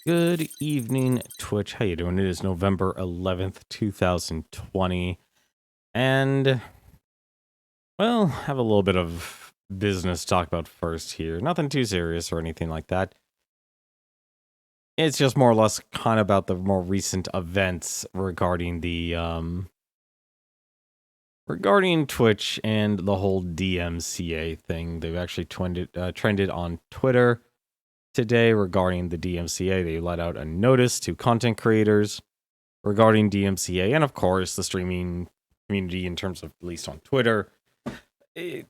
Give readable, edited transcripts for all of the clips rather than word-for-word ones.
Good evening, Twitch. How you doing? It is November 11th, 2020. And, well, have a little bit of business to talk about first here. Nothing too serious or anything like that. It's just more or less kind of about the more recent events regarding regarding Twitch and the whole DMCA thing. They've actually trended on Twitter today regarding the DMCA. They let out a notice to content creators regarding DMCA, and of course the streaming community, in terms of at least on Twitter, it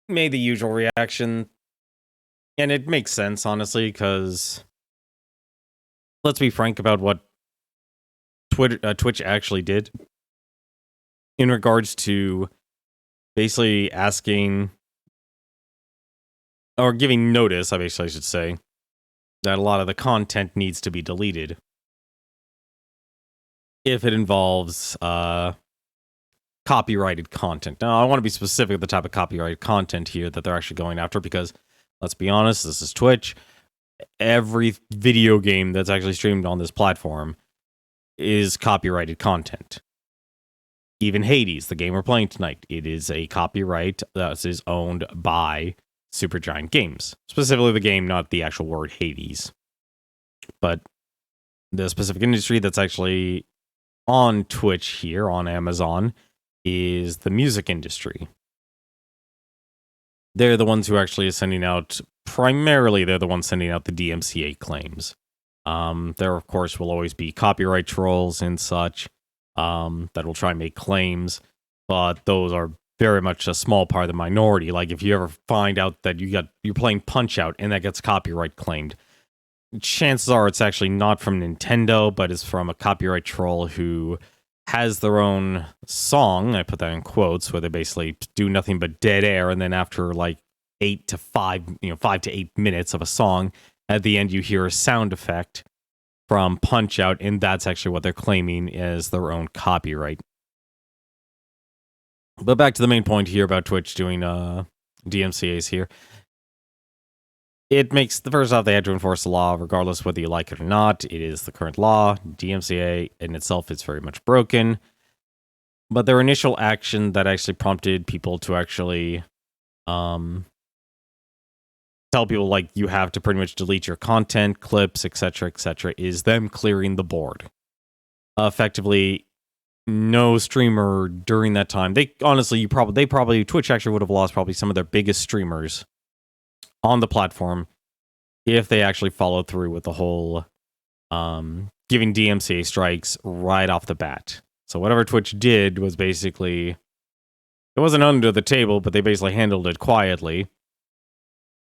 made the usual reaction. And it makes sense, honestly, because let's be frank about what Twitch actually did in regards to basically asking or giving notice, I should say, that a lot of the content needs to be deleted if it involves copyrighted content. Now, I want to be specific of the type of copyrighted content here that they're actually going after, because let's be honest, this is Twitch. Every video game that's actually streamed on this platform is copyrighted content. Even Hades, the game we're playing tonight, it is a copyright that is owned by Supergiant Games. Specifically the game, not the actual word Hades. But the specific industry that's actually on Twitch here, on Amazon, is the music industry. They're the ones who actually are sending out, primarily they're the ones sending out the DMCA claims. There, of course, will always be copyright trolls and such that will try and make claims, but those are very much a small part of the minority. Like, if you ever find out that you're playing Punch-Out and that gets copyright claimed, chances are it's actually not from Nintendo, but is from a copyright troll who has their own song, I put that in quotes, where they basically do nothing but dead air, and then after like 5 to 8 minutes of a song, at the end you hear a sound effect from Punch-Out, and that's actually what they're claiming as their own copyright. But back to the main point here about Twitch doing DMCAs here. It makes, the first off, they had to enforce the law regardless whether you like it or not. It is the current law. DMCA in itself is very much broken. But their initial action that actually prompted people to actually tell people, like, you have to pretty much delete your content, clips, etc., is them clearing the board. Effectively, no streamer during that time, Twitch actually would have lost probably some of their biggest streamers on the platform if they actually followed through with the whole giving DMCA strikes right off the bat. So whatever Twitch did was basically, it wasn't under the table, but they basically handled it quietly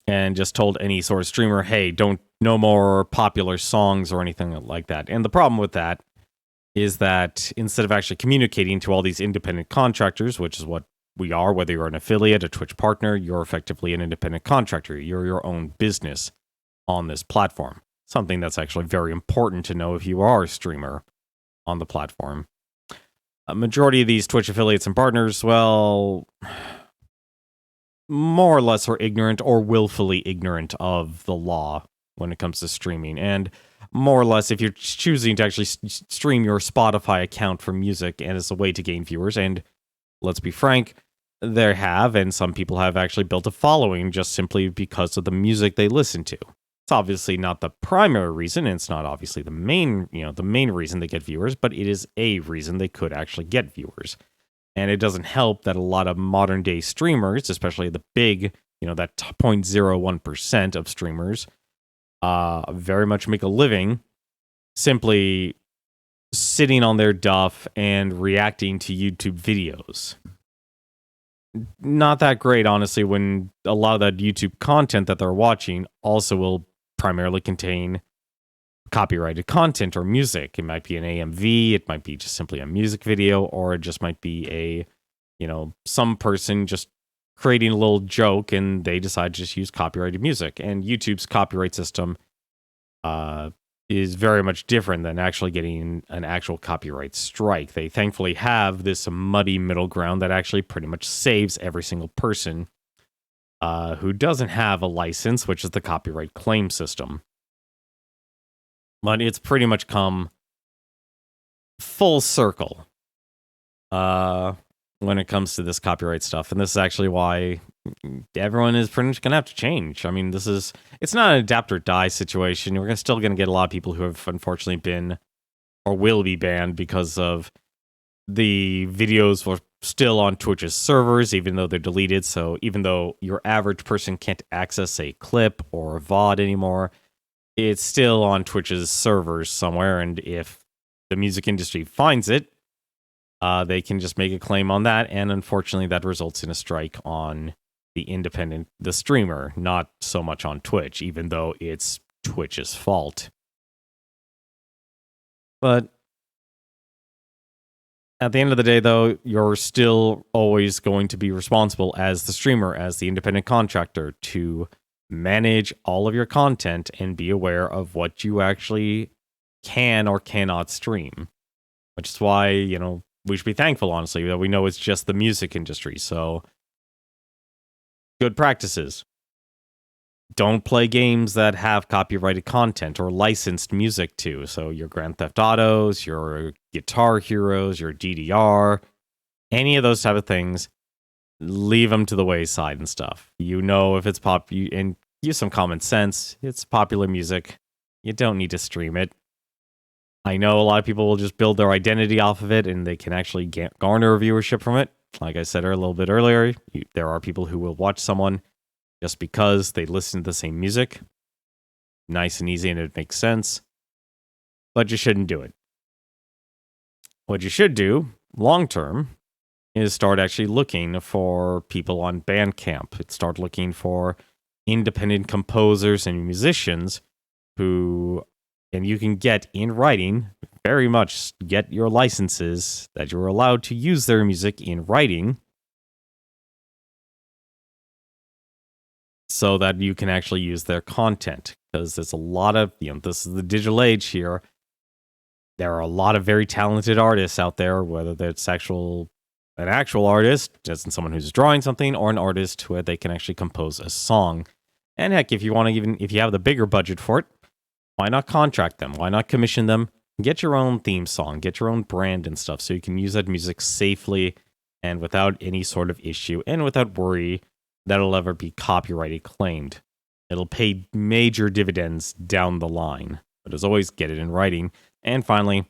and just told any sort of streamer, hey, no more popular songs or anything like that. And the problem with that is that instead of actually communicating to all these independent contractors, which is what we are, whether you're an affiliate, a Twitch partner, you're effectively an independent contractor. You're your own business on this platform. Something that's actually very important to know if you are a streamer on the platform. A majority of these Twitch affiliates and partners, well, more or less are ignorant or willfully ignorant of the law when it comes to streaming. And more or less, if you're choosing to actually stream your Spotify account for music and as a way to gain viewers, and let's be frank, there have, and some people have actually built a following just simply because of the music they listen to. It's obviously not the primary reason, and it's not obviously the main reason they get viewers, but it is a reason they could actually get viewers. And it doesn't help that a lot of modern day streamers, especially the big, that 0.01% of streamers, very much make a living simply sitting on their duff and reacting to YouTube videos. Not that great, honestly, when a lot of that YouTube content that they're watching also will primarily contain copyrighted content or music. It might be an AMV, it might be just simply a music video, or it just might be some person just creating a little joke and they decide to just use copyrighted music. And YouTube's copyright system is very much different than actually getting an actual copyright strike. They thankfully have this muddy middle ground that actually pretty much saves every single person who doesn't have a license, which is the copyright claim system. But it's pretty much come full circle when it comes to this copyright stuff. And this is actually why everyone is pretty much going to have to change. I mean, it's not an adapt or die situation. We're still going to get a lot of people who have unfortunately been or will be banned because of the videos were still on Twitch's servers, even though they're deleted. So even though your average person can't access a clip or a VOD anymore, it's still on Twitch's servers somewhere. And if the music industry finds it, they can just make a claim on that. And unfortunately, that results in a strike on the streamer, not so much on Twitch, even though it's Twitch's fault. But at the end of the day, though, you're still always going to be responsible as the streamer, as the independent contractor, to manage all of your content and be aware of what you actually can or cannot stream. Which is why, we should be thankful, honestly, that we know it's just the music industry. So, good practices. Don't play games that have copyrighted content or licensed music too. So your Grand Theft Autos, your Guitar Heroes, your DDR, any of those type of things, leave them to the wayside and stuff. If it's and use some common sense. It's popular music. You don't need to stream it. I know a lot of people will just build their identity off of it and they can actually garner viewership from it. Like I said a little bit earlier, there are people who will watch someone just because they listen to the same music. Nice and easy, and it makes sense. But you shouldn't do it. What you should do, long term, is start actually looking for people on Bandcamp. Start looking for independent composers and musicians and you can get in writing, very much get your licenses that you're allowed to use their music in writing, so that you can actually use their content. Because there's a lot of, this is the digital age here. There are a lot of very talented artists out there, whether that's an actual artist, just someone who's drawing something, or an artist where they can actually compose a song. And heck, if you have the bigger budget for it, why not contract them? Why not commission them? Get your own theme song, get your own brand and stuff, so you can use that music safely and without any sort of issue and without worry that it'll ever be copyrighted claimed. It'll pay major dividends down the line. But as always, get it in writing. And finally,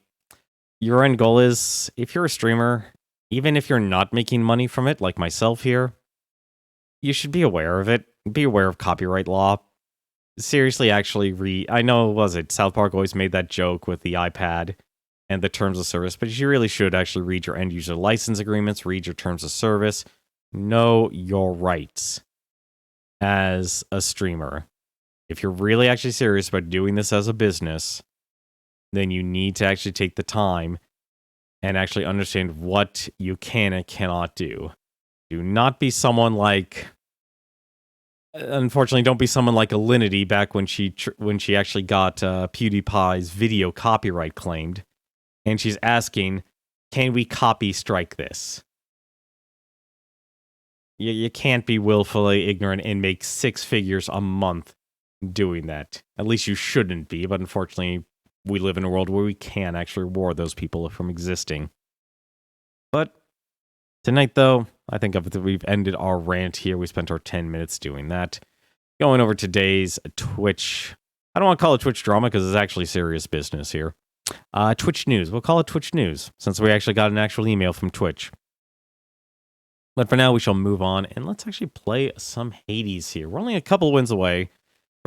your end goal is, if you're a streamer, even if you're not making money from it, like myself here, you should be aware of it. Be aware of copyright law. Seriously, actually I know, South Park always made that joke with the iPad and the terms of service, but you really should actually read your end user license agreements, read your terms of service, know your rights as a streamer. If you're really actually serious about doing this as a business, then you need to actually take the time and actually understand what you can and cannot do. Do not be someone like, unfortunately, don't be someone like Alinity back when she actually got PewDiePie's video copyright claimed, and she's asking, can we copy strike this? You can't be willfully ignorant and make 6 figures a month doing that. At least you shouldn't be, but unfortunately, we live in a world where we can actually reward those people from existing. But tonight, though, I think we've ended our rant here. We spent our 10 minutes doing that. Going over today's Twitch. I don't want to call it Twitch drama because it's actually serious business here. Twitch news. We'll call it Twitch news since we actually got an actual email from Twitch. But for now, we shall move on, and let's actually play some Hades here. We're only a couple wins away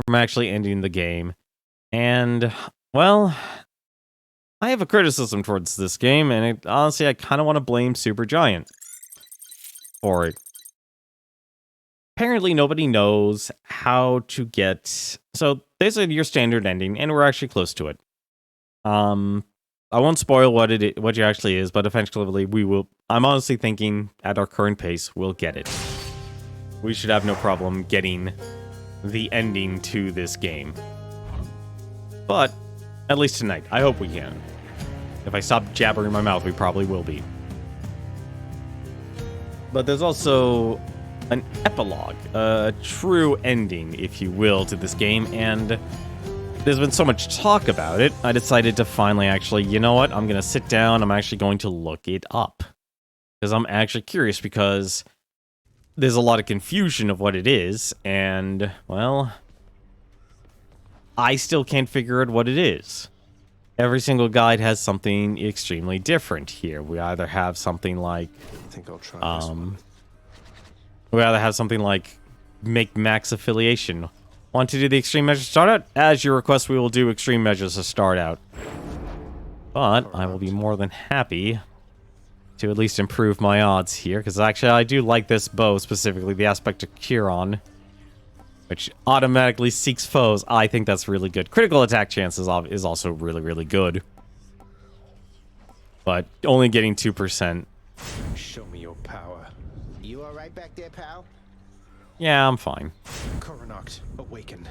from actually ending the game. And, well, I have a criticism towards this game, and honestly, I kind of want to blame Supergiant for it. Apparently, nobody knows how to get... So, there's your standard ending, and we're actually close to it. I won't spoil what it actually is, but eventually we will. I'm honestly thinking at our current pace, we'll get it. We should have no problem getting the ending to this game. But at least tonight, I hope we can. If I stop jabbering my mouth, we probably will be. But there's also an epilogue, a true ending, if you will, to this game, and there's been so much talk about it, I decided to finally actually, you know what, I'm going to sit down, I'm actually going to look it up. Because I'm actually curious, because there's a lot of confusion of what it is, and, well, I still can't figure out what it is. Every single guide has something extremely different here. We either have something like, I think I'll try this one. we either have something like make max affiliation. Want to do the extreme measures to start out? As your request, we will do extreme measures to start out. But I will be more than happy to at least improve my odds here, because actually I do like this bow, specifically the aspect of Curon, which automatically seeks foes. I think that's really good. Critical attack chance is also really, really good. But only getting 2%. Show me your power. You all right back there, pal? Yeah, I'm fine. Coronact, awaken.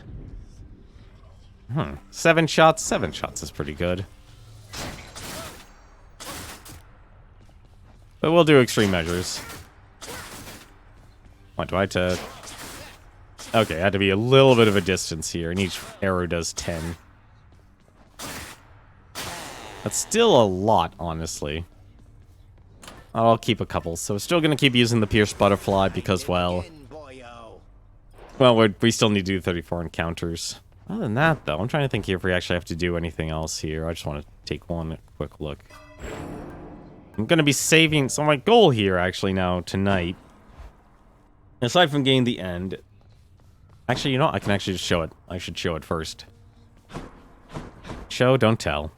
7 shots? 7 shots is pretty good. But we'll do extreme measures. What, do I have to... Okay, I had to be a little bit of a distance here, and each arrow does 10. That's still a lot, honestly. I'll keep a couple, so we're still going to keep using the Pierce Butterfly because, well... Well, we still need to do 34 encounters. Other than that, though, I'm trying to think here if we actually have to do anything else here. I just want to take one quick look. I'm going to be saving... So my goal here, actually, now, tonight... Aside from getting the end... Actually, you know what? I can actually just show it. I should show it first. Show, don't tell.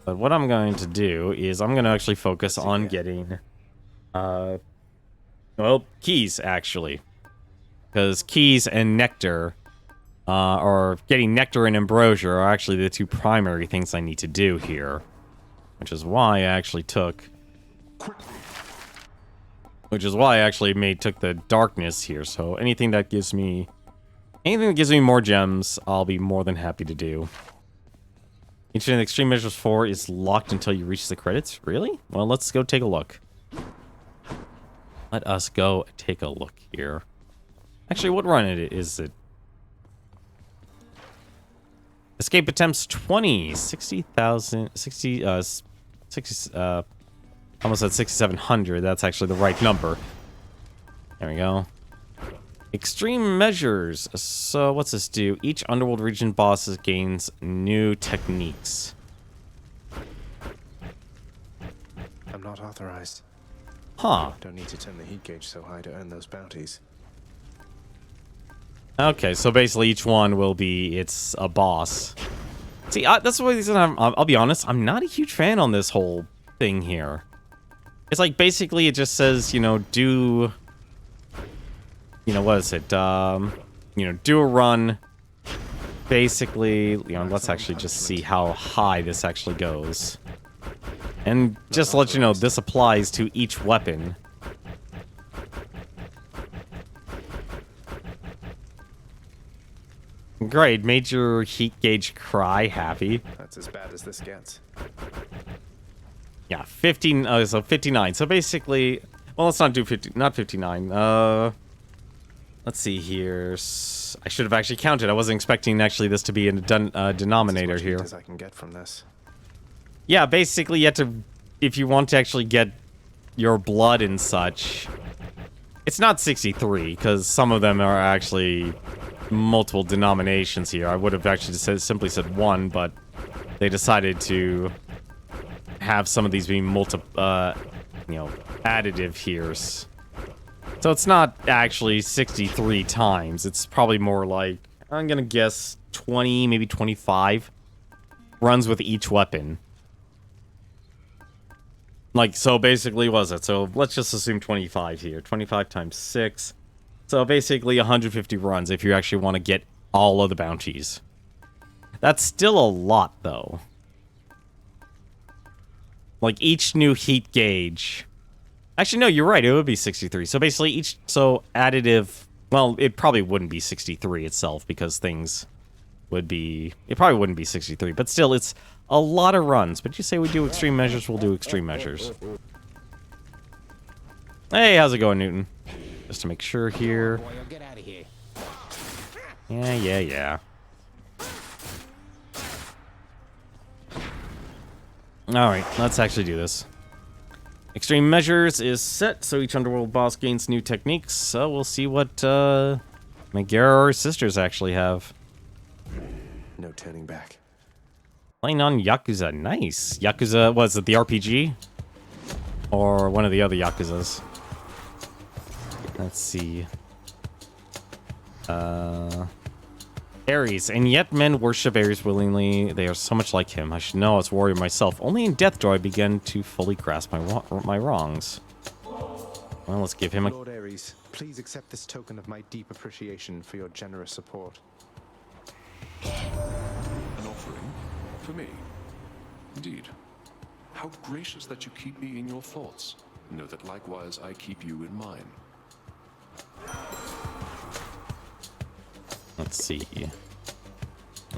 But what I'm going to do is I'm going to actually focus on getting... well, keys, actually. Because keys and nectar... or getting nectar and ambrosia are actually the two primary things I need to do here. Which is why I actually took... Which is why I actually took the darkness here. So anything that gives me... Anything that gives me more gems, I'll be more than happy to do. Ancient Extreme Measures 4 is locked until you reach the credits? Really? Well, let's go take a look. Let us go take a look here. Actually, what run is it? Escape attempts 20, 60,000, 60, almost at 6,700. That's actually the right number. There we go. Extreme measures. So, what's this do? Each underworld region boss gains new techniques. I'm not authorized. Huh. Don't need to turn the heat gauge so high to earn those bounties. Okay, so basically each one will be, it's a boss. See, that's the reason I'll be honest, I'm not a huge fan on this whole thing here. It's like, basically it just says, you know, do... You know, what is it? You know, do a run. Basically, you know, let's actually just see how high this actually goes. And just to let you know, this applies to each weapon. Great, made your heat gauge cry happy. That's as bad as this gets. Yeah, 15, so 59. So basically, well, let's not do 50, not 59. Let's see here. I should have actually counted. I wasn't expecting actually this to be a denominator here. As I can get from this. Yeah, basically you have to, if you want to actually get your blood and such, it's not 63, because some of them are actually multiple denominations here. I would have actually simply said 1, but they decided to have some of these being you know, additive here. So it's not actually 63 times. It's probably more like, I'm gonna guess 20, maybe 25 runs with each weapon. Like, so basically, what is it? So let's just assume 25 here. 25 times 6. So basically 150 runs if you actually want to get all of the bounties. That's still a lot, though. Like, each new heat gauge... Actually, no, you're right. It would be 63. So basically, so additive... Well, it probably wouldn't be 63 itself, because things would be... It probably wouldn't be 63, but still, it's a lot of runs. But you say we do extreme measures, we'll do extreme measures. Hey, how's it going, Newton? Just to make sure here. Yeah. Alright, let's actually do this. Extreme Measures is set, so each underworld boss gains new techniques, so we'll see what, Megara or sisters actually have. No turning back. Playing on Yakuza, nice. Yakuza, was it the RPG? Or one of the other Yakuzas? Let's see. Ares, and yet men worship Ares willingly. They are so much like him. I should know as a warrior myself. Only in death do I begin to fully grasp my wrongs. Well, let's give him a... Lord Ares, please accept this token of my deep appreciation for your generous support. An offering? For me? Indeed. How gracious that you keep me in your thoughts. Know that likewise I keep you in mine. Let's see.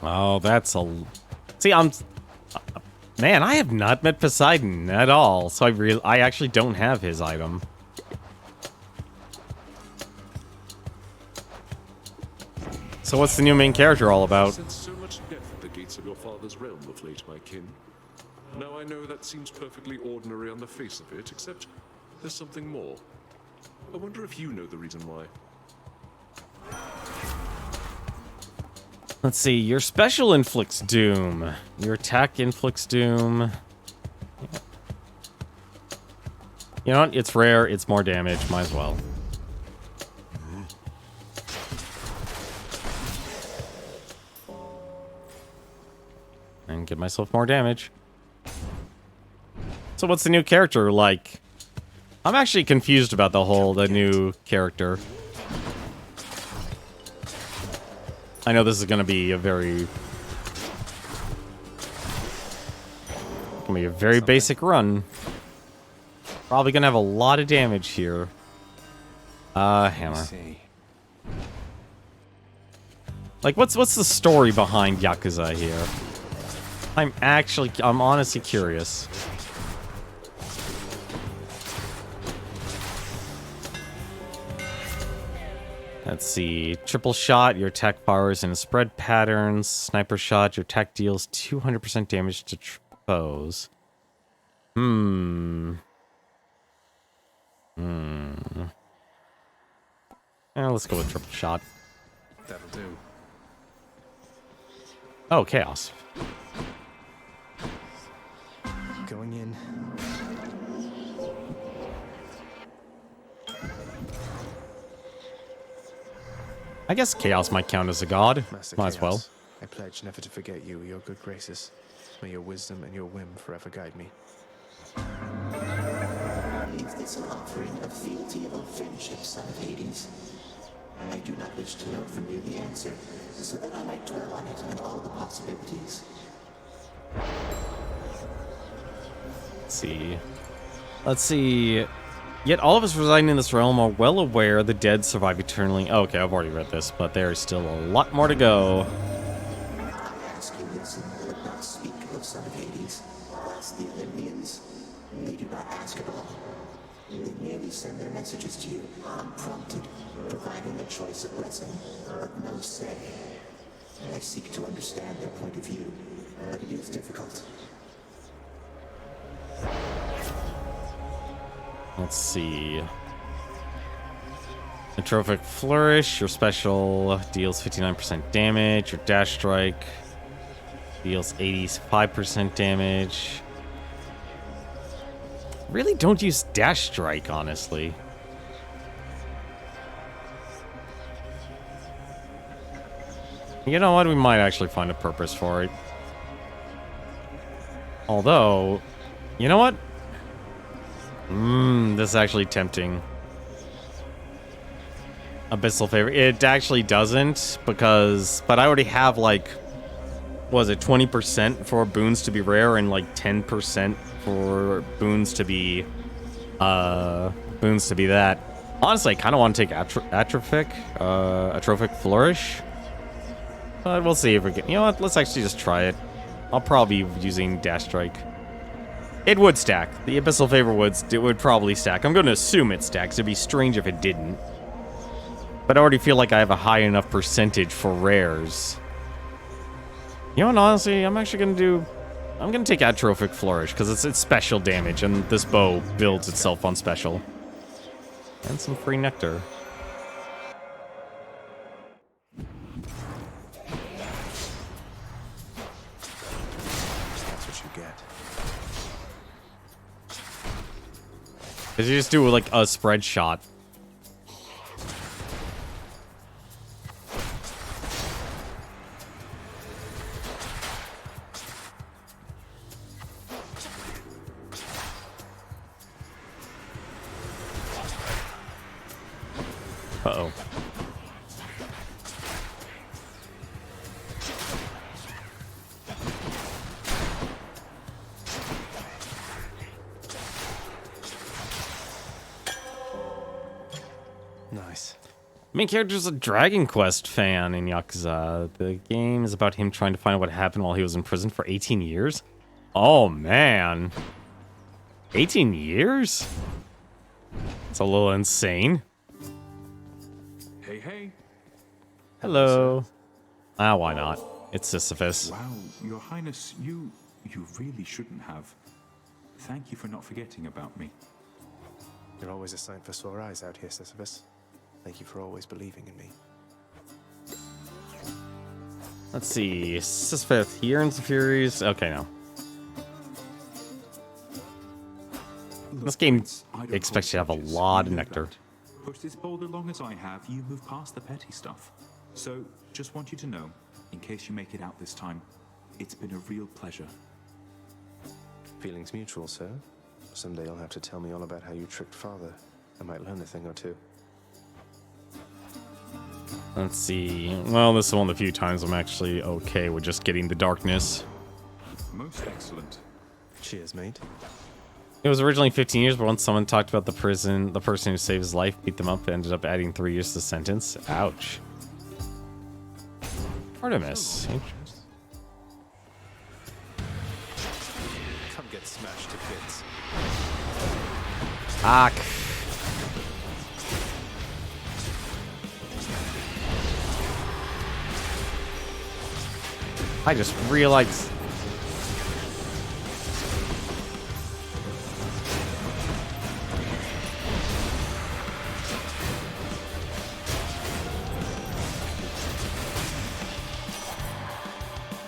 Oh, that's a... See, man, I have not met Poseidon at all, so I actually don't have his item. So what's the new main character all about? Since so much death at the gates of your father's realm of late, my kin. Now I know that seems perfectly ordinary on the face of it, except there's something more. I wonder if you know the reason why. Let's see, your special inflicts doom. Your attack inflicts doom. You know what? It's rare, it's more damage, might as well. And get myself more damage. So what's the new character like? I'm actually confused about the new character. I know this is gonna be a very basic run. Probably gonna have a lot of damage here. Hammer. Like, what's the story behind Yakuza here? I'm honestly curious. Let's see. Triple shot, your attack fires in spread patterns. Sniper shot, your attack deals 200% damage to foes. Let's go with triple shot. That'll do. Oh, chaos. Going in. I guess chaos might count as a god. Master Might as well. Chaos, I pledge never to forget you or your good graces. May your wisdom and your whim forever guide me. Is this an offering of fealty or friendship, son of Hades? I do not wish to know from you the answer, so that I might dwell on it and all the possibilities. Let's see. Yet all of us residing in this realm are well aware the dead survive eternally. Oh, okay, I've already read this, but there's still a lot more to go. I ask you this and will not speak, O son of Hades. Ask the Olympians. They do not ask at all. They merely send their messages to you, unprompted, providing the choice of blessing, but no say. I seek to understand their point of view, but it is difficult. Let's see. Atrophic Flourish, your special deals 59% damage. Your Dash Strike deals 85% damage. Really don't use Dash Strike, honestly. You know what? We might actually find a purpose for it. Although, you know what? This is actually tempting. Abyssal Favor. It actually doesn't, but I already have, like, what was it, 20% for boons to be rare and, like, 10% for boons to be that. Honestly, I kind of want to take Atrophic Flourish. But we'll see if we can. You know what? Let's actually just try it. I'll probably be using Dash Strike. It would stack. The Abyssal Favor would probably stack. I'm going to assume it stacks. It'd be strange if it didn't. But I already feel like I have a high enough percentage for rares. You know what, honestly, I'm gonna take Atrophic Flourish, because it's special damage, and this bow builds itself on special. And some free nectar. That's what you get. Because you just do, like, a spread shot. Uh-oh. Nice. Main character's a Dragon Quest fan in Yakuza. The game is about him trying to find out what happened while he was in prison for 18 years. Oh, man. 18 years? It's a little insane. Hey, hey. Hello. Ah, why not? It's Sisyphus. Wow, Your Highness, you really shouldn't have. Thank you for not forgetting about me. You're always a sight for sore eyes out here, Sisyphus. Thank you for always believing in me. Let's see. Sisyphus, he earns the Furies. Okay, no. This game expects you to have a lot of nectar. Push this boulder long as I have, you move past the petty stuff. So, just want you to know, in case you make it out this time, it's been a real pleasure. Feelings mutual, sir. Someday you'll have to tell me all about how you tricked father. I might learn a thing or two. Let's see. Well, this is one of the few times I'm actually okay with just getting the darkness. Most excellent. Cheers, mate. It was originally 15 years, but once someone talked about the person who saved his life, beat them up, ended up adding 3 years to the sentence. Ouch. Artemis. Come get smashed to bits. Fuck. I just realized.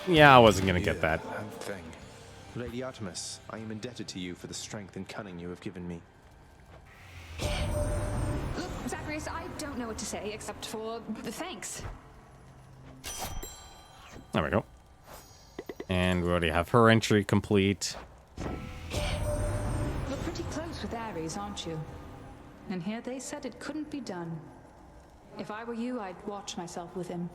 Yeah, I wasn't gonna get that. Thing. Lady Artemis, I am indebted to you for the strength and cunning you have given me. Look, Zacharias, I don't know what to say except for thanks. There we go. And we already have her entry complete. You're pretty close with Ares, aren't you? And here they said it couldn't be done. If I were you, I'd watch myself with him.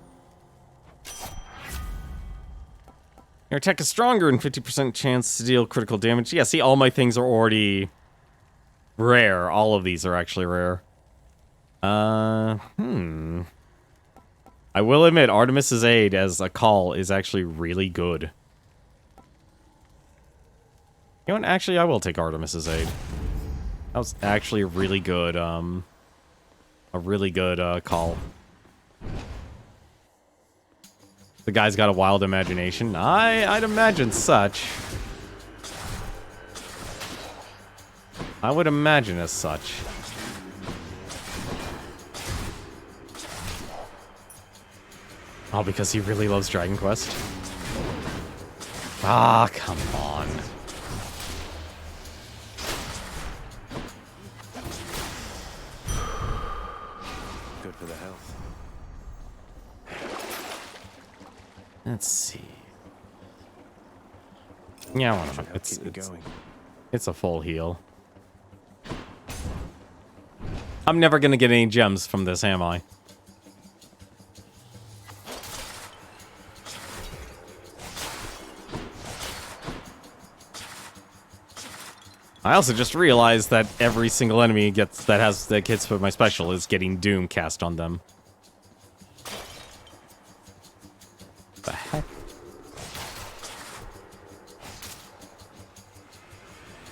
Your attack is stronger and 50% chance to deal critical damage. Yeah, see, all my things are already rare. All of these are actually rare. I will admit, Artemis's aid as a call is actually really good. You know what? Actually, I will take Artemis's aid. That was actually a really good call. The guy's got a wild imagination. I'd imagine such. I would imagine as such. Oh, because he really loves Dragon Quest? Ah, come on. Good for the health. Let's see. Yeah, I want to. Keep me going. It's a full heal. I'm never gonna get any gems from this, am I? I also just realized that every single enemy that hits with my special is getting Doom cast on them. The heck?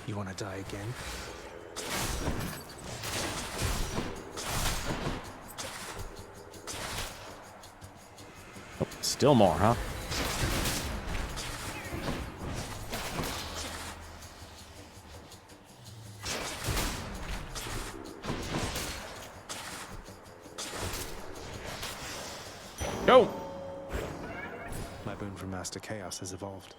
You want to die again? Still more, huh? Go! My boon from Master Chaos has evolved.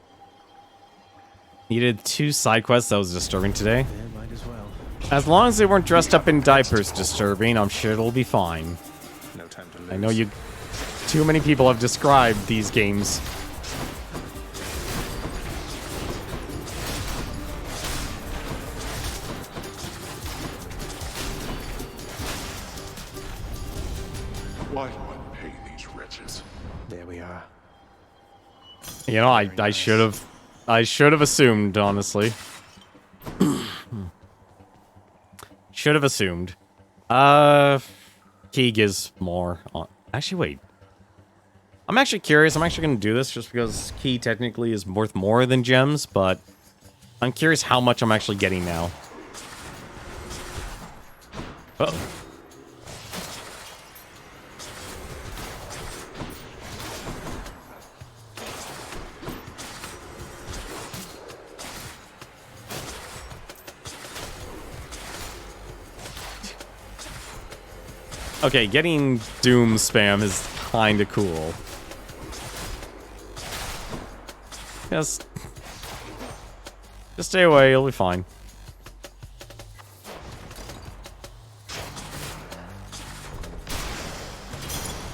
Needed 2 side quests. That was disturbing today. Yeah, might as well. As long as they weren't dressed up in diapers disturbing, I'm sure it'll be fine. No time to lose. I know you... Too many people have described these games. Why do I pay these wretches? There we are. You know, I should have assumed, honestly. Should have assumed. Keeg is more on... Actually, wait. I'm actually curious. I'm actually going to do this just because Key technically is worth more than gems, but I'm curious how much I'm actually getting now. Uh-oh. Okay, getting Doom spam is kinda cool. Just stay away, you'll be fine.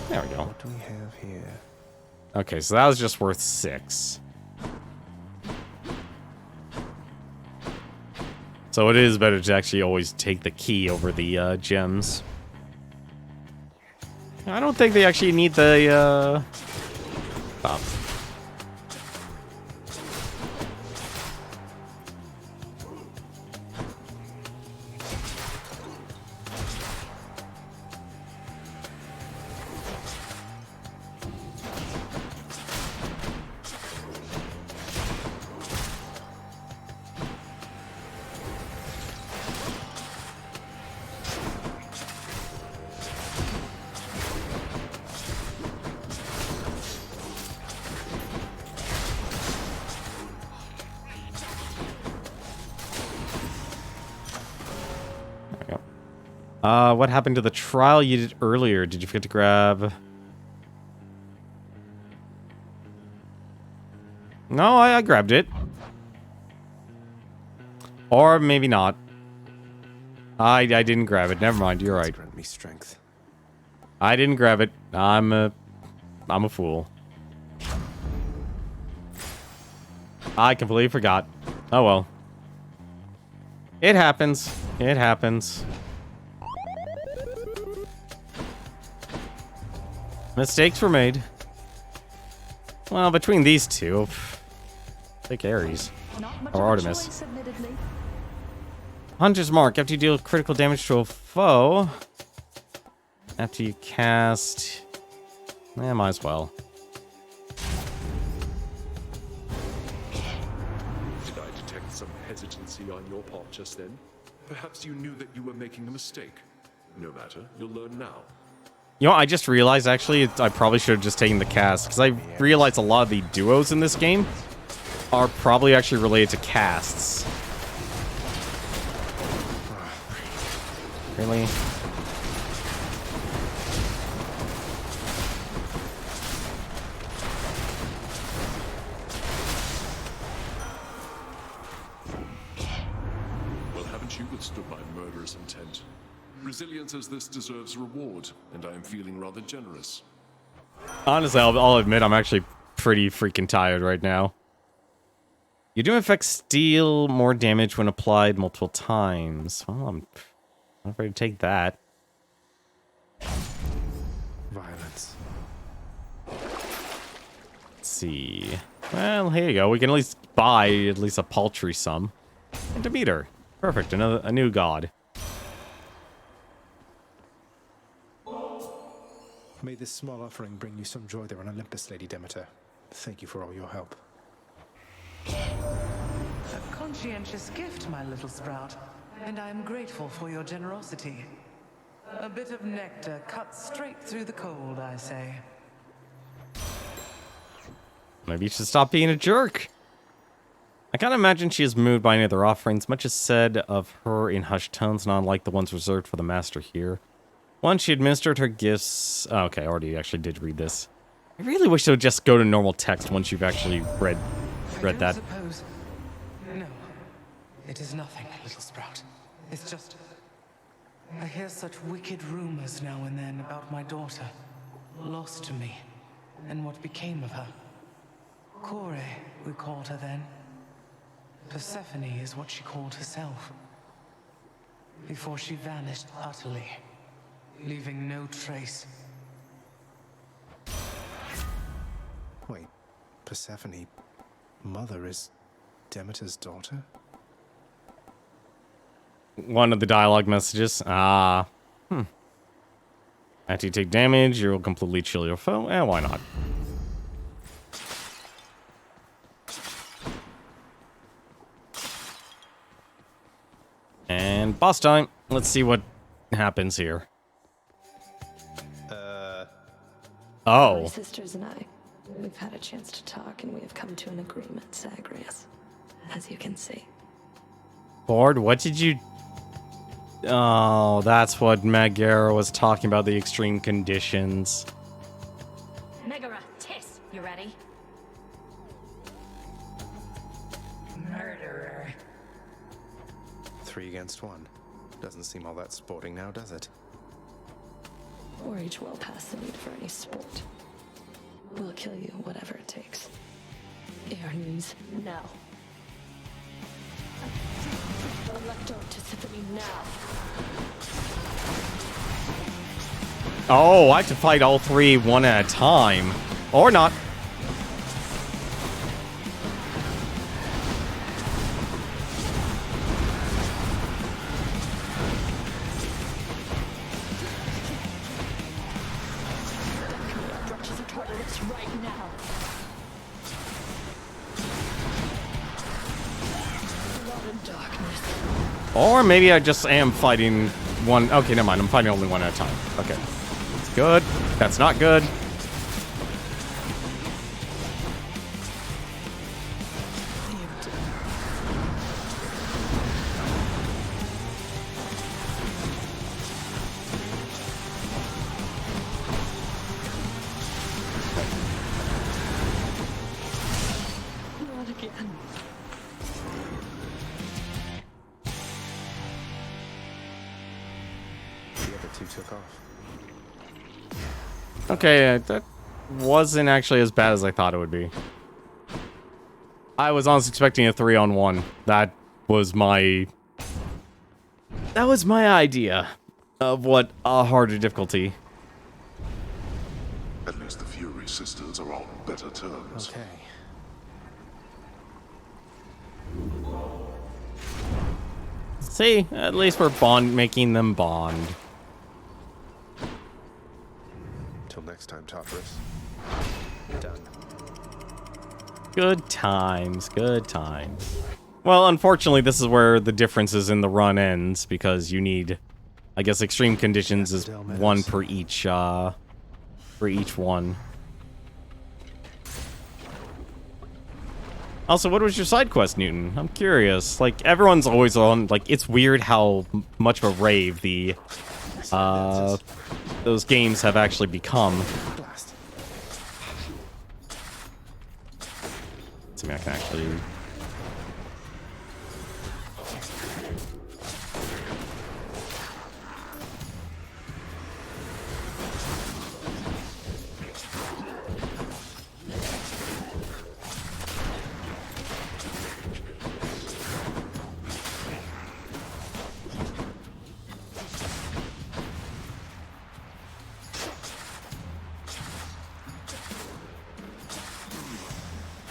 There we go. What do we have here? Okay, so that was just worth 6. So it is better to actually always take the key over the gems. I don't think they actually need the top. What happened to the trial you did earlier? Did you forget to grab... No, I grabbed it. Or maybe not. I didn't grab it. Never mind, you're right. Grant me strength. I didn't grab it. I'm a fool. I completely forgot. Oh well. It happens. It happens. Mistakes were made. Well, between these two, take Ares or Artemis. Choice, admittedly. Hunter's Mark. After you deal critical damage to a foe, after you cast, might as well. Did I detect some hesitancy on your part just then? Perhaps you knew that you were making a mistake. No matter, you'll learn now. You know, I just realized, actually, I probably should have just taken the cast, because I realized a lot of the duos in this game are probably actually related to casts. Really? Well, haven't you withstood my murderous intent? Resilience as this deserves reward, and I am feeling rather generous. Honestly, I'll admit I'm actually pretty freaking tired right now. You do affect deal more damage when applied multiple times. Well, I'm not afraid to take that. Violence. Let's see. Well, here you go. We can at least buy at least a paltry sum. And Demeter. Perfect. A new god. May this small offering bring you some joy there on Olympus, Lady Demeter. Thank you for all your help. A conscientious gift, my little sprout, and I am grateful for your generosity. A bit of nectar cut straight through the cold, I say. Maybe you should stop being a jerk. I can't imagine she is moved by any of their offerings. Much is said of her in hushed tones, not unlike the ones reserved for the master here. Once she administered her gifts... Oh, okay, I already actually did read this. I really wish it would just go to normal text once you've actually read that. I suppose. No, it is nothing, little sprout. It's just... I hear such wicked rumors now and then about my daughter. Lost to me, and what became of her. Kore, we called her then. Persephone is what she called herself. Before she vanished utterly, leaving no trace. Wait, Persephone, Mother is Demeter's daughter? One of the dialogue messages. After you take damage, you'll completely chill your foe. Why not? And boss time. Let's see what happens here. My Oh. sisters and I, we've had a chance to talk, and we have come to an agreement, Zagreus. As you can see. Lord, what did you... Oh, that's what Megara was talking about, the extreme conditions. Megara, Tiss, you ready? Murderer. 3 against 1. Doesn't seem all that sporting now, does it? We're each well past the need for any sport. We'll kill you, whatever it takes. Hermes, now. Electo Tisiphone, now. Oh, I have to fight all 3 one at a time. Or not. Brushes of Tartarus right now. Blood and darkness. Or maybe I just am fighting one... Okay, never mind. I'm fighting only one at a time. Okay. That's good. That's not good. Not again. The other 2 took off. Okay, that wasn't actually as bad as I thought it would be. I was honestly expecting a 3-on-1. That was my idea of what a harder difficulty. At least the Fury sisters are on better terms. Okay. See, at least we're making them bond. Till next time, Tartarus. Done. Good times, good times. Well, unfortunately, this is where the differences in the run ends, because you need, I guess, extreme conditions is one per each one. Also, what was your side quest, Newton? I'm curious. Like, everyone's always on, like, it's weird how much of a rave those games have actually become. Blast. Let's see if I can actually...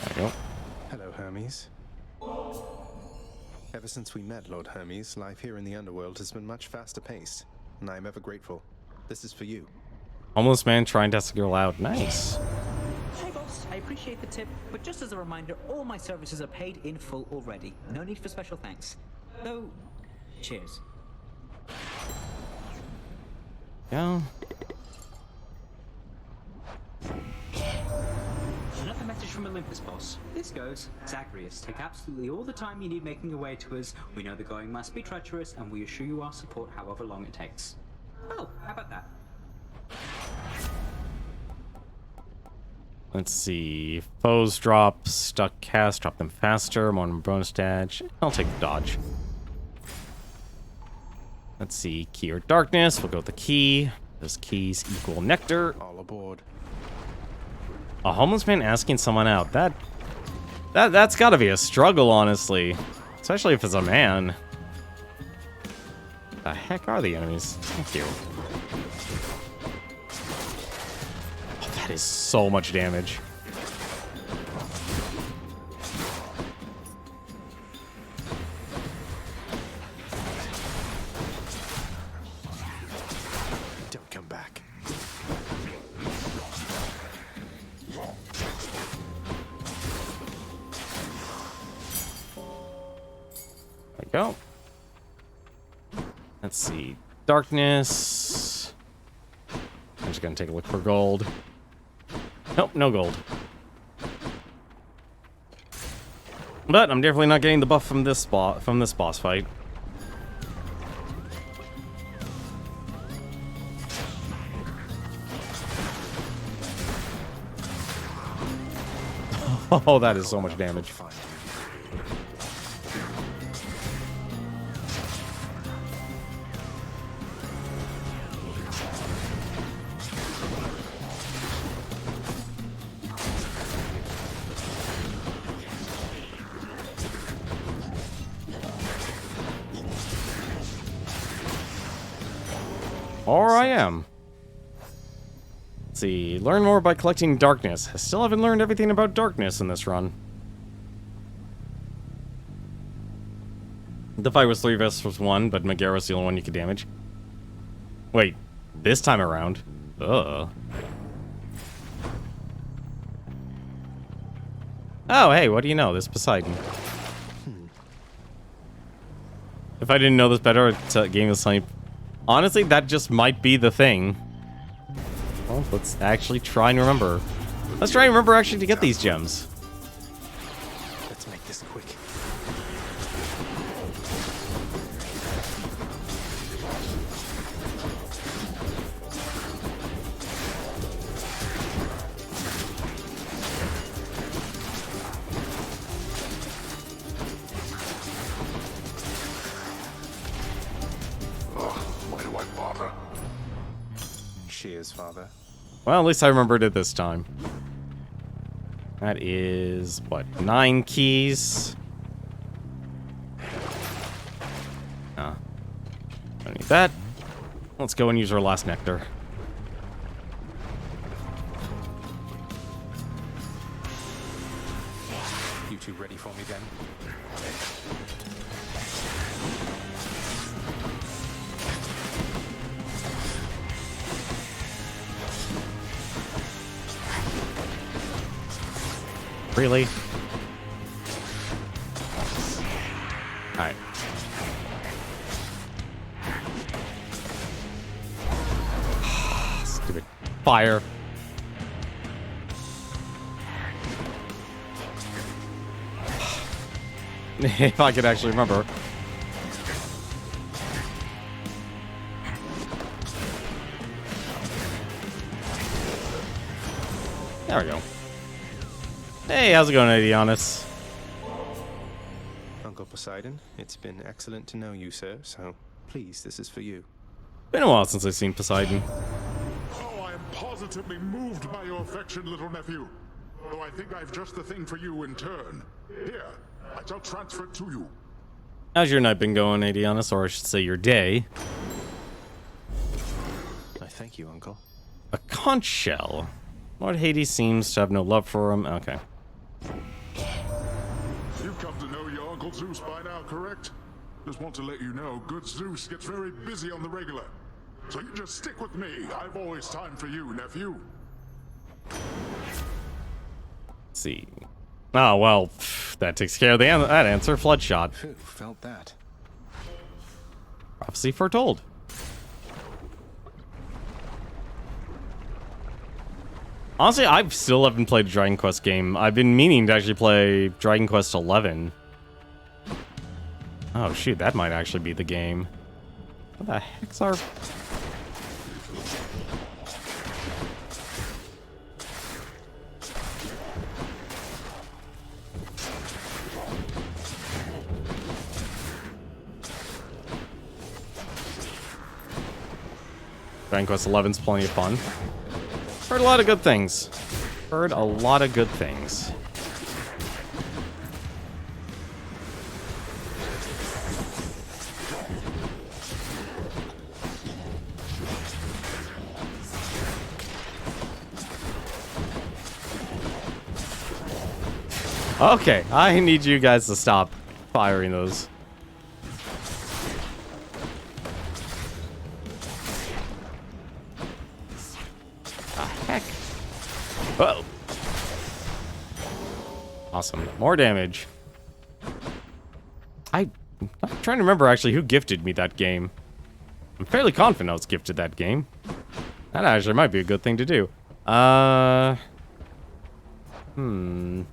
There we go. Hello, Hermes. Ever since we met, Lord Hermes, life here in the underworld has been much faster paced, and I am ever grateful. This is for you. Homeless man trying to ask a girl out. Nice. Hey boss, I appreciate the tip, but just as a reminder, all my services are paid in full already. No need for special thanks. Though, cheers. Yeah. Nothing message from Olympus, boss. This goes. Zagreus, take absolutely all the time you need making your way to us. We know the going must be treacherous, and we assure you our support however long it takes. Oh, how about that? Let's see. Foes drop, stuck cast, drop them faster, more bonus dash. I'll take the dodge. Let's see. Key or darkness. We'll go with the key. Those keys equal nectar. All aboard. A homeless man asking someone out. That's gotta be a struggle, honestly. Especially if it's a man. The heck are the enemies? Thank you. Oh, that is so much damage. Don't come back. There we go. Let's see. Darkness. I'm just gonna take a look for gold. Nope, no gold. But I'm definitely not getting the buff from this boss fight. Oh, that is so much damage. Or I am. Let's see. Learn more by collecting darkness. I still haven't learned everything about darkness in this run. The fight was 3 versus 1, but Megara's the only one you could damage. Wait, this time around? Ugh. Oh, hey, what do you know? This Poseidon. If I didn't know this better, I'd game this time. Honestly, that just might be the thing. Well, let's actually try and remember. Let's try and remember actually to get these gems. Let's make this quick. Why do I bother? Cheers, father. Well, at least I remembered it this time. That is, what, 9 keys? Ah. Don't need that. Let's go and use our last nectar. You two ready for me then? Really? Alright. Stupid fire. If I could actually remember. There we go. Hey, how's it going, Adianis? Uncle Poseidon, it's been excellent to know you, sir, so please, this is for you. Been a while since I've seen Poseidon. Oh, I am positively moved by your affection, little nephew. Though I think I've just the thing for you in turn. Here, I shall transfer it to you. How's your night been going, Adianis? Or I should say your day. I thank you, Uncle. A conch shell. Lord Hades seems to have no love for him. Okay. You've come to know your Uncle Zeus by now, correct? Just want to let you know, good Zeus gets very busy on the regular. So you just stick with me. I've always time for you, nephew. Let's see. Oh, well, that takes care of that answer. Flood shot. Who felt that? Prophecy foretold. Honestly, I still haven't played a Dragon Quest game. I've been meaning to actually play Dragon Quest 11. Oh shoot, that might actually be the game. What the heck's our... Dragon Quest 11's plenty of fun. Heard a lot of good things. Heard a lot of good things. Okay, I need you guys to stop firing those. Whoa. Awesome. More damage. I'm trying to remember actually who gifted me that game. I'm fairly confident I was gifted that game. That actually might be a good thing to do. I don't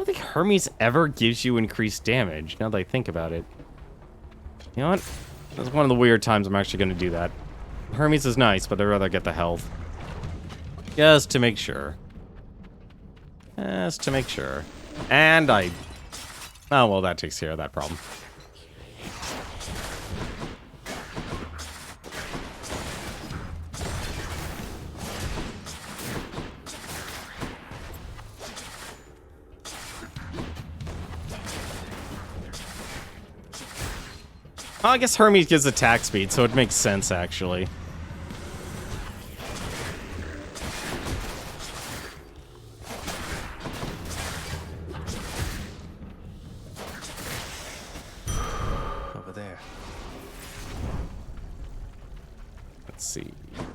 think Hermes ever gives you increased damage, now that I think about it. You know what? That's one of the weird times I'm actually going to do that. Hermes is nice, but I'd rather get the health. Just to make sure. Just to make sure. And I... Oh, well, that takes care of that problem. Well, I guess Hermes gives attack speed, so it makes sense, actually.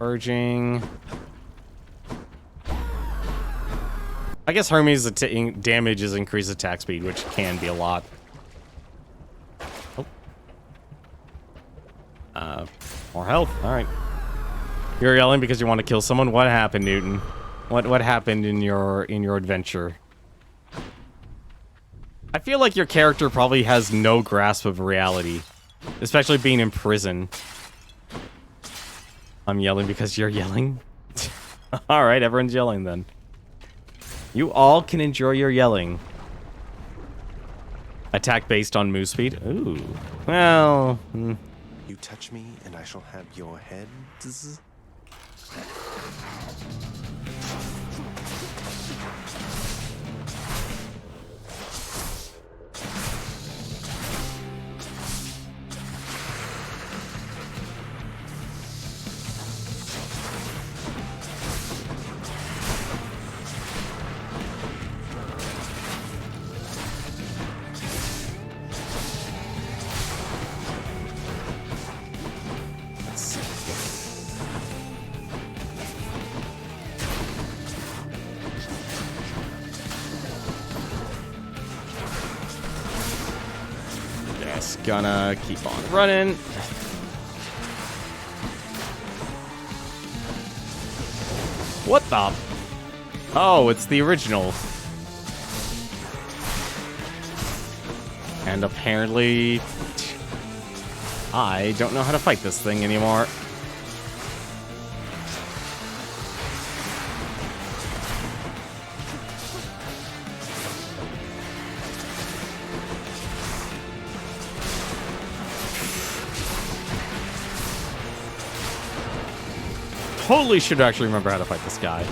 Urging. I guess Hermes' damage is increased attack speed, which can be a lot. Oh. More health. All right. You're yelling because you want to kill someone. What happened, Newton? What happened in your adventure? I feel like your character probably has no grasp of reality, especially being in prison. I'm yelling because you're yelling? Alright, everyone's yelling then. You all can enjoy your yelling. Attack based on move speed? Ooh. Well... You touch me and I shall have your head. Gonna keep on running. What the? Oh, it's the original. And apparently, I don't know how to fight this thing anymore. Totally should actually remember how to fight this guy.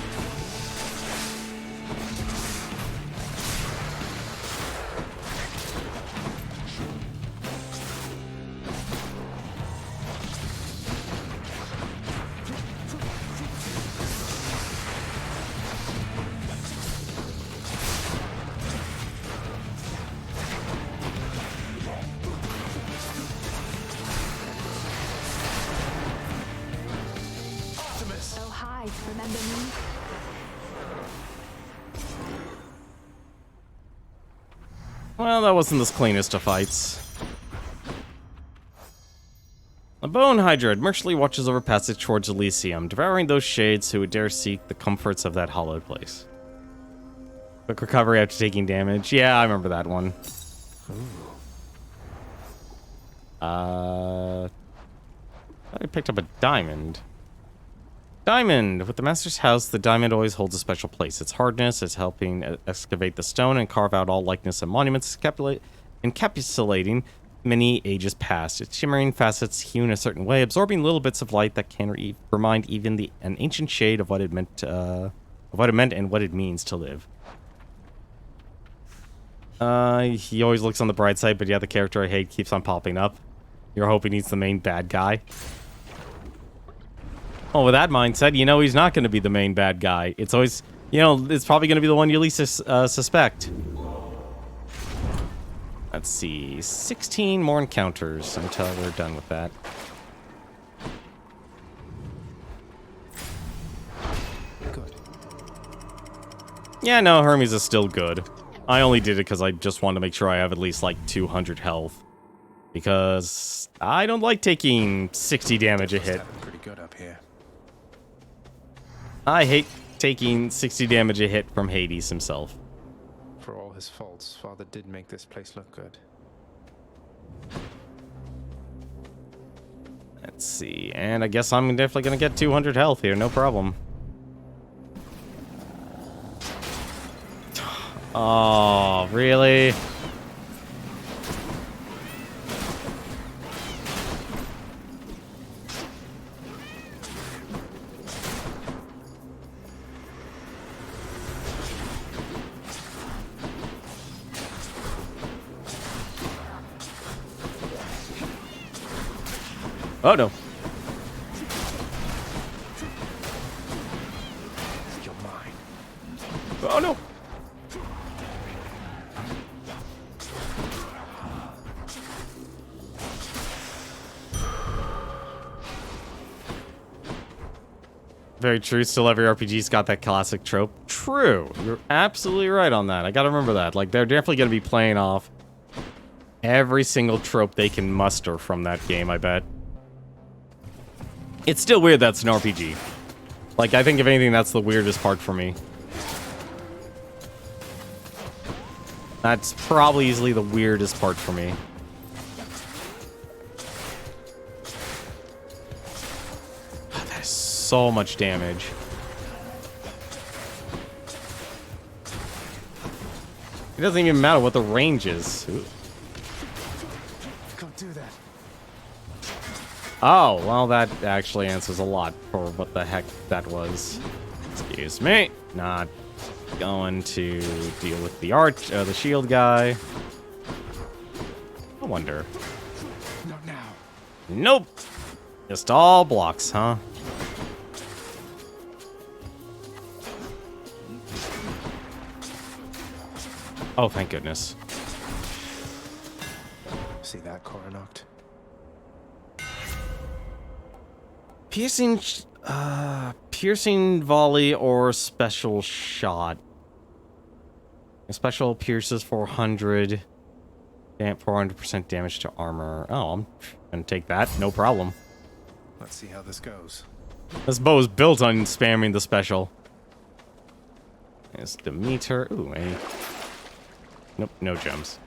Well, that wasn't the cleanest of fights. A bone hydra mercilessly watches over passage towards Elysium, devouring those shades who would dare seek the comforts of that hallowed place. Quick recovery after taking damage. Yeah, I remember that one. I picked up a diamond. Diamond! With the Master's house, the diamond always holds a special place. Its hardness is helping excavate the stone and carve out all likeness and monuments, encapsulating many ages past. Its shimmering facets hewn a certain way, absorbing little bits of light that can remind even an ancient shade of what it meant, and what it means to live. He always looks on the bright side, but yeah, the character I hate keeps on popping up. You're hoping he's the main bad guy. Well, with that mindset, you know he's not going to be the main bad guy. It's always, you know, it's probably going to be the one you least suspect. Let's see, 16 more encounters until we're done with that. Good. Yeah, no, Hermes is still good. I only did it because I just wanted to make sure I have at least like 200 health. Because I don't like taking 60 damage a hit. Pretty good up here. I hate taking 60 damage a hit from Hades himself. For all his faults, Father did make this place look good. Let's see, and I guess I'm definitely gonna get 200 health here, no problem. Oh, really? Oh no. You're mine. Oh no. Very true. Still, every RPG's got that classic trope. True. You're absolutely right on that. I gotta remember that. Like, they're definitely gonna be playing off every single trope they can muster from that game, I bet. It's still weird that's an RPG. Like, I think if anything, that's the weirdest part for me. That's probably easily the weirdest part for me. Oh, that is so much damage. It doesn't even matter what the range is. Ooh. Can't do that. Oh, well, that actually answers a lot for what the heck that was. Excuse me. Not going to deal with the shield guy. I wonder. Not now. Nope. Just all blocks, huh? Oh, thank goodness. See that, Coronoct? Piercing volley or special shot. A special pierces 400% damage to armor. Oh, I'm gonna take that. No problem. Let's see how this goes. This bow is built on spamming the special. There's Demeter. Ooh, nope, no gems.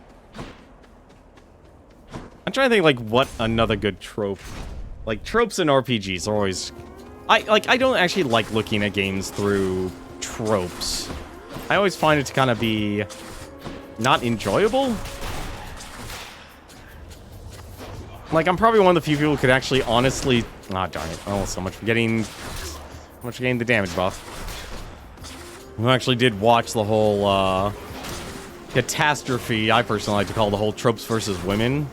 I'm trying to think, like, what another good trope. Like, tropes in RPGs are always... I don't actually like looking at games through tropes. I always find it to kind of be... not enjoyable. Like, I'm probably one of the few people who could actually honestly... Ah, darn it. Oh, so much for getting the damage buff. Who actually did watch the whole, catastrophe, I personally like to call the whole tropes versus women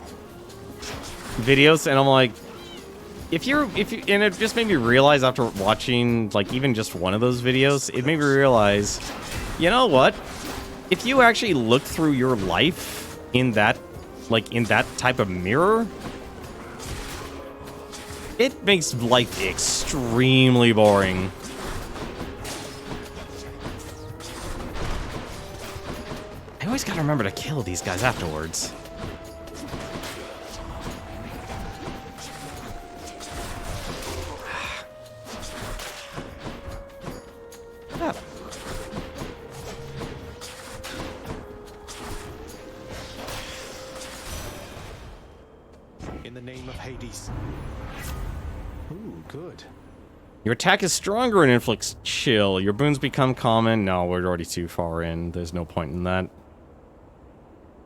videos, and I'm like, and it just made me realize after watching, like, even just one of those videos, it made me realize, you know what? If you actually look through your life in that type of mirror, it makes life extremely boring. I always gotta remember to kill these guys afterwards. In the name of Hades. Ooh, good. Your attack is stronger and inflicts chill. Your boons become common. No, we're already too far in. There's no point in that.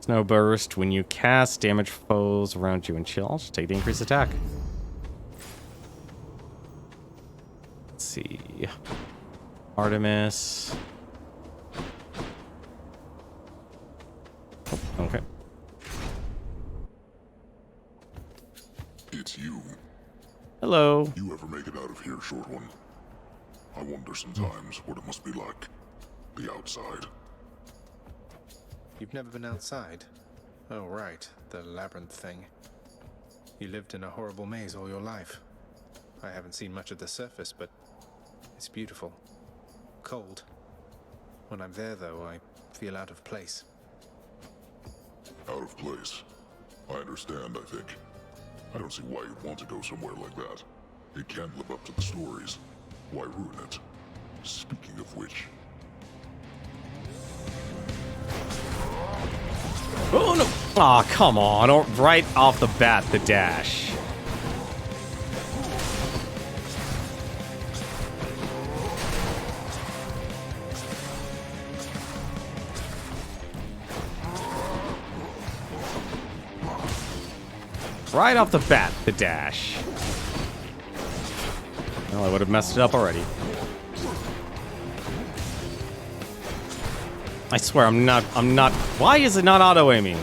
Snow burst. When you cast, damage foes around you and chill. I'll just take the increased attack. Let's see. Artemis. Oh, okay. It's you. Hello. You ever make it out of here, short one? I wonder sometimes what it must be like. The outside. You've never been outside? Oh, right. The labyrinth thing. You lived in a horrible maze all your life. I haven't seen much of the surface, but it's beautiful. Cold. When I'm there, though, I feel out of place. Out of place. I understand, I think. I don't see why you'd want to go somewhere like that. It can't live up to the stories. Why ruin it? Speaking of which... Oh, no. Aw, come on. Or right off the bat, the dash. Right off the bat, the dash. Well, I would have messed it up already. I swear, I'm not... Why is it not auto-aiming?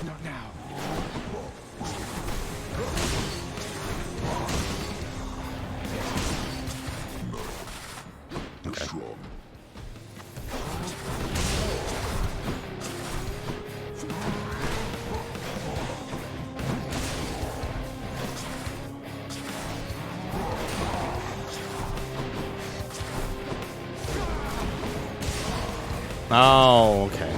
Not now. You're strong. Oh, okay.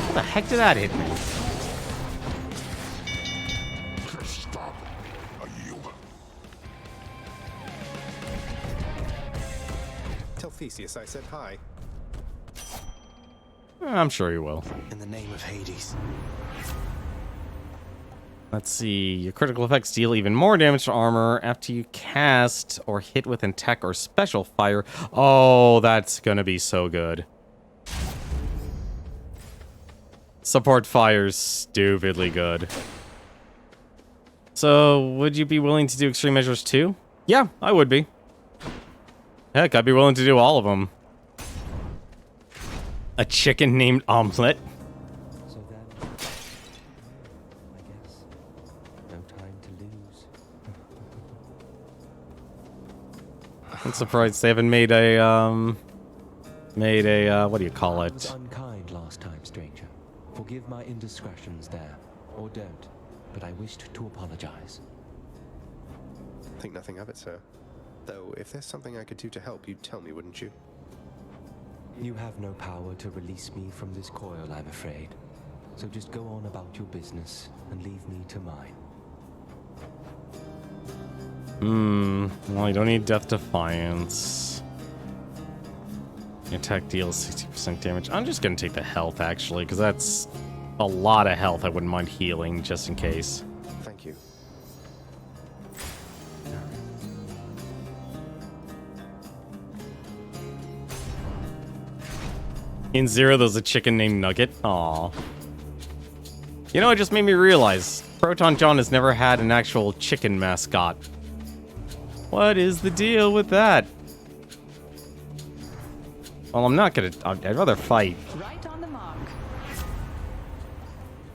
What the heck did that hit me? Stop. I yield. Tell Theseus I said hi. I'm sure you will. In the name of Hades. Let's see. Your critical effects deal even more damage to armor after you cast or hit with an attack or special fire. Oh, that's gonna be so good. Support fire's stupidly good. So, would you be willing to do extreme measures too? Yeah, I would be. Heck, I'd be willing to do all of them. A chicken named Omelette. So then, I guess, no time to lose. I'm surprised they haven't made a, what do you call it? I was unkind last time, stranger. Forgive my indiscretions there, or don't, but I wished to apologize. Think nothing of it, sir. Though, if there's something I could do to help, you'd tell me, wouldn't you? You have no power to release me from this coil, I'm afraid. So just go on about your business and leave me to mine. Well, you don't need Death Defiance. Your attack deals 60% damage. I'm just gonna take the health, actually, because that's a lot of health. I wouldn't mind healing, just in case. Thank you. In Zero, there's a chicken named Nugget. Aw. You know, it just made me realize Proton John has never had an actual chicken mascot. What is the deal with that? Well, I'm not gonna... I'd rather fight. Right on the mark.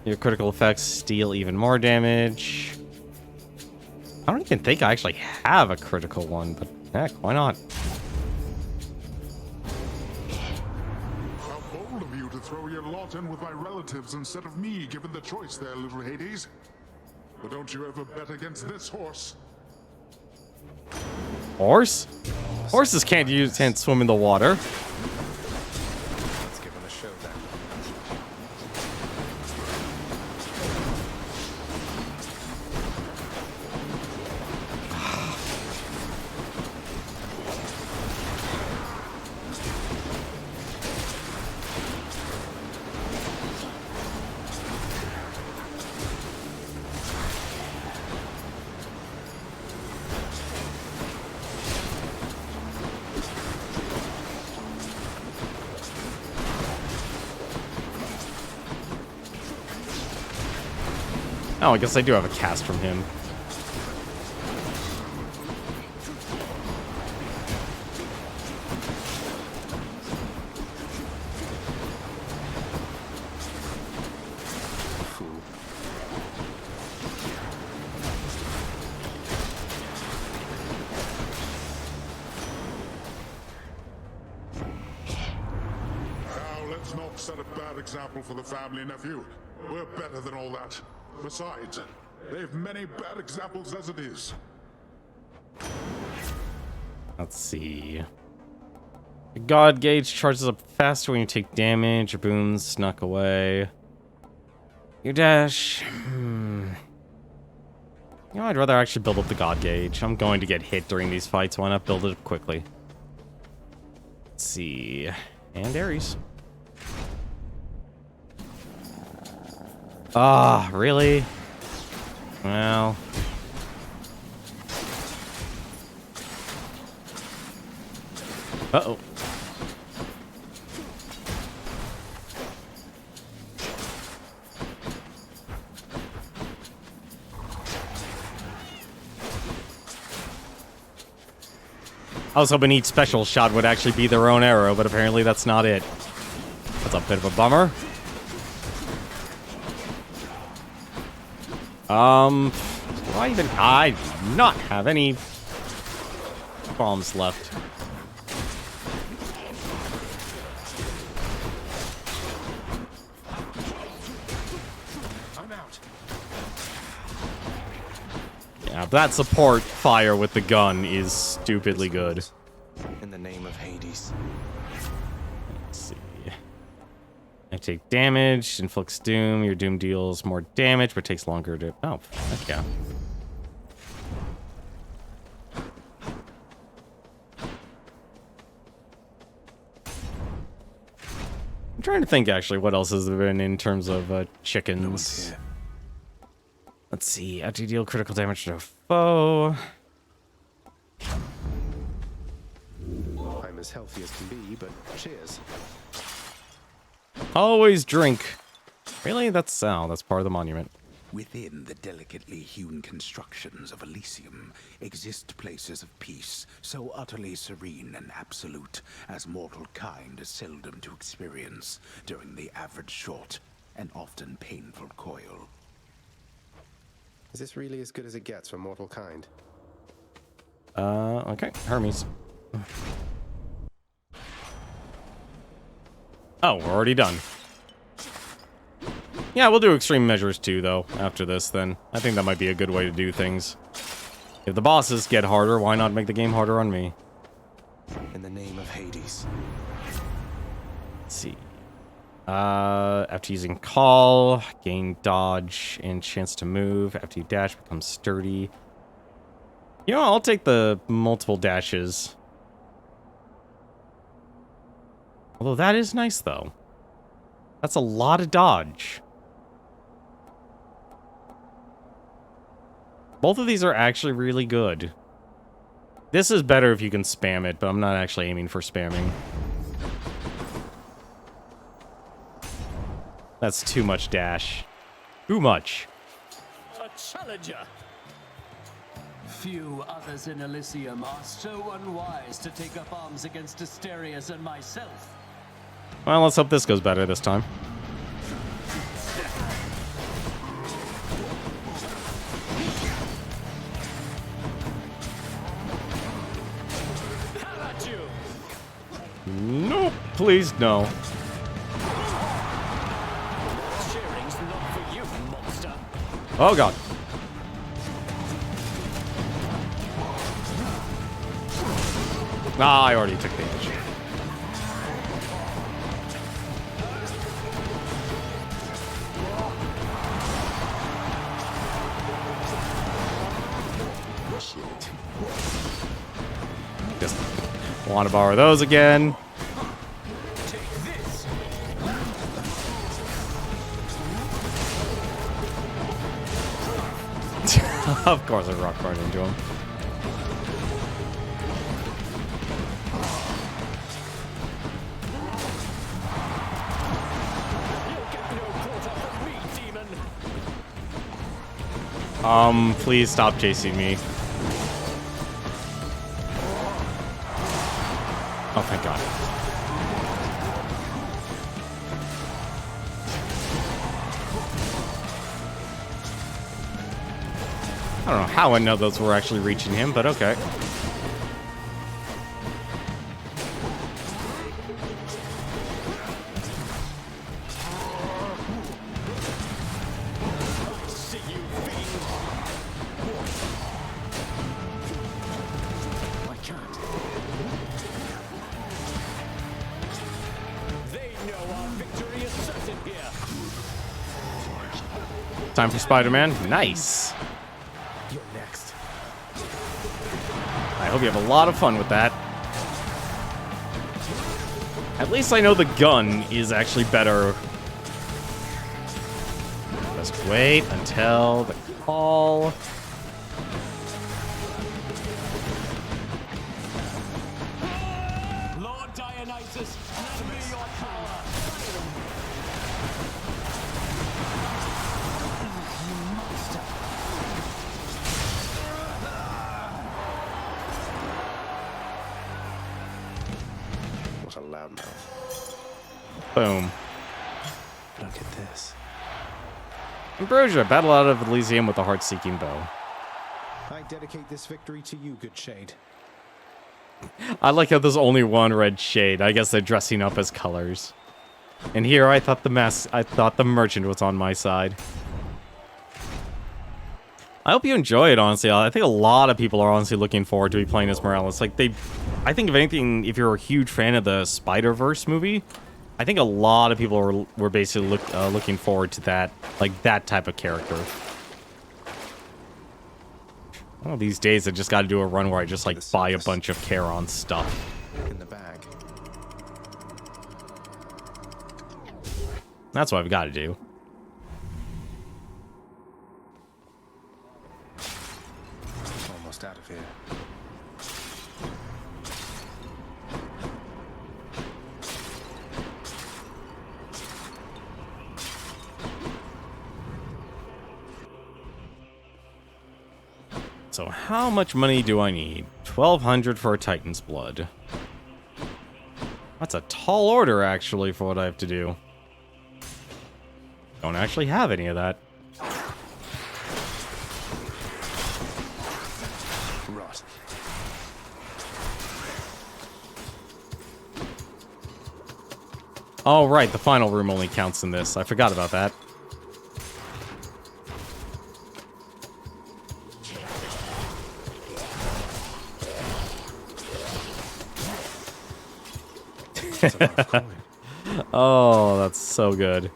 Your critical effects deal even more damage. I don't even think I actually have a critical one, but heck, why not? How bold of you to throw your lot in with my relatives instead of me, given the choice there, little Hades. But don't you ever bet against this horse. Horse? Horses can't swim in the water. Let's give him a show then. Oh, I guess I do have a cast from him. Let's not set a bad example for the family, nephew. We're better than all that. Besides, they've many bad examples as it is. Let's see. The God gauge charges up faster when you take damage. Your boons snuck away. Your dash. You know, I'd rather actually build up the God gauge. I'm going to get hit during these fights. Why not build it up quickly? Let's see. And Ares. Ah, really? Well. Uh-oh. I was hoping each special shot would actually be their own arrow, but apparently that's not it. That's a bit of a bummer. I do not have any bombs left. I'm out. Yeah, but that support fire with the gun is stupidly good. In the name of Hades. Let's see. I take damage, inflicts doom. Your doom deals more damage, but takes longer to... Oh, heck yeah. I'm trying to think, actually, what else has there been in terms of chickens. Let's see. After you deal critical damage to a foe... I'm as healthy as can be, but cheers. Always drink. Really? That's that's part of the monument. Within the delicately hewn constructions of Elysium exist places of peace so utterly serene and absolute as mortal kind is seldom to experience during the average short and often painful coil. Is this really as good as it gets for mortal kind? Okay. Hermes. Oh, we're already done. Yeah, we'll do extreme measures too, though, after this, then. I think that might be a good way to do things. If the bosses get harder, why not make the game harder on me? In the name of Hades. Let's see. After using call, gain dodge and chance to move. After you dash, becomes sturdy. You know, I'll take the multiple dashes. Although that is nice, though. That's a lot of dodge. Both of these are actually really good. This is better if you can spam it, but I'm not actually aiming for spamming. That's too much dash. Too much. A challenger. Few others in Elysium are so unwise to take up arms against Asterius and myself. Well, let's hope this goes better this time. How about you? Nope, please no. Cheering's not for you, monster. Oh god. Ah, I already took damage. Just want to borrow those again. Of course I rock right into him. Please stop chasing me. Oh, thank God. I don't know how I know those were actually reaching him, but okay. Time for Spider-Man. Nice. You're next. I hope you have a lot of fun with that. At least I know the gun is actually better. Just wait until the call. Lord Dionysus, lend me your power. What a loudmouth. Boom. Look at this. Ambrosia, battle out of Elysium with a heart-seeking bow. I dedicate this victory to you, good shade. I like how there's only one red shade. I guess they're dressing up as colors. And here I thought the merchant was on my side. I hope you enjoy it, honestly. I think a lot of people are honestly looking forward to be playing as Morales. Like, I think if anything, if you're a huge fan of the Spider-Verse movie, I think a lot of people were basically looking forward to that, like that type of character. One of these days, I just got to do a run where I just like buy a bunch of Charon stuff. In the bag. That's what I've got to do. Almost out of here. So how much money do I need? 1,200 for a Titan's blood. That's a tall order, actually, for what I have to do. Don't actually have any of that. Rot. Oh, right, the final room only counts in this. I forgot about that. Oh, that's so good.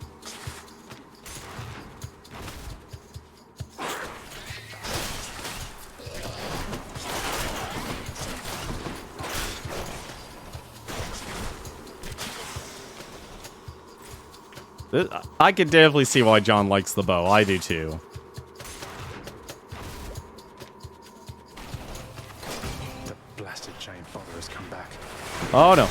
I can definitely see why John likes the bow. I do too. The blasted giant father has come back. Oh no.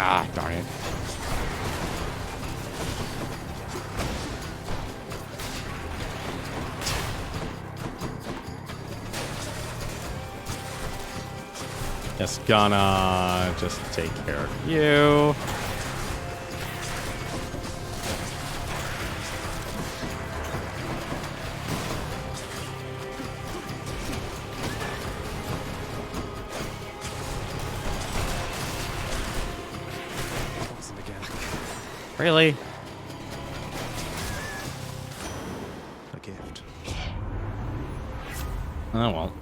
Ah, darn it. Just gonna take care of you. Really? A gift. Oh well.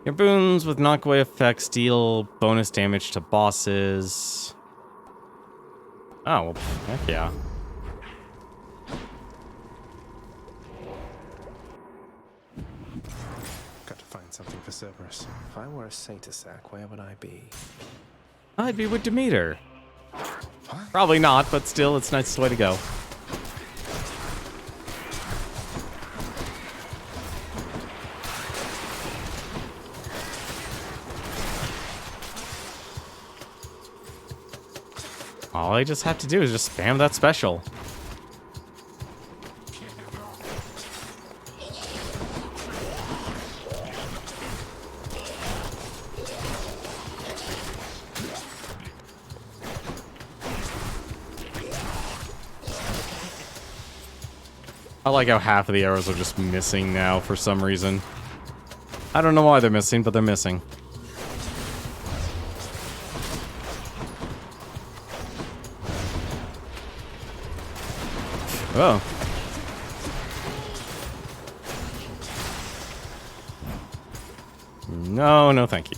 Your boons with knockaway effects deal bonus damage to bosses. Oh, well, heck yeah. Got to find something for Cerberus. If I were a Satysack, where would I be? I'd be with Demeter. Probably not, but still, it's the nicest way to go. All I just have to do is just spam that special. I like how half of the arrows are just missing now for some reason. I don't know why they're missing, but they're missing. Oh. No, no thank you.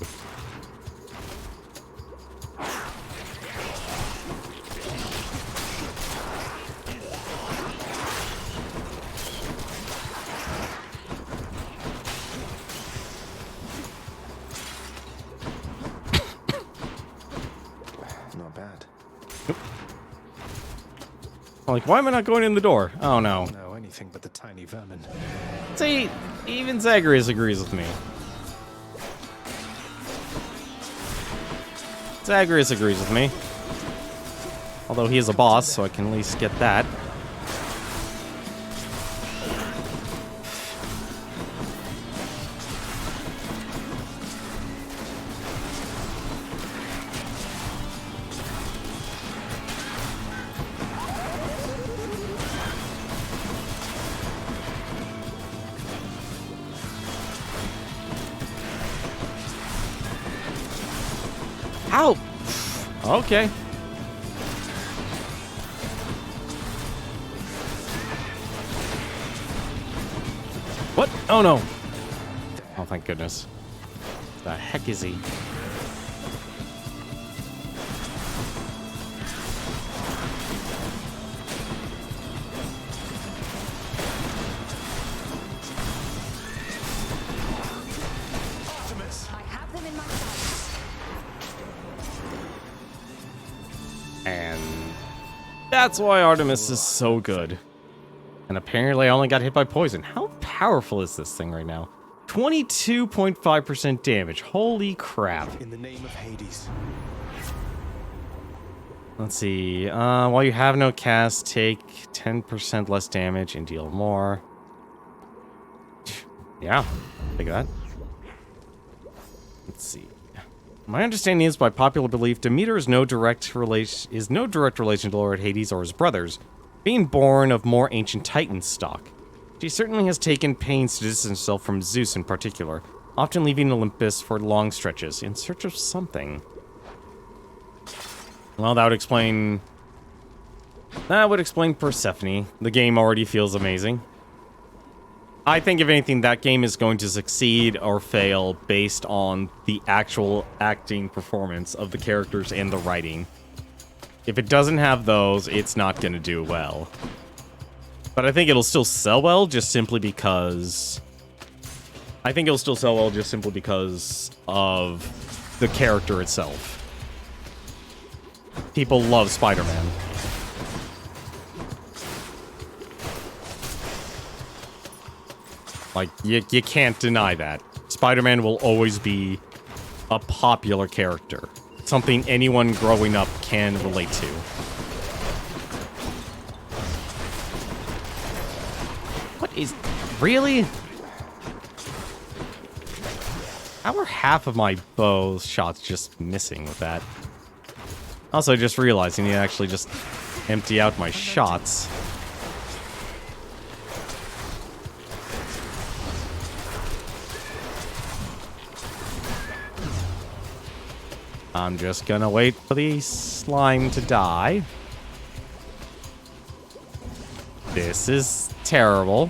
Not bad. Like, why am I not going in the door? Oh, no. No, anything but the tiny vermin. See, even Zagreus agrees with me. Zagreus agrees with me. Although he is a boss, so I can at least get that. Ow! Okay. What? Oh no. Oh, thank goodness. The heck is he? I have them in my sights. And that's why Artemis is so good. And apparently I only got hit by poison. How powerful is this thing right now? 22.5% damage. Holy crap. In the name of Hades. Let's see. While you have no cast, take 10% less damage and deal more. Yeah, take that. Let's see. My understanding is, by popular belief, Demeter is no direct relation to Lord Hades or his brothers, being born of more ancient Titan stock. She certainly has taken pains to distance herself from Zeus in particular, often leaving Olympus for long stretches in search of something. Well, that would explain Persephone. The game already feels amazing. I think, if anything, that game is going to succeed or fail based on the actual acting performance of the characters and the writing. If it doesn't have those, it's not going to do well. But I think it'll still sell well just simply because... of the character itself. People love Spider-Man. Like, you can't deny that. Spider-Man will always be a popular character. Something anyone growing up can relate to. What is... Really? How are half of my bow shots just missing with that? Also, just realizing you actually just empty out my shots. I'm just gonna wait for the slime to die. This is terrible.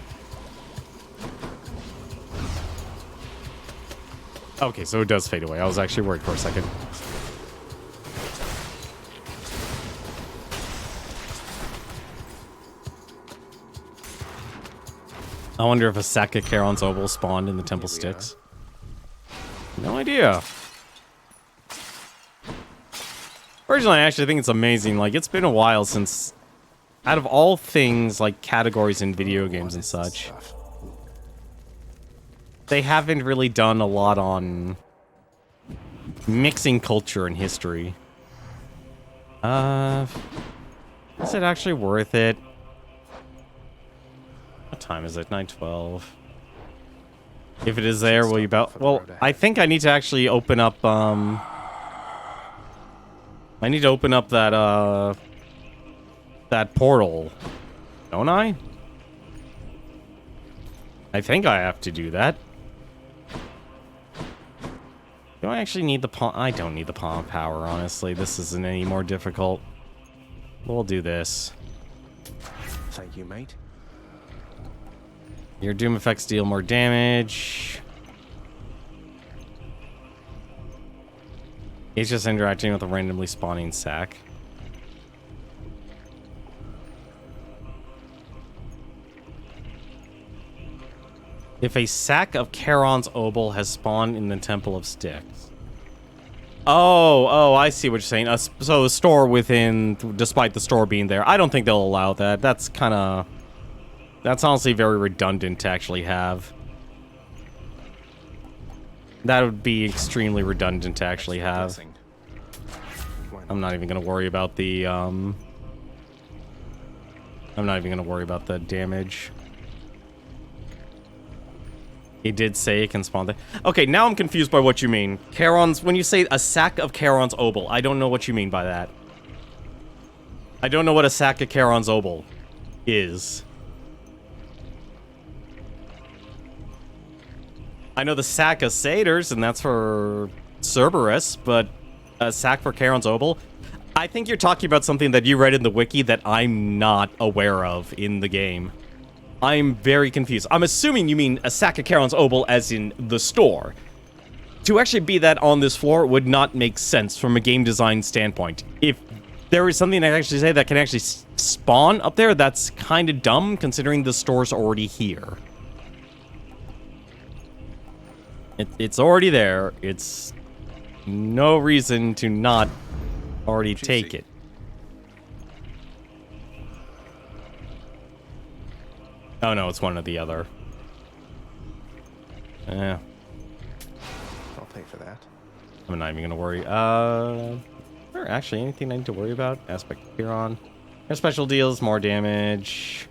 Okay, so it does fade away. I was actually worried for a second. I wonder if a sack of Charon's Obel spawned in the Temple Styx. No idea. Originally, I actually think it's amazing. Like, it's been a while since, out of all things, like, categories in video games and such, they haven't really done a lot on mixing culture and history. Is it actually worth it? What time is it? 9:12. If it is there, will you bow? Well, I think I need to actually open up, I need to open up that, that portal. Don't I? I think I have to do that. Do I actually need the palm? I don't need the palm power, honestly. This isn't any more difficult. We'll do this. Thank you, mate. Your doom effects deal more damage. He's just interacting with a randomly spawning sack. If a sack of Charon's obol has spawned in the Temple of Styx. Oh, I see what you're saying. So a store within, despite the store being there. I don't think they'll allow that. That's kind of... That's honestly very redundant to actually have. That would be extremely redundant to actually have. I'm not even going to worry about the, I'm not even going to worry about the damage. He did say it can spawn there. Okay, now I'm confused by what you mean. Charon's, when you say a sack of Charon's obol, I don't know what you mean by that. I don't know what a sack of Charon's obol is. I know the sack of satyrs, and that's for Cerberus, but a sack for Charon's obol? I think you're talking about something that you read in the wiki that I'm not aware of in the game. I'm very confused. I'm assuming you mean a sack of Charon's obol as in the store. To actually be that on this floor would not make sense from a game design standpoint. If there is something I actually say that can actually spawn up there, that's kind of dumb considering the store's already here. It's already there. It's no reason to not already take it. Oh no, it's one or the other. Yeah. I'll pay for that. I'm not even gonna worry. Is there actually anything I need to worry about? Aspect Huron. Their special deals more damage.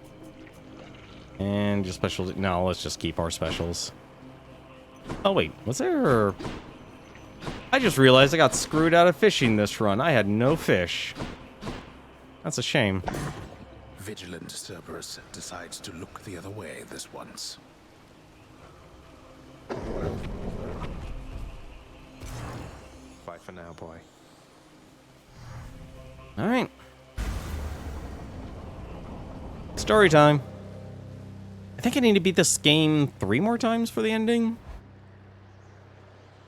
And just special... No, let's just keep our specials. Oh wait, was there... I just realized I got screwed out of fishing this run. I had no fish. That's a shame. Vigilant Cerberus decides to look the other way this once. Bye for now, boy. Alright. Story time. I think I need to beat this game 3 more times for the ending.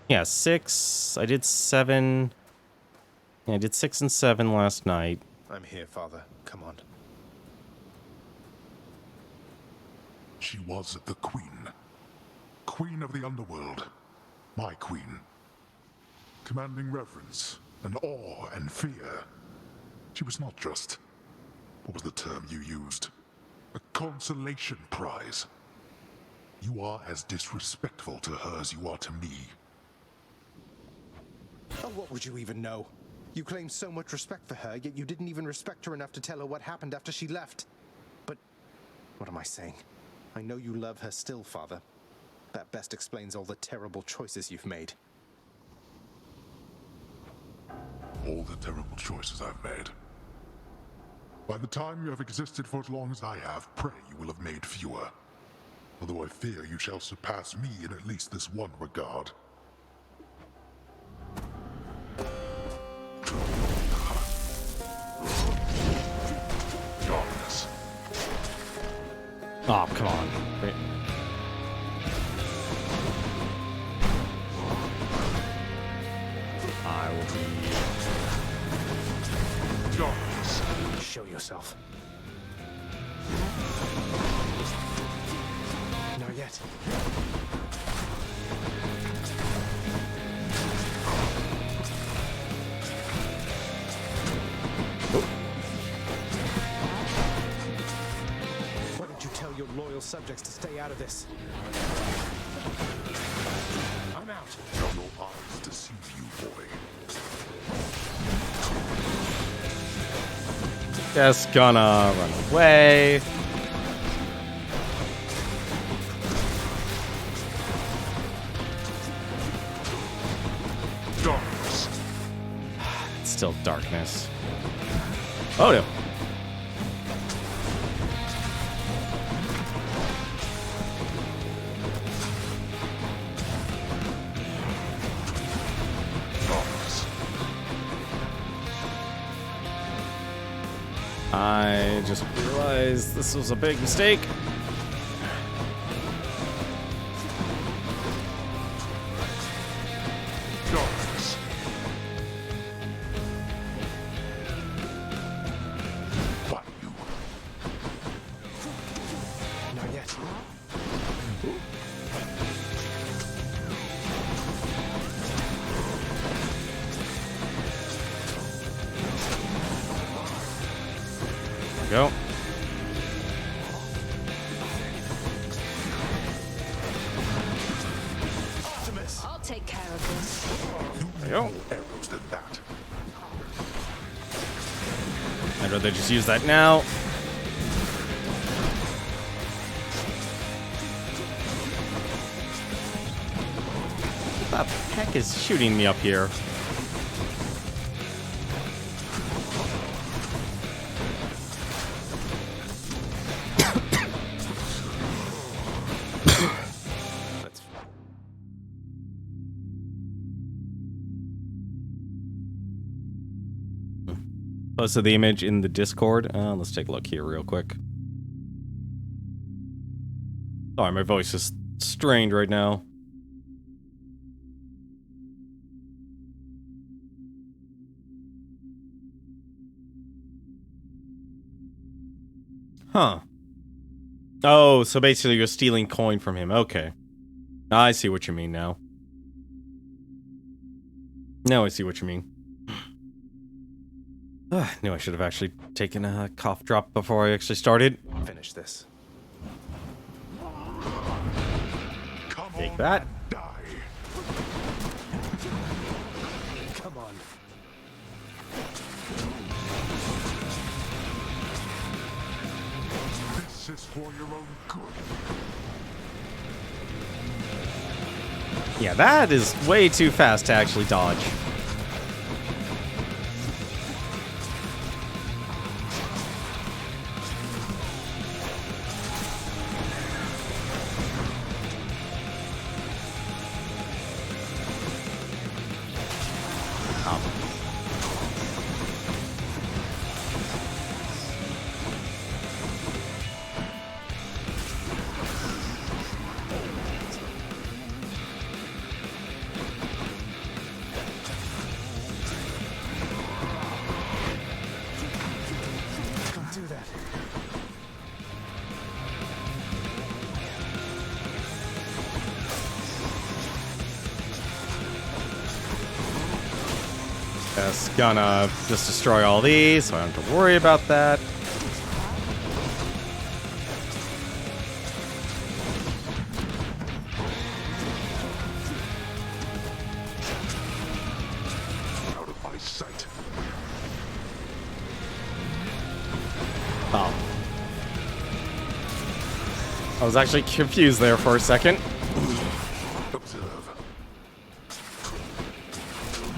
Yeah, 6. I did 7. Yeah, I did 6 and 7 last night. I'm here, Father. Come on. She was the queen. Queen of the underworld. My queen. Commanding reverence and awe and fear. She was not just... What was the term you used? A consolation prize. You are as disrespectful to her as you are to me. Oh, what would you even know? You claim so much respect for her, yet you didn't even respect her enough to tell her what happened after she left. But what am I saying? I know you love her still, Father. That best explains all the terrible choices you've made. All the terrible choices I've made. By the time you have existed for as long as I have, pray you will have made fewer. Although I fear you shall surpass me in at least this one regard. Darkness. Oh, come on. Great. I will be... Darkness. Show yourself. Not yet. Why don't you tell your loyal subjects to stay out of this? I'm out. Shall your eyes deceive you, boy? Just gonna run away. Darkness. It's still darkness. Oh no. I just realized this was a big mistake. Darkness. What you? Not yet. Go. I'll take care of this. There you go. Arrows than that. I'd rather just use that now. What the heck is shooting me up here? Posted the image in the Discord. Let's take a look here real quick. Sorry, my voice is strained right now. Huh. Oh, so basically you're stealing coin from him. Okay. I see what you mean now. Now I see what you mean. Knew I should have actually taken a cough drop before I actually started. Finish this. Take that. Come on. This is for your own good. Yeah, that is way too fast to actually dodge. Just gonna just destroy all these, so I don't have to worry about that. Out of my sight. Oh. I was actually confused there for a second. Observe.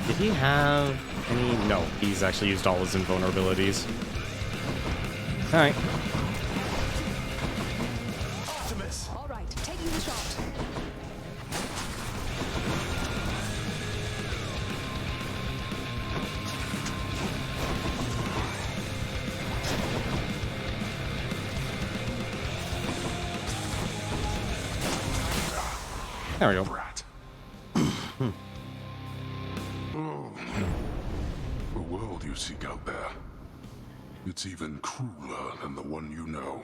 Did he have any? No, he's actually used all his invulnerabilities. Alright. All right, taking the shot. There we go. Brat. The world you seek out there, it's even crueler than the one you know.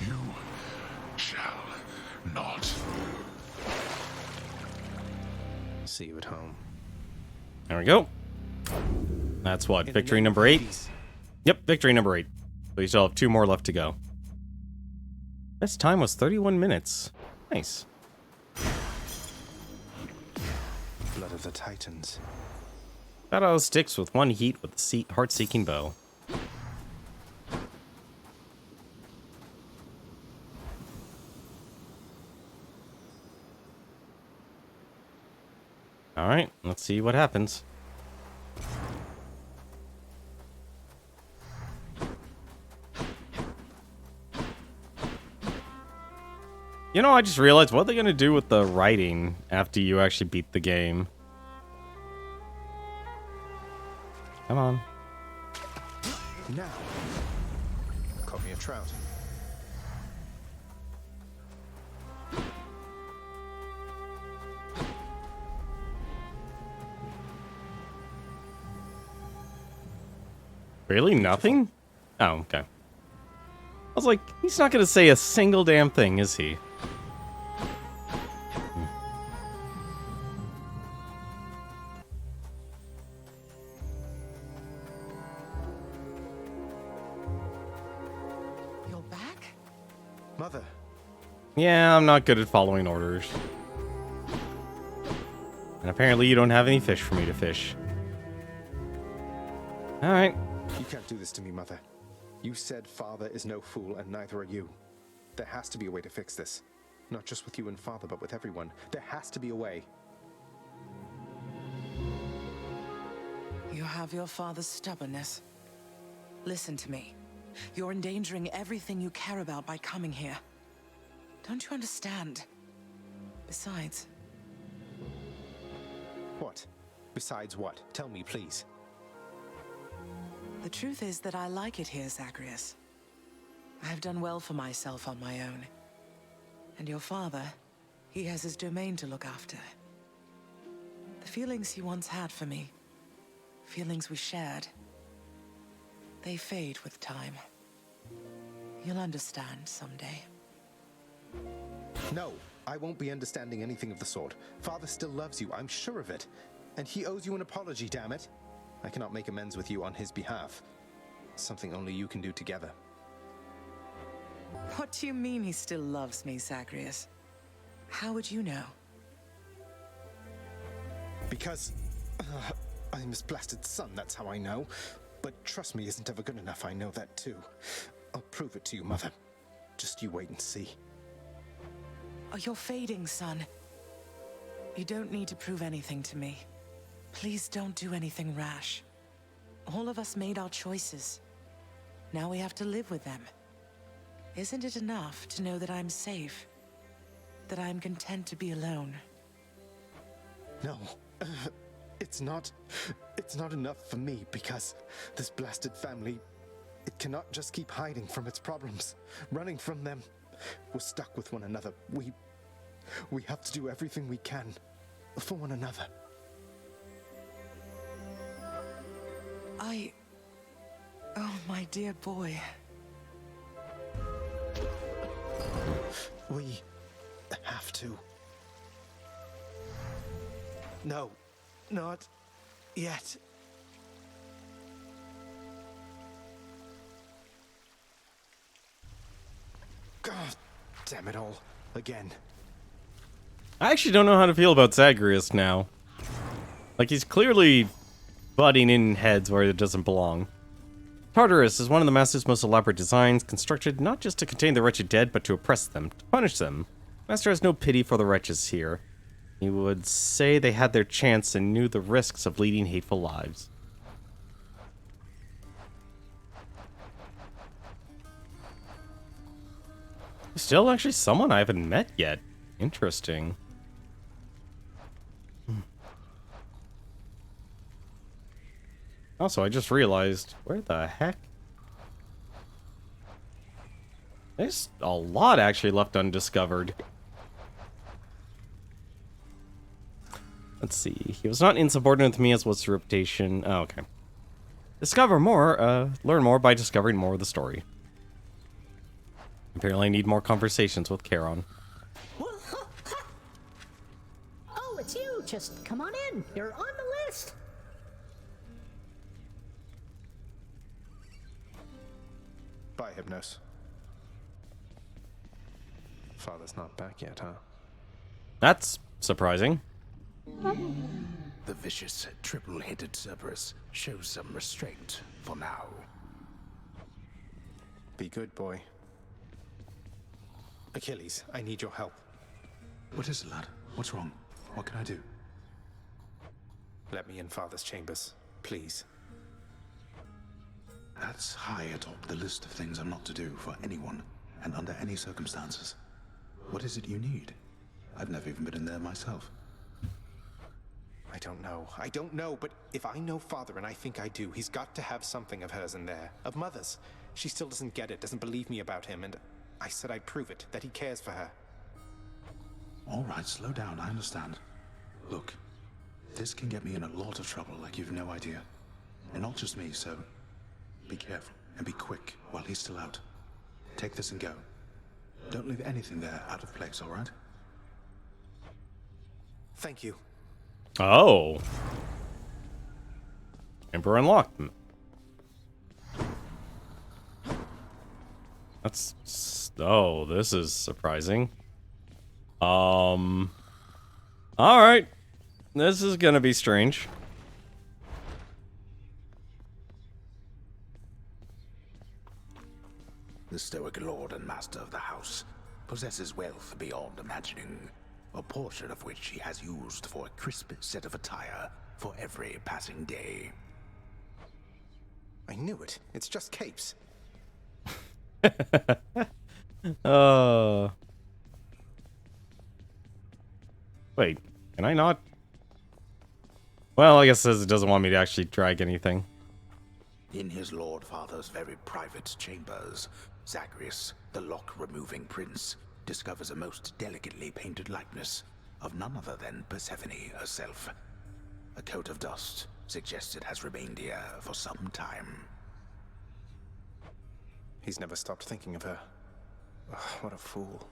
You shall not. See you at home. There we go. That's what, victory number 8? Yep, victory number 8. So you still have 2 more left to go. Best time was 31 minutes. Nice. Blood of the Titans. Shadow sticks with one heat with the heart-seeking bow. Alright, let's see what happens. You know, I just realized, what are they going to do with the writing after you actually beat the game? Come on. Now, caught me a trout. Really? Nothing? Oh, okay. I was like, he's not going to say a single damn thing, is he? You're back? Mother. Yeah, I'm not good at following orders. And apparently you don't have any fish for me to fish. Alright. You can't do this to me, Mother. You said Father is no fool, and neither are you. There has to be a way to fix this. Not just with you and Father, but with everyone. There has to be a way. You have your father's stubbornness. Listen to me. You're endangering everything you care about by coming here. Don't you understand? Besides... What? Besides what? Tell me, please. The truth is that I like it here, Zagreus. I have done well for myself on my own. And your father, he has his domain to look after. The feelings he once had for me, feelings we shared, they fade with time. You'll understand someday. No, I won't be understanding anything of the sort. Father still loves you, I'm sure of it. And he owes you an apology, damn it. I cannot make amends with you on his behalf. Something only you can do together. What do you mean he still loves me, Zagreus? How would you know? Because... I'm his blasted son, that's how I know. But trust me isn't ever good enough, I know that too. I'll prove it to you, Mother. Just you wait and see. Oh, you're fading, son. You don't need to prove anything to me. Please don't do anything rash. All of us made our choices. Now we have to live with them. Isn't it enough to know that I'm safe? That I'm content to be alone? No. It's not enough for me, because this blasted family, it cannot just keep hiding from its problems, running from them. We're stuck with one another. We have to do everything we can for one another. Oh, my dear boy. We have to. No, not yet. God damn it all. Again. I actually don't know how to feel about Zagreus now. Like, he's clearly butting in heads where it doesn't belong. Tartarus is one of the Master's most elaborate designs, constructed not just to contain the wretched dead, but to oppress them, to punish them. Master has no pity for the wretches here. He would say they had their chance and knew the risks of leading hateful lives. Still actually someone I haven't met yet. Interesting. Also, I just realized, where the heck? There's a lot actually left undiscovered. Let's see. He was not insubordinate to me, as was his reputation. Oh, okay. Discover more, learn more by discovering more of the story. Apparently I need more conversations with Charon. Oh, it's you. Just come on in. You're on the list. Bye, Hypnos. Father's not back yet, huh? That's surprising. The vicious, triple-headed Cerberus shows some restraint for now. Be good, boy. Achilles, I need your help. What is it, lad? What's wrong? What can I do? Let me in Father's chambers, please. That's high atop the list of things I'm not to do for anyone, and under any circumstances. What is it you need? I've never even been in there myself. I don't know, but if I know Father, and I think I do, he's got to have something of hers in there. Of Mother's. She still doesn't get it, doesn't believe me about him, and I said I'd prove it, that he cares for her. All right, slow down, I understand. Look, this can get me in a lot of trouble like you've no idea. And not just me, so be careful and be quick while he's still out. Take this and go. Don't leave anything there out of place, all right? Thank you. Oh. Emperor unlocked. That's... Oh, this is surprising. Alright. This is gonna be strange. The stoic lord and master of the house possesses wealth beyond imagining, a portion of which he has used for a crisp set of attire for every passing day. I knew it. It's just capes. Wait, can I not? Well, I guess it says it doesn't want me to actually drag anything. In his lord father's very private chambers, Zagreus, the lock-removing prince, discovers a most delicately painted likeness of none other than Persephone herself. A coat of dust suggests it has remained here for some time. He's never stopped thinking of her. Ugh, what a fool.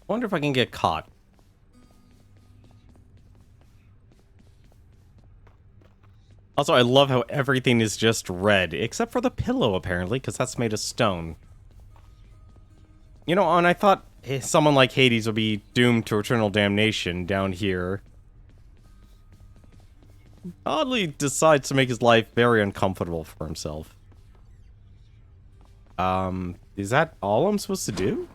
Wonder if I can get caught. Also, I love how everything is just red, except for the pillow, apparently, because that's made of stone. You know, and I thought someone like Hades would be doomed to eternal damnation down here. Oddly decides to make his life very uncomfortable for himself. Is that all I'm supposed to do?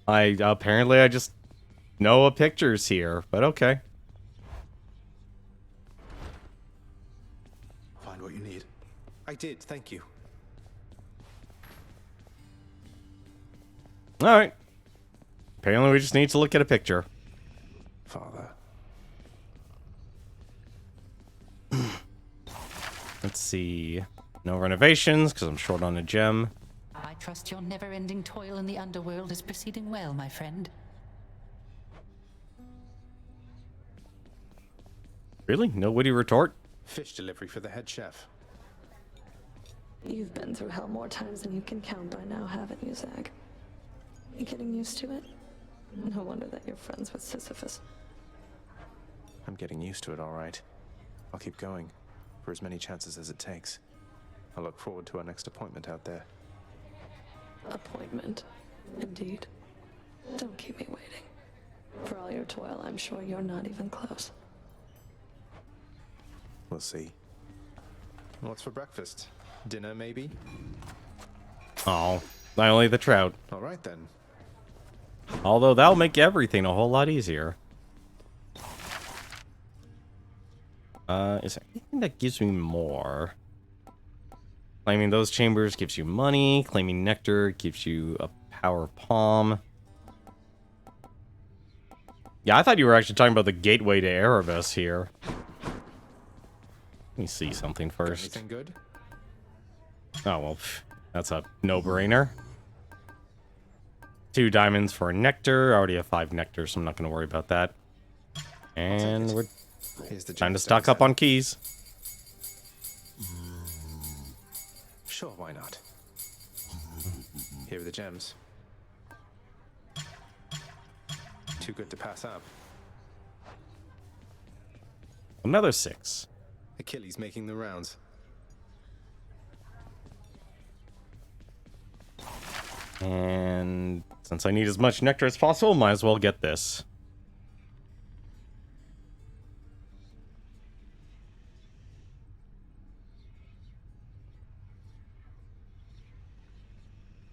Apparently I just know a picture's here, but okay. Find what you need. I did, thank you. Alright. Apparently we just need to look at a picture. Father. Let's see. No renovations, because I'm short on a gem. I trust your never-ending toil in the underworld is proceeding well, my friend. Really? No witty retort? Fish delivery for the head chef. You've been through hell more times than you can count by now, haven't you, Zag? You getting used to it? No wonder that you're friends with Sisyphus. I'm getting used to it, all right. I'll keep going, for as many chances as it takes. I look forward to our next appointment out there. Appointment, indeed. Don't keep me waiting. For all your toil, I'm sure you're not even close. We'll see. What's for breakfast? Dinner, maybe? Oh, not only the trout. All right, then. Although that'll make everything a whole lot easier. Is there anything that gives me more? Claiming those chambers gives you money. Claiming nectar gives you a power palm. Yeah, I thought you were actually talking about the gateway to Erebus here. Let me see something first. Anything good? Oh, well, that's a no-brainer. 2 diamonds for nectar. I already have 5 nectar, so I'm not going to worry about that. And we're time to stock up on keys. Sure, why not? Here are the gems. Too good to pass up. Another 6. Achilles making the rounds. And since I need as much nectar as possible, might as well get this.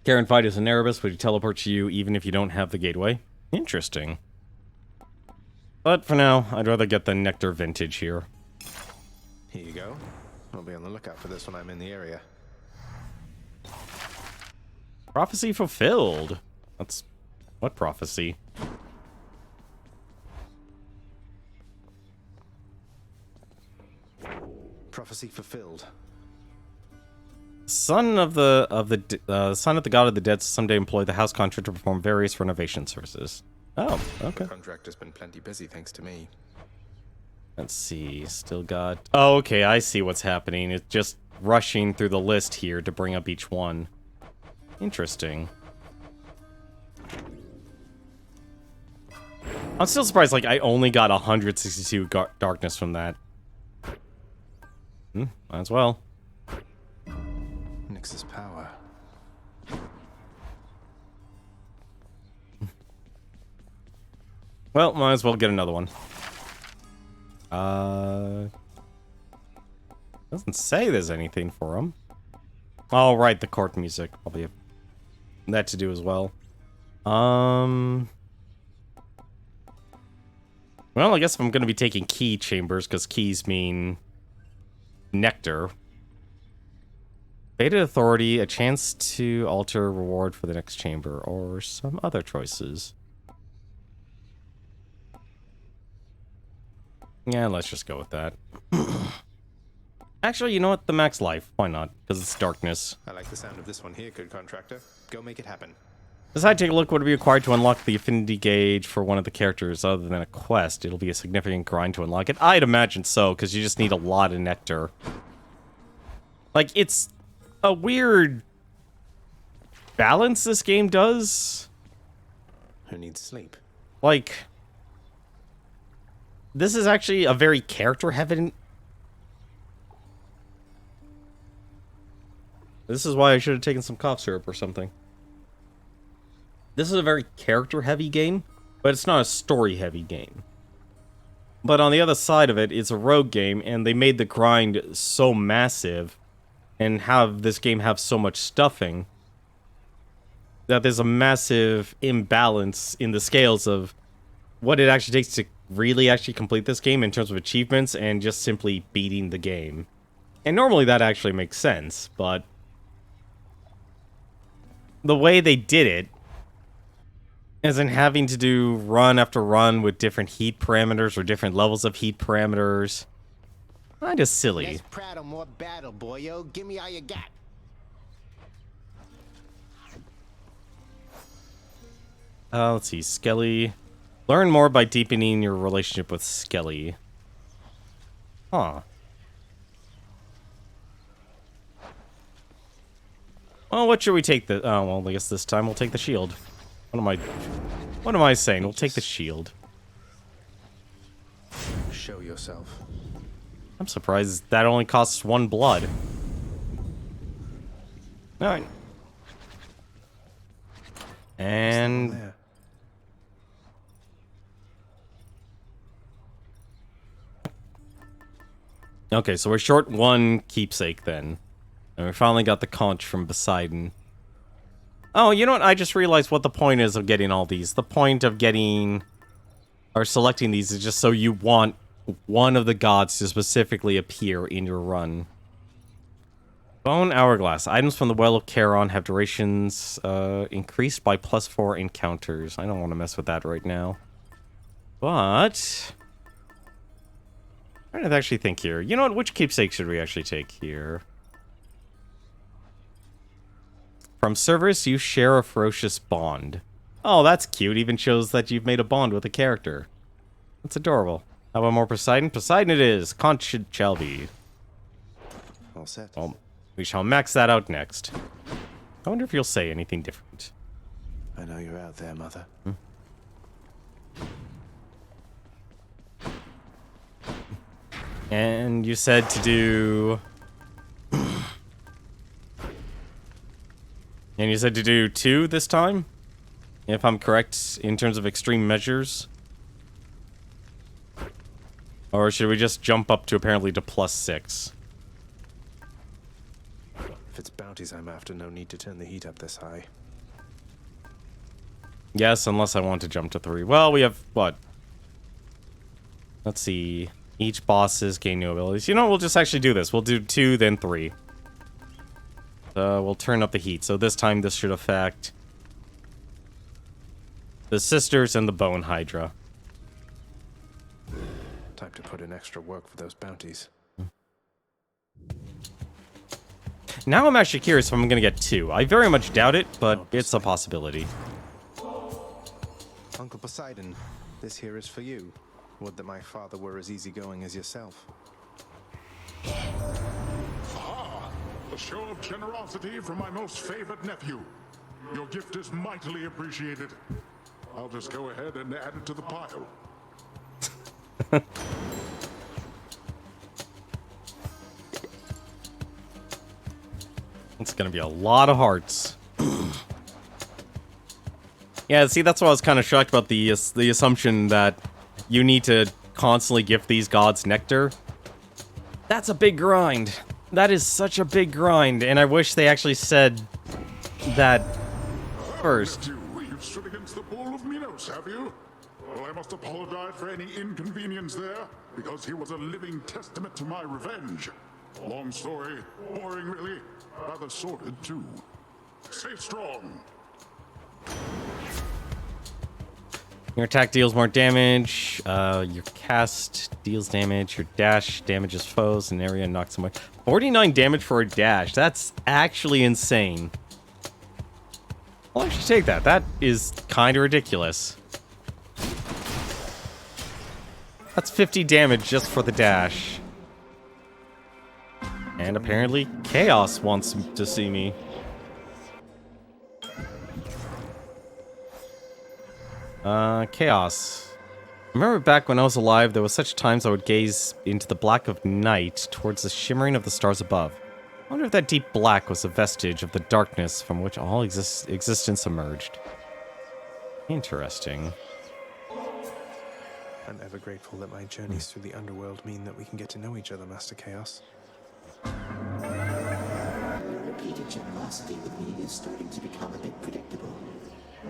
Karen Fight is an Erebus, but he teleports you even if you don't have the gateway. Interesting. But for now, I'd rather get the nectar vintage here. Here you go. I'll be on the lookout for this when I'm in the area. Prophecy fulfilled. That's... what prophecy? Prophecy fulfilled. Son of the god of the dead someday employ the house contractor to perform various renovation services. Oh, okay. The contractor's been plenty busy thanks to me. Let's see, still got... oh, okay, I see what's happening. It's just rushing through the list here to bring up each one. Interesting. I'm still surprised, like, I only got 162 darkness from that. Might as well. Nyx's power. Well, might as well get another one. Doesn't say there's anything for him. Oh, right, the court music. Probably have that to do as well. Well, I guess if I'm going to be taking key chambers, because keys mean nectar. Beta Authority, a chance to alter reward for the next chamber, or some other choices. Yeah, let's just go with that. Actually, you know what? The max life. Why not? Because it's darkness. I like the sound of this one here, good contractor. Go make it happen. Decide to take a look what would be required to unlock the affinity gauge for one of the characters other than a quest. It'll be a significant grind to unlock it. I'd imagine so, because you just need a lot of nectar. Like, it's a weird balance this game does. Who needs sleep? Like, this is actually a very character-heavy... This is why I should have taken some cough syrup or something. This is a very character-heavy game, but it's not a story-heavy game. But on the other side of it, it's a rogue game, and they made the grind so massive and have this game have so much stuffing that there's a massive imbalance in the scales of what it actually takes to really actually complete this game in terms of achievements and just simply beating the game. And normally that actually makes sense, but the way they did it, as in having to do run after run with different heat parameters or different levels of heat parameters, kind of silly. Less prattle, more battle, boyo. Give me all you got. Let's see, Skelly. Learn more by deepening your relationship with Skelly. Huh. Well, what should we take the... oh, well, I guess this time we'll take the shield. What am I saying? We'll take the shield. Show yourself. I'm surprised that only costs 1 blood. Alright. And... okay, so we're short 1 keepsake then. And we finally got the conch from Poseidon. Oh, you know what? I just realized what the point is of getting all these. The point of getting... or selecting these is just so you want one of the gods to specifically appear in your run. Bone Hourglass. Items from the Well of Charon have durations increased by +4 encounters. I don't want to mess with that right now. But... I'm trying to actually think here. You know what? Which keepsake should we actually take here? From Cerberus, you share a ferocious bond. Oh, that's cute. Even shows that you've made a bond with a character. That's adorable. How about more Poseidon? Poseidon it is. Conch it shall be. All set. Well, we shall max that out next. I wonder if you'll say anything different. I know you're out there, Mother. And you said to do... And you said to do 2 this time? If I'm correct in terms of extreme measures? Or should we just jump up to apparently to +6? If it's bounties I'm after, no need to turn the heat up this high. Yes, unless I want to jump to 3. Well, we have, what? Let's see. Each bosses gain new abilities. You know, we'll just actually do this. We'll do 2, then 3. We'll turn up the heat. So this time this should affect the Sisters and the Bone Hydra. Time to put in extra work for those bounties. Now I'm actually curious if I'm going to get 2. I very much doubt it, but it's a possibility. Uncle Poseidon, this here is for you. Would that my father were as easygoing as yourself. Ah, a show of generosity from my most favored nephew. Your gift is mightily appreciated. I'll just go ahead and add it to the pile. It's gonna be a lot of hearts. Yeah, see, that's why I was kind of shocked about the assumption that you need to constantly gift these gods nectar. That's a big grind. That is such a big grind, and I wish they actually said that first. You've stood against the bull of Minos, have you? Well, I must apologize for any inconvenience there, because he was a living testament to my revenge. Long story, boring really, rather sordid too. Stay strong. Your attack deals more damage, your cast deals damage, your dash damages foes, and area knocks them away. 49 damage for a dash, that's actually insane. I'll actually take that, that is kind of ridiculous. That's 50 damage just for the dash. And apparently, Chaos wants to see me. Chaos. Remember back when I was alive, there was such times I would gaze into the black of night towards the shimmering of the stars above. I wonder if that deep black was a vestige of the darkness from which all existence emerged. Interesting. I'm ever grateful that my journeys through the underworld mean that we can get to know each other, Master Chaos. Your repeated generosity with me is starting to become a bit predictable.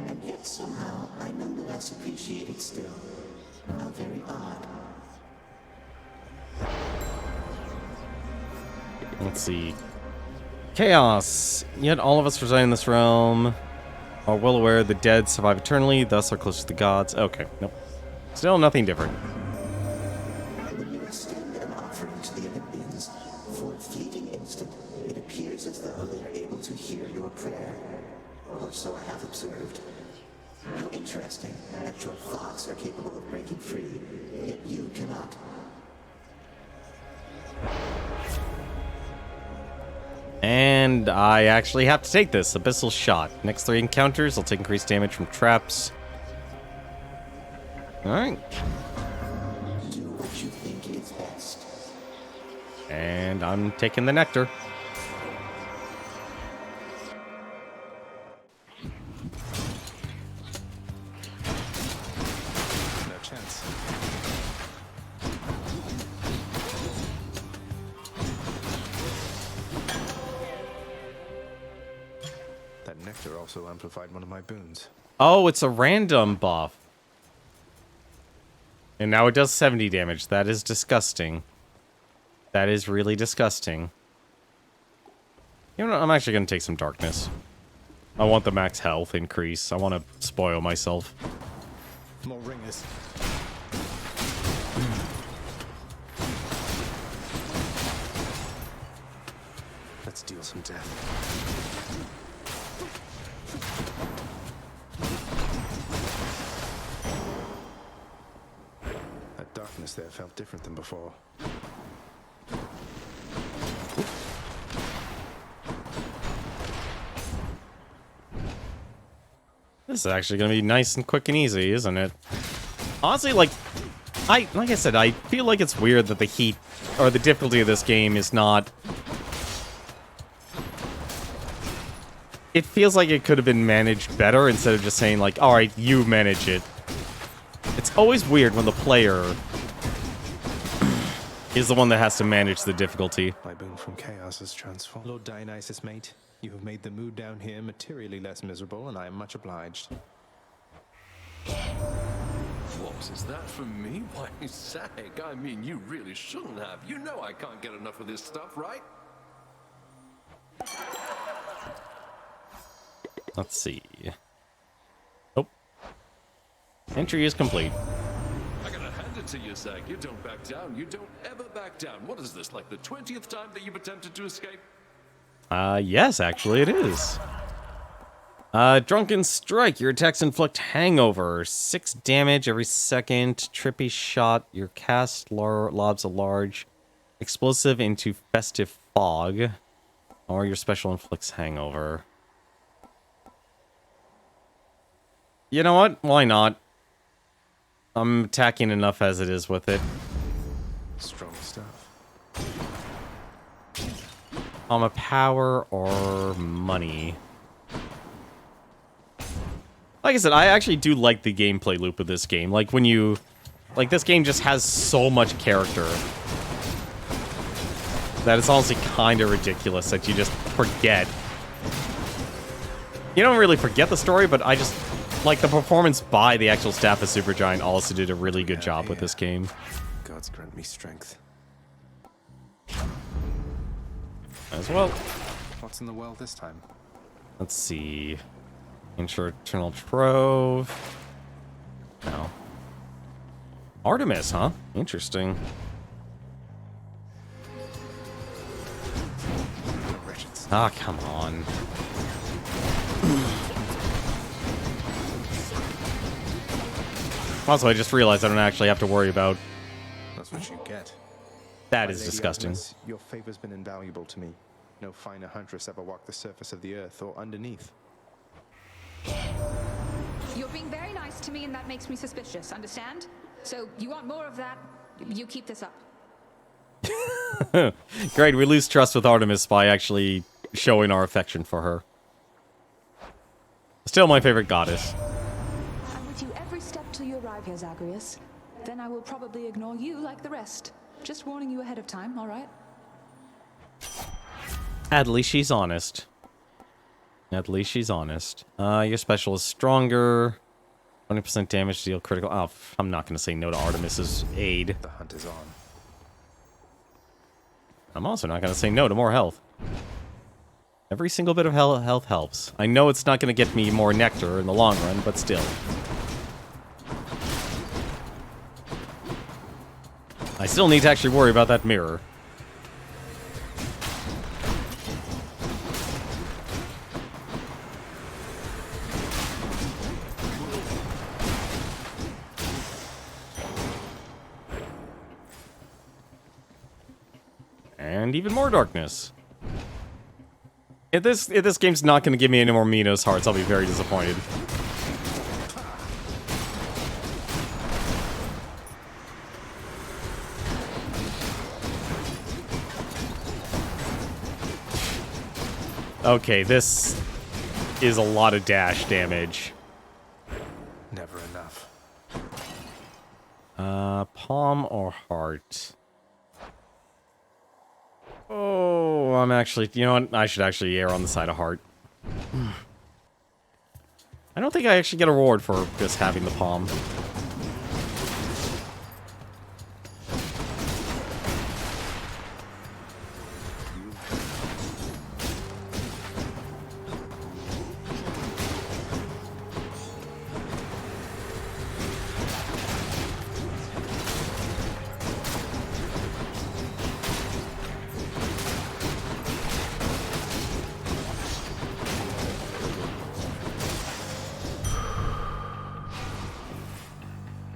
And yet somehow I nonetheless appreciate it still. How very odd. Let's see. Chaos. Yet all of us reside in this realm are well aware the dead survive eternally, thus are close to the gods. Okay, nope. Still nothing different. When you extend an offering to the Olympians, for a fleeting instant, it appears as though they are able to hear your prayer. Or so I have observed. How interesting that your thoughts are capable of breaking free, yet you cannot. And I actually have to take this. Abyssal Shot. Next 3 encounters, I'll take increased damage from traps. Alright. Do what you think is best. And I'm taking the nectar. No chance. That nectar also amplified one of my boons. Oh, it's a random buff. And now it does 70 damage. That is disgusting. That is really disgusting. You know what? I'm actually going to take some darkness. I want the max health increase. I want to spoil myself. More ringers. Let's deal some death. That darkness there felt different than before. This is actually going to be nice and quick and easy, isn't it? Honestly, like I said, I feel like it's weird that the heat or the difficulty of this game is not it feels like it could have been managed better instead of just saying like, all right, you manage it. It's always weird when the player is the one that has to manage the difficulty. My boon from chaos is transformed. Lord Dionysus, mate, you have made the mood down here materially less miserable, and I am much obliged. What, is that from me? Why, sake, I mean, you really shouldn't have. You know I can't get enough of this stuff, right? Let's see. Oh. Entry is complete. I gotta hand it to you, Zach. You don't back down. You don't ever back down. What is this, like the 20th time that you've attempted to escape? Yes, actually it is. Drunken Strike. Your attacks inflict hangover. 6 damage every second. Trippy Shot. Your cast lobs a large explosive into Festive Fog. Or your special inflicts hangover. You know what? Why not? I'm attacking enough as it is with it. Strong stuff. A power or money. Like I said, I actually do like the gameplay loop of this game. Like when you... Like this game just has so much character that it's honestly kind of ridiculous that you just forget. You don't really forget the story, but I just... Like, the performance by the actual staff of Supergiant also did a really good job with this game. Gods grant me strength. As well. What's in the well this time? Let's see. Ensure Eternal Trove. No. Artemis, huh? Interesting. Ah, come on. Also, I just realized I don't actually have to worry about... That's what you get. That is disgusting. Artemis, your favor's been invaluable to me. No finer huntress ever walked the surface of the earth or underneath. You're being very nice to me, and that makes me suspicious, understand? So, you want more of that? You keep this up. Great, we lose trust with Artemis by actually showing our affection for her. Still my favorite goddess. I'm with you every step till you arrive here, Zagreus. Then I will probably ignore you like the rest. Just warning you ahead of time, all right? At least she's honest. At least she's honest. Your special is stronger. 20% damage to deal critical. Oh, I'm not going to say no to Artemis's aid. The hunt is on. I'm also not going to say no to more health. Every single bit of health helps. I know it's not going to get me more nectar in the long run, but still. I still need to actually worry about that mirror. And even more darkness. If this game's not going to give me any more Minos hearts, I'll be very disappointed. Okay, this is a lot of dash damage. Never enough. Palm or heart? Oh, I'm actually... You know what? I should actually err on the side of heart. I don't think I actually get a reward for just having the palm.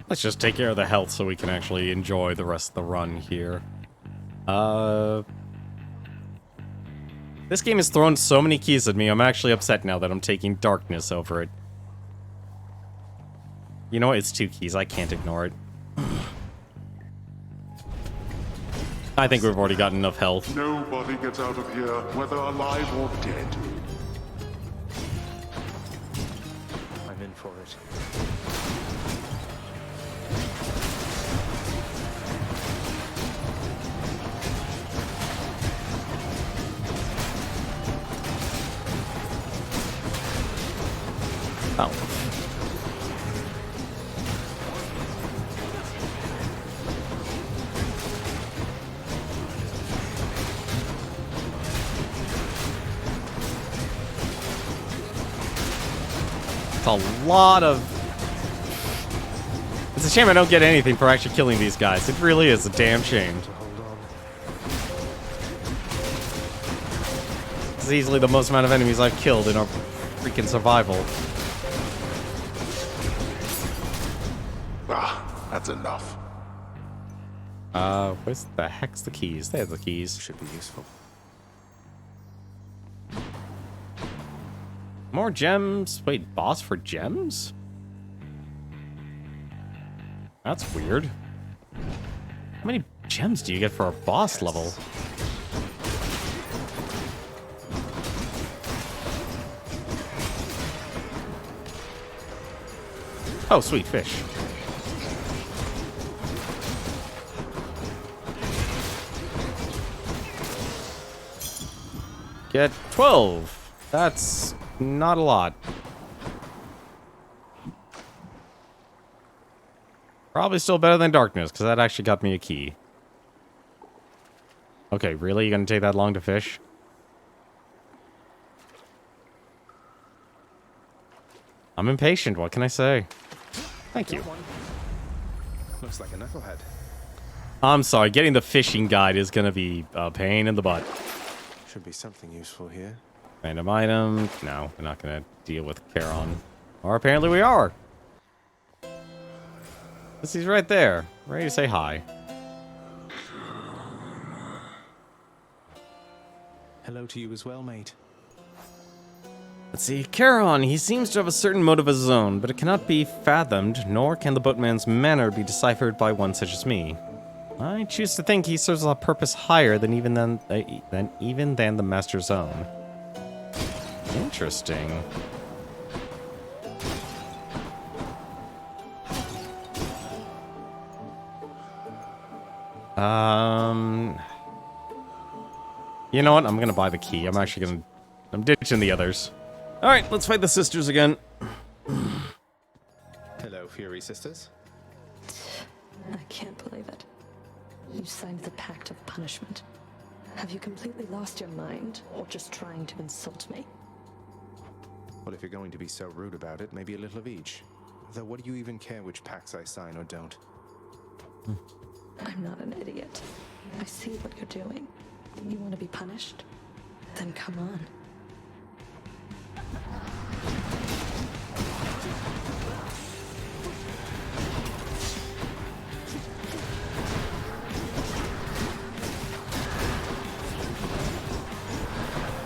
Let's just take care of the health so we can actually enjoy the rest of the run here. This game has thrown so many keys at me, I'm actually upset now that I'm taking darkness over it. You know what? It's 2 keys. I can't ignore it. I think we've already got enough health. Nobody gets out of here, whether alive or dead. for it. Oh. It's a lot of... It's a shame I don't get anything for actually killing these guys. It really is a damn shame. It's easily the most amount of enemies I've killed in a freaking survival. Ah, that's enough. Where's the heck's the keys? There's the keys. Should be useful. More gems? Wait, boss for gems? That's weird. How many gems do you get for a boss level? Oh, sweet fish. Get 12. That's not a lot. Probably still better than darkness, because that actually got me a key. Okay, really? You gonna take that long to fish? I'm impatient, what can I say? Thank you. Looks like a knucklehead. I'm sorry, getting the fishing guide is gonna be a pain in the butt. Should be something useful here. Random item. No, we're not gonna deal with Charon. Or apparently we are. He's right there, ready to say hi. Hello to you as well, mate. Let's see, Charon, he seems to have a certain motive of his own, but it cannot be fathomed, nor can the boatman's manner be deciphered by one such as me. I choose to think he serves a purpose higher than even the master's own. Interesting. You know what? I'm gonna buy the key. I'm ditching the others. Alright, let's fight the sisters again. Hello, Fury Sisters. I can't believe it. You signed the Pact of Punishment. Have you completely lost your mind, or just trying to insult me? Well, if you're going to be so rude about it, maybe a little of each. Though what do you even care which pacts I sign or don't? I'm not an idiot. I see what you're doing. You want to be punished? Then come on.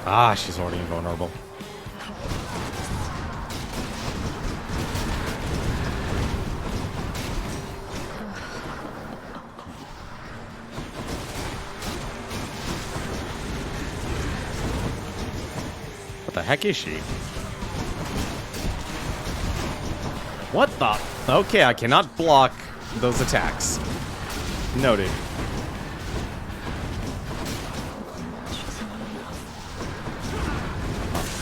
Ah, she's already invulnerable. What the heck is she? What the? Okay, I cannot block those attacks. Noted.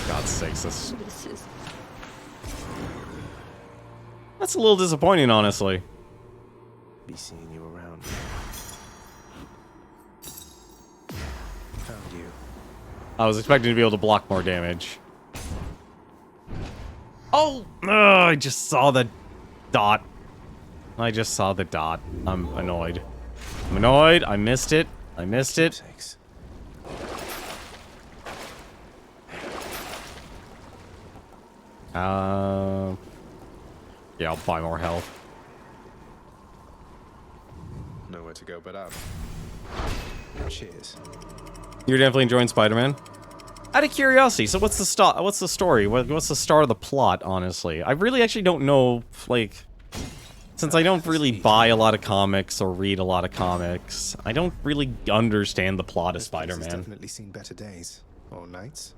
God's sakes, that's a little disappointing, honestly. Be seeing you around. Found you. I was expecting to be able to block more damage. Oh! I just saw the dot. I just saw the dot. I'm annoyed. I'm annoyed. I missed it. I missed it. Yeah, I'll buy more health. Nowhere to go but up. Cheers. You're definitely enjoying Spider-Man. Out of curiosity, so what's the story? What's the start of the plot, honestly? I really actually don't know, like... Since I don't really buy a lot of comics or read a lot of comics, I don't really understand the plot of Spider-Man. Definitely seen better days. Or nights.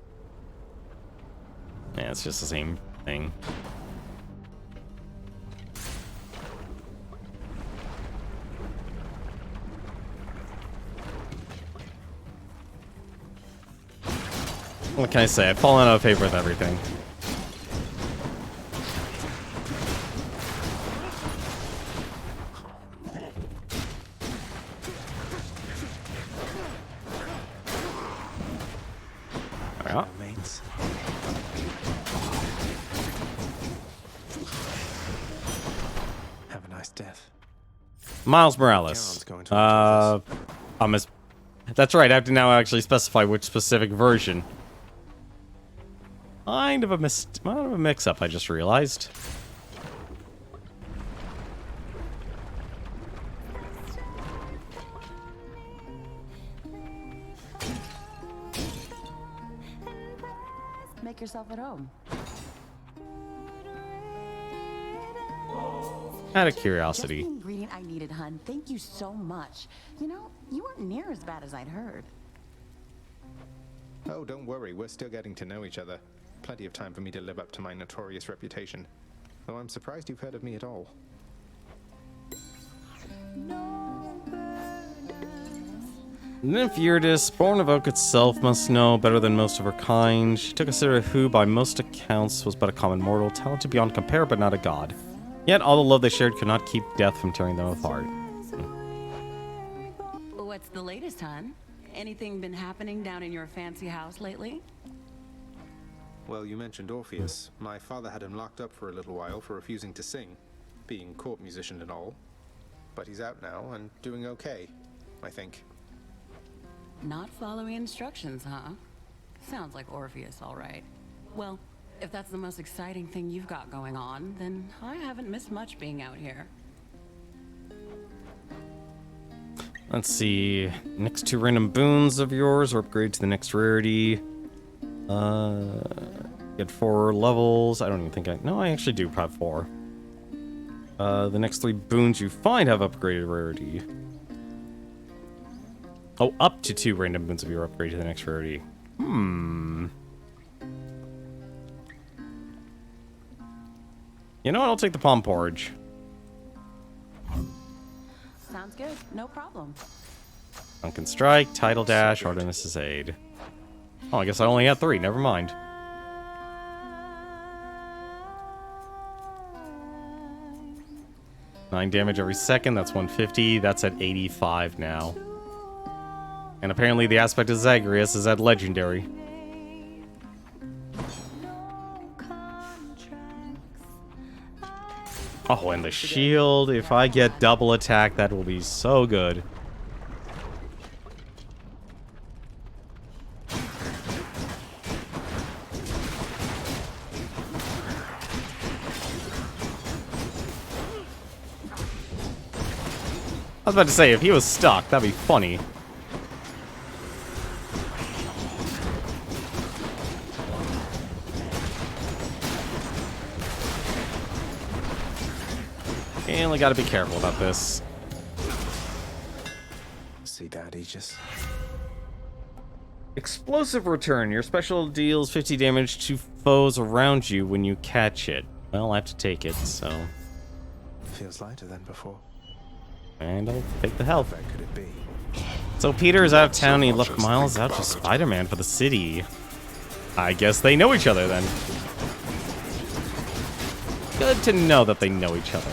Yeah, it's just the same thing. What can I say? I've fallen out of favor with everything. Yeah. Have a nice death. Miles Morales. That's right, I have to now actually specify which specific version. Kind of a mix-up, I just realized. Make yourself at home. Out of curiosity. Just the ingredient I needed, hun. Thank you so much. You know, you weren't near as bad as I'd heard. Oh, don't worry, we're still getting to know each other. Plenty of time for me to live up to my notorious reputation. Though I'm surprised you've heard of me at all. Nymphirdis, born of Oak itself, must know better than most of her kind. She took a sitter who, by most accounts, was but a common mortal, talented beyond compare, but not a god. Yet all the love they shared could not keep death from tearing them apart. What's the latest, hun? Anything been happening down in your fancy house lately? Well, you mentioned Orpheus. My father had him locked up for a little while for refusing to sing, being court musician and all. But he's out now and doing okay, I think. Not following instructions, huh? Sounds like Orpheus, all right. Well, if that's the most exciting thing you've got going on, then I haven't missed much being out here. Let's see. Next 2 random boons of yours or upgrade to the next rarity. Get 4 levels. I don't even think no, I actually do have 4. The next 3 boons you find have upgraded rarity. Oh, up to 2 random boons of your upgrade to the next rarity. You know what? I'll take the palm porridge. Sounds good. No problem. Drunken Strike, Tidal Dash, Artemis's Aid. Oh, I guess I only had 3. Never mind. Nine damage every second. That's 150. That's at 85 now. And apparently the aspect of Zagreus is at legendary. Oh, and the shield. If I get double attack, that will be so good. I was about to say, if he was stuck, that'd be funny. And we gotta be careful about this. See that, Aegis? Explosive return. Your special deals 50 damage to foes around you when you catch it. Well, I have to take it, so... Feels lighter than before. And I'll take the health. Where could it be? So Peter is out of town and he left Miles out to Spider-Man for the city. I guess they know each other then. Good to know that they know each other.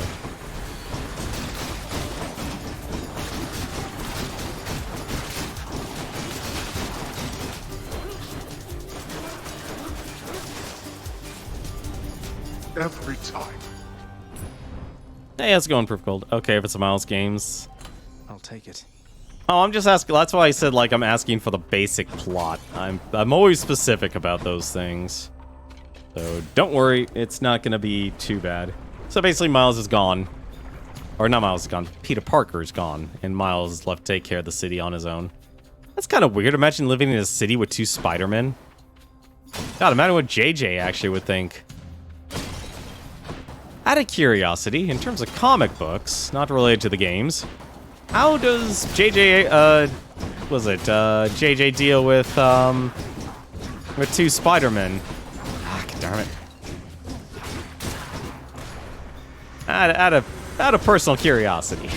Every time. Hey, how's it going, Proof Gold? Okay, if it's a Miles Games. I'll take it. Oh, I'm just asking. That's why I said, like, I'm asking for the basic plot. I'm always specific about those things. So don't worry, it's not gonna be too bad. So basically, Miles is gone. Or not Miles is gone, Peter Parker is gone. And Miles is left to take care of the city on his own. That's kind of weird. Imagine living in a city with 2 Spider-Men. God, imagine what JJ actually would think. Out of curiosity, in terms of comic books, not related to the games, how does JJ, JJ deal with 2 Spider-Men? Ah, darn it. Out of personal curiosity.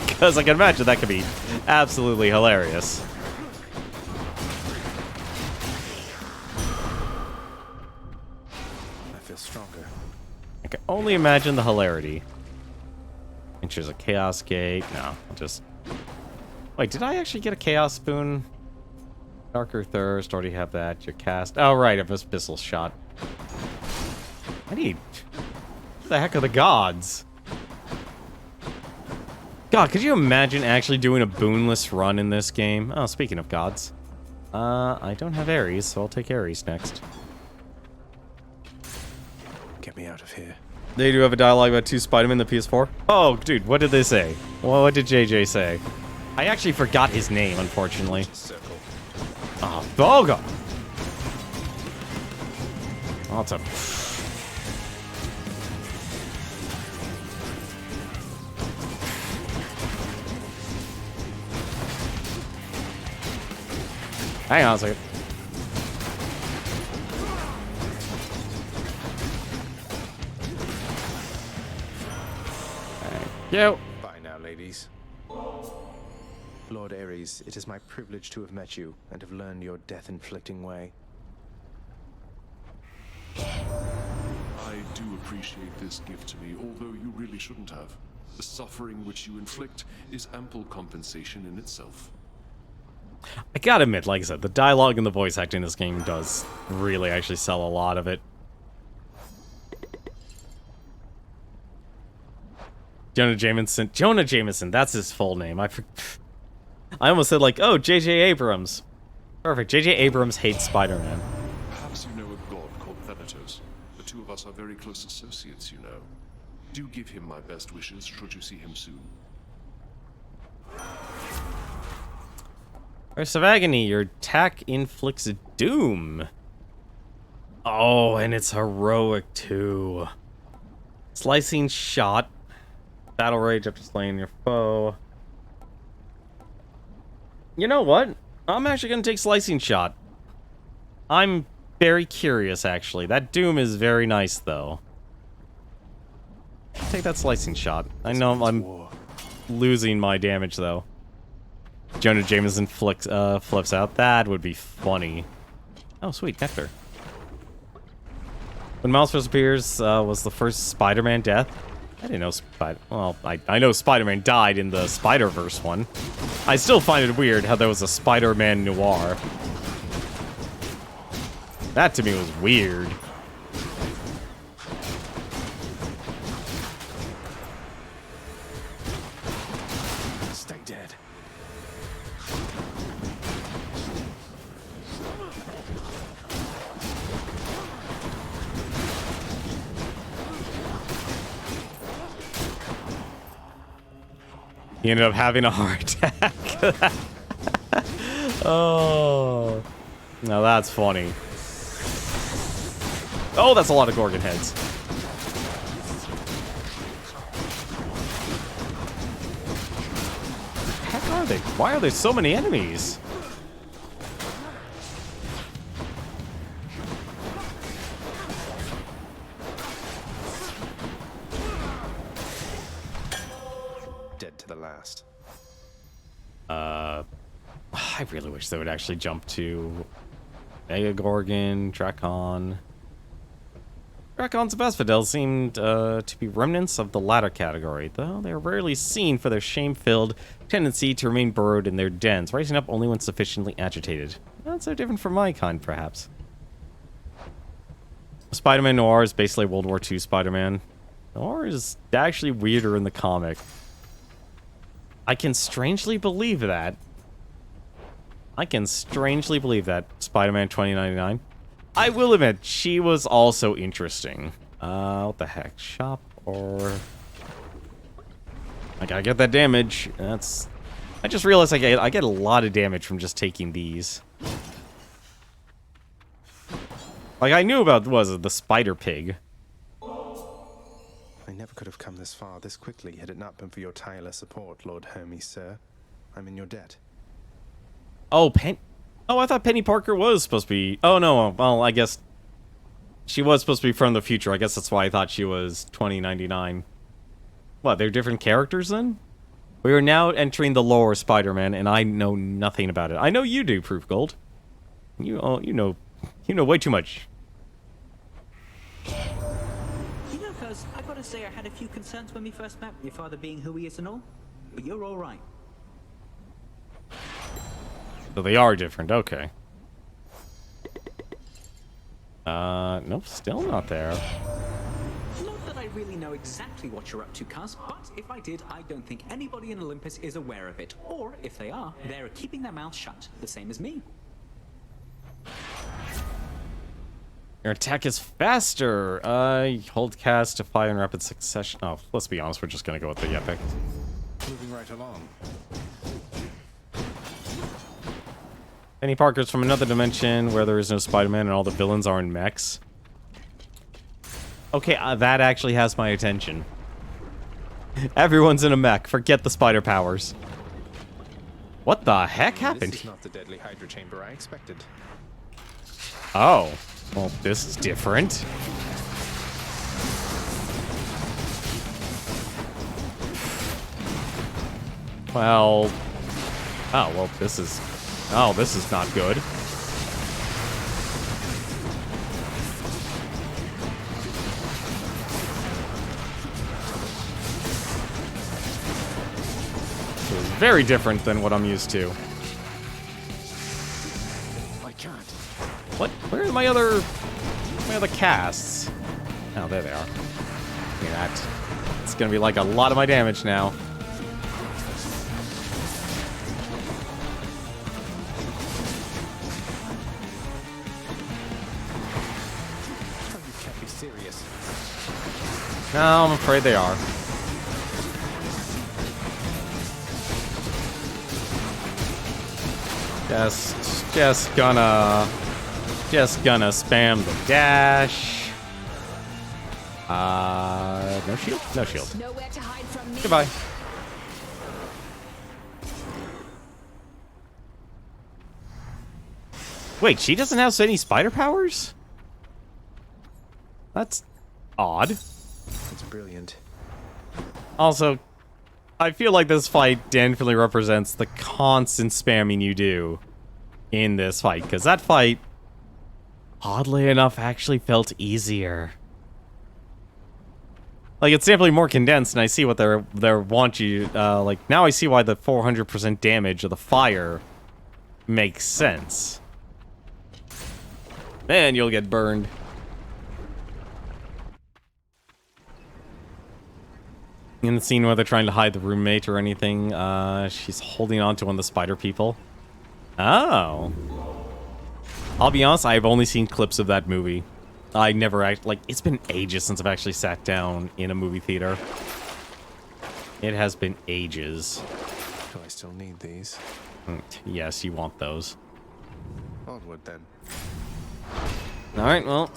Because I can imagine that could be absolutely hilarious. stronger. I can only imagine the hilarity. And there's a chaos gate. No, I'll just... Wait, did I actually get a chaos spoon? Darker Thirst, already have that. Your cast. Oh, right, I have a pistol shot. I need... What the heck are the gods? God, could you imagine actually doing a boonless run in this game? Oh, speaking of gods. I don't have Ares, so I'll take Ares next. Get me out of here. They do have a dialogue about 2 Spider-Man in the PS4. Oh, dude, what did they say? Well, what did JJ say? I actually forgot his name, unfortunately. Oh, God. Oh, it's a... Hang on a second. Thank you. Bye now, ladies. Lord Ares, it is my privilege to have met you and have learned your death-inflicting way. I do appreciate this gift to me, although you really shouldn't have. The suffering which you inflict is ample compensation in itself. I gotta admit, like I said, the dialogue and the voice acting in this game does really actually sell a lot of it. Jonah Jameson, that's his full name. I almost said like, oh, J.J. Abrams. Perfect. J.J. Abrams hates Spider-Man. Perhaps you know a god called Thanatos. The two of us are very close associates, you know. Do give him my best wishes should you see him soon. Curse of Agony, your attack inflicts doom. Oh, and it's heroic too. Slicing shot. Battle rage after slaying your foe. You know what? I'm actually gonna take slicing shot. I'm very curious, actually. That doom is very nice, though. Take that slicing shot. I know I'm losing my damage, though. Jonah Jameson flips out. That would be funny. Oh, sweet. Nectar. When Miles first appears, was the first Spider-Man death. I didn't know well, I know Spider-Man died in the Spider-Verse one. I still find it weird how there was a Spider-Man noir. That to me was weird. Stay dead. He ended up having a heart attack. Oh. Now that's funny. Oh, that's a lot of Gorgon heads. What the heck are they? Why are there so many enemies? Dead to the last. I really wish they would actually jump to Mega Gorgon, Drakon. Drakon's and Asphodel seemed to be remnants of the latter category, though they are rarely seen for their shame-filled tendency to remain burrowed in their dens, rising up only when sufficiently agitated. Not so different from my kind, perhaps. Spider-Man Noir is basically World War II Spider-Man. Noir is actually weirder in the comic. I can strangely believe that. Spider-Man 2099. I will admit, she was also interesting. What the heck? Shop or... I gotta get that damage. That's... I just realized I get a lot of damage from just taking these. Like, I knew about, what was it, the Spider Pig. I never could have come this far this quickly had it not been for your tireless support, Lord Hermes, sir. I'm in your debt. Oh, I thought Penny Parker was supposed to be... Oh, no, well, I guess... She was supposed to be from the future. I guess that's why I thought she was 2099. What, they're different characters, then? We are now entering the lore of Spider-Man, and I know nothing about it. I know you do, Proof Gold. You know way too much. because I gotta say I had a few concerns when we first met, your father being who he is and all. But you're all right. So they are different, okay. Nope, still not there. Not that I really know exactly what you're up to, Cuz, but if I did, I don't think anybody in Olympus is aware of it. Or, if they are, they're keeping their mouths shut, the same as me. Your attack is faster. Hold cast to fire in rapid succession. Oh, let's be honest, we're just gonna go with the epic. Moving right along. Penny Parker's from another dimension where there is no Spider-Man and all the villains are in mechs. Okay, that actually has my attention. Everyone's in a mech. Forget the spider powers. What the heck happened? This is not the deadly Hydra chamber I expected. Oh. Well, this is different. Well... Oh, well, this is... Oh, this is not good. This is very different than what I'm used to. I can't. What? Where are my other casts? Oh, there they are. Look at that. It's gonna be like a lot of my damage now. You can't be serious. No, I'm afraid they are. Just gonna spam the dash. No shield? No shield. Nowhere to hide from me. Goodbye. Wait, she doesn't have any spider powers? That's odd. It's brilliant. Also, I feel like this fight definitely represents the constant spamming you do in this fight, because that fight, oddly enough, actually felt easier. Like, it's definitely more condensed, and I see what they want you, like, now I see why the 400% damage of the fire makes sense. Then you'll get burned. In the scene where they're trying to hide the roommate or anything, she's holding on to one of the spider people. Oh. I'll be honest, I've only seen clips of that movie. I never it's been ages since I've actually sat down in a movie theater. It has been ages. Do I still need these? Yes, you want those. Onward then. Alright, well.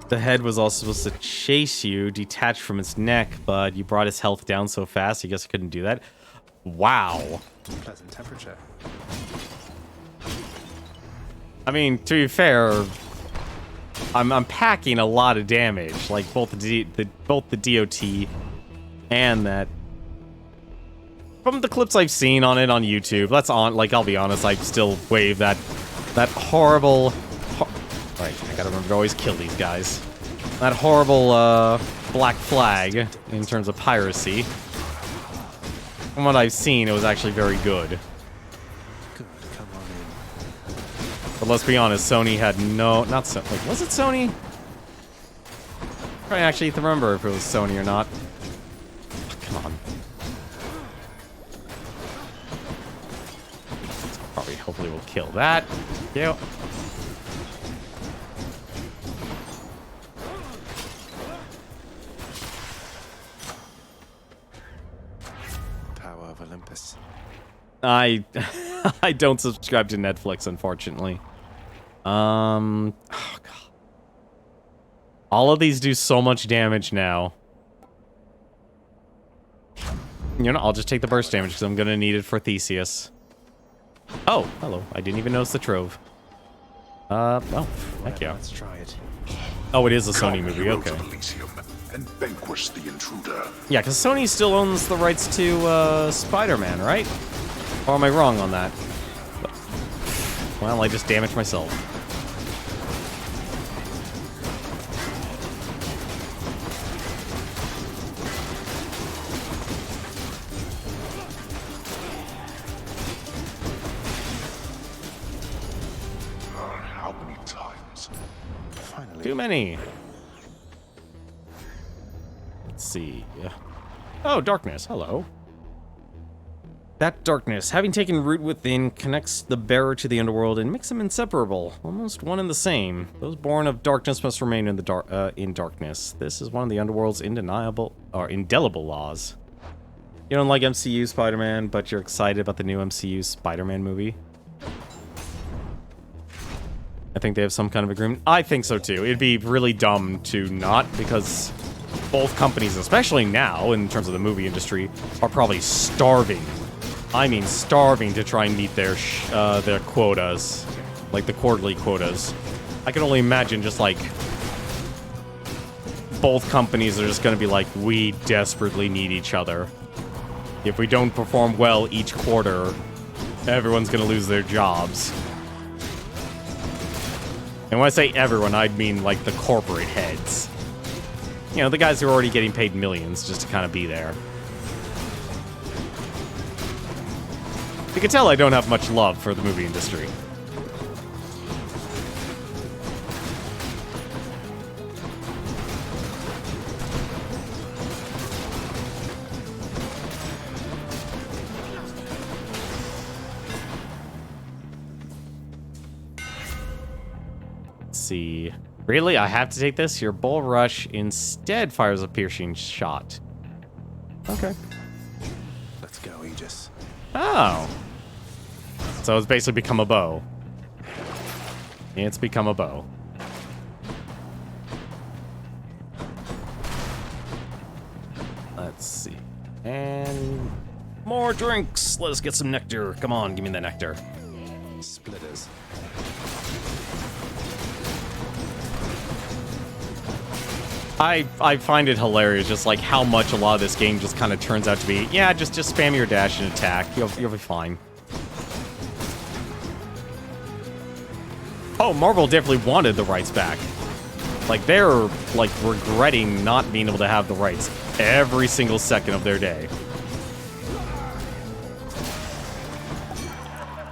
The head was also supposed to chase you, detached from its neck, but you brought its health down so fast, I guess I couldn't do that. Wow. Pleasant temperature. I mean, to be fair, I'm packing a lot of damage, like both the DOT and that. From the clips I've seen on it on YouTube, I'll be honest, I still wave that horrible. Right, I gotta remember to always kill these guys. That horrible black flag in terms of piracy. From what I've seen, it was actually very good. Good, come on in. But let's be honest, Sony had not was it Sony? I can't actually remember if it was Sony or not. Oh, come on. Probably, hopefully we'll kill that. Thank you. Olympus. I don't subscribe to Netflix, unfortunately. Oh god. All of these do so much damage now. You know, I'll just take the burst damage because I'm gonna need it for Theseus. Oh, hello. I didn't even notice the trove. Oh, heck yeah. Let's try it. Oh, it is a Sony movie, okay. And vanquish the intruder. Yeah, because Sony still owns the rights to Spider-Man, right? Or am I wrong on that? Well, I just damaged myself. Too many. Let's see. Oh, darkness. Hello. That darkness, having taken root within, connects the bearer to the underworld and makes them inseparable, almost one and the same. Those born of darkness must remain in the in darkness. This is one of the underworld's indelible laws. You don't like MCU Spider-Man, but you're excited about the new MCU Spider-Man movie? I think they have some kind of agreement. I think so too. It'd be really dumb to not, because both companies, especially now in terms of the movie industry, are probably starving. I mean starving to try and meet their quotas, like the quarterly quotas. I can only imagine just like both companies are just going to be like, we desperately need each other. If we don't perform well each quarter, everyone's going to lose their jobs. And when I say everyone, I mean like the corporate heads. You know, the guys who are already getting paid millions just to kind of be there. You can tell I don't have much love for the movie industry. Let's see. Really? I have to take this? Your bull rush instead fires a piercing shot. Okay. Let's go, Aegis. Oh. So it's basically become a bow. It's become a bow. Let's see. And more drinks. Let's get some nectar. Come on, give me the nectar. Splitters. I find it hilarious just like how much a lot of this game just kind of turns out to be, yeah, just spam your dash and attack. You'll be fine. Oh, Marvel definitely wanted the rights back. Like, they're, like, regretting not being able to have the rights every single second of their day.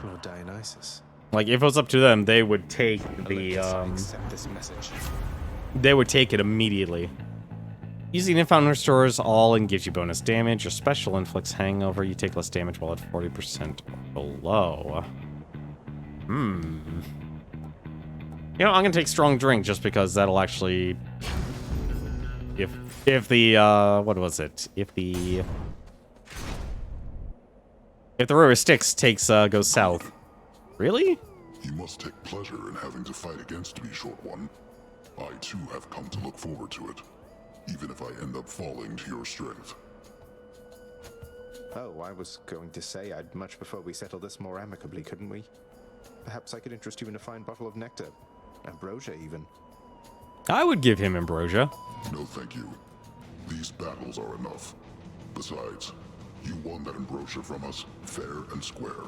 Lord Dionysus. Like, if it was up to them, they would take the, Accept this message. They would take it immediately. Using Infound restores all and gives you bonus damage. Your special inflicts hangover. You take less damage while at 40% below. You know, I'm gonna take strong drink just because that'll actually, if the what was it? If the river Styx goes south. Really? You must take pleasure in having to fight against me, Short One. I too have come to look forward to it, even if I end up falling to your strength. Oh, I was going to say I'd much prefer we settle this more amicably, couldn't we? Perhaps I could interest you in a fine bottle of nectar. Ambrosia, even. I would give him ambrosia. No, thank you. These battles are enough. Besides, you won that ambrosia from us, fair and square.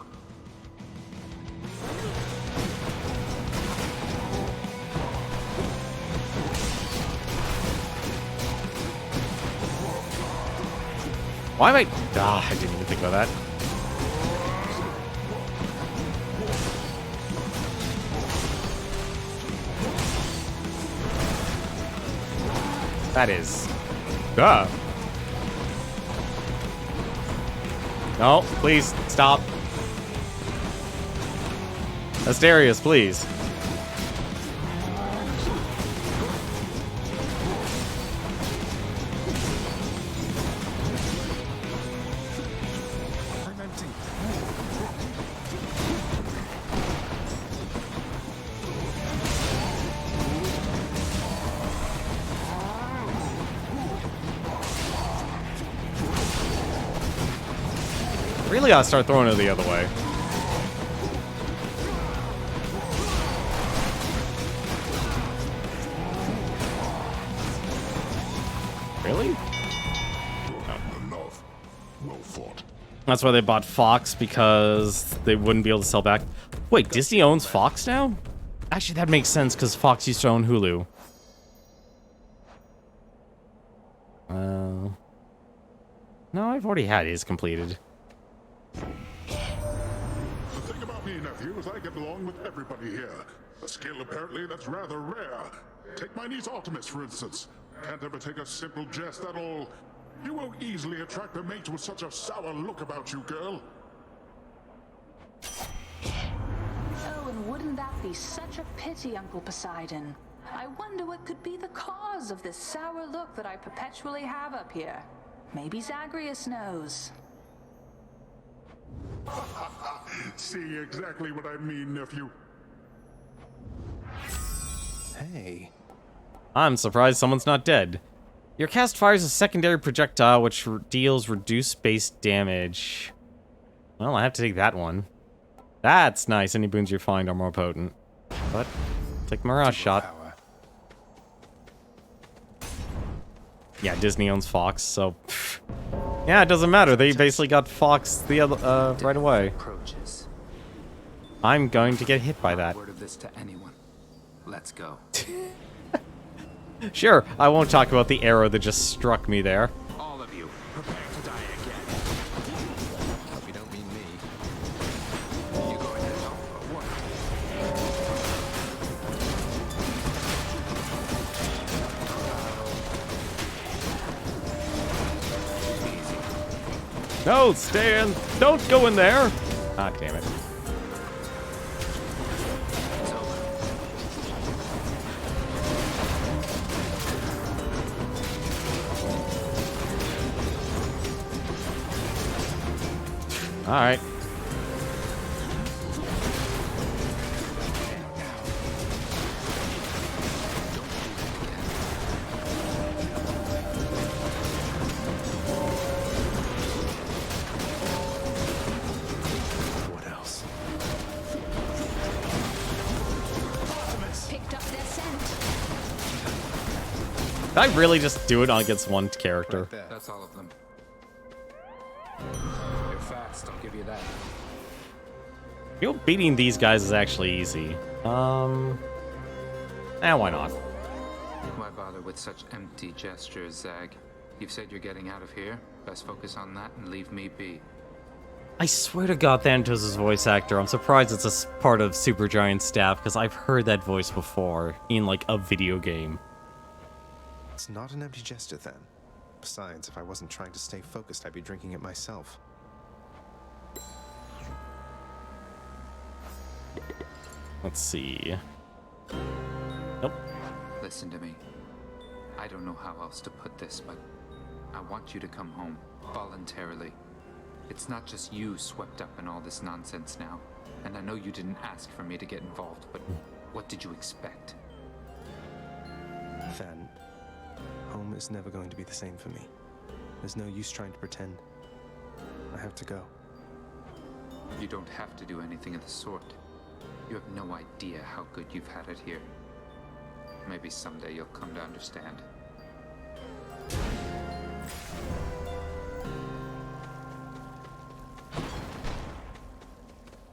Why am I... I didn't even think about that. That is... No, please, stop. Asterius, please. Really gotta start throwing it the other way. Really? Enough. Well fought. That's why they bought Fox, because they wouldn't be able to sell back. Wait, Disney owns Fox now? Actually, that makes sense, because Fox used to own Hulu. No, I've already had his completed. The thing about me, nephew, is I get along with everybody here. A skill apparently that's rather rare. Take my niece Artemis, for instance. Can't ever take a simple jest at all. You won't easily attract a mate with such a sour look about you, girl. Oh, and wouldn't that be such a pity, Uncle Poseidon? I wonder what could be the cause of this sour look that I perpetually have up here. Maybe Zagreus knows. See exactly what I mean, nephew. Hey. I'm surprised someone's not dead. Your cast fires a secondary projectile which deals reduced base damage. Well, I have to take that one. That's nice. Any boons you find are more potent. But, take Mirage Shot. Yeah, Disney owns Fox, so... yeah, it doesn't matter. They basically got Fox the other, right away. I'm going to get hit by that. Word of this to anyone. Let's go. Sure, I won't talk about the arrow that just struck me there. All of you, prepare to die again. Hope you don't mean me. You going to help or what? No, Stan! Don't go in there! Ah, damn it. Alright. What else? Picked up their scent. Did I really just do it against one character? Right there. That's all of them. You're fast, I'll give you that. You know, beating these guys is actually easy. Why not? Why bother with such empty gestures, Zag? You've said you're getting out of here. Best focus on that and leave me be. I swear to God, Thanatos is voice actor. I'm surprised it's a part of Supergiant's staff, because I've heard that voice before in, like, a video game. It's not an empty gesture, then. Besides, if I wasn't trying to stay focused, I'd be drinking it myself. Let's see. Nope. Listen to me. I don't know how else to put this, but I want you to come home, voluntarily. It's not just you swept up in all this nonsense now, and I know you didn't ask for me to get involved, but what did you expect? Then, home is never going to be the same for me. There's no use trying to pretend. I have to go. You don't have to do anything of the sort. You have no idea how good you've had it here. Maybe someday you'll come to understand.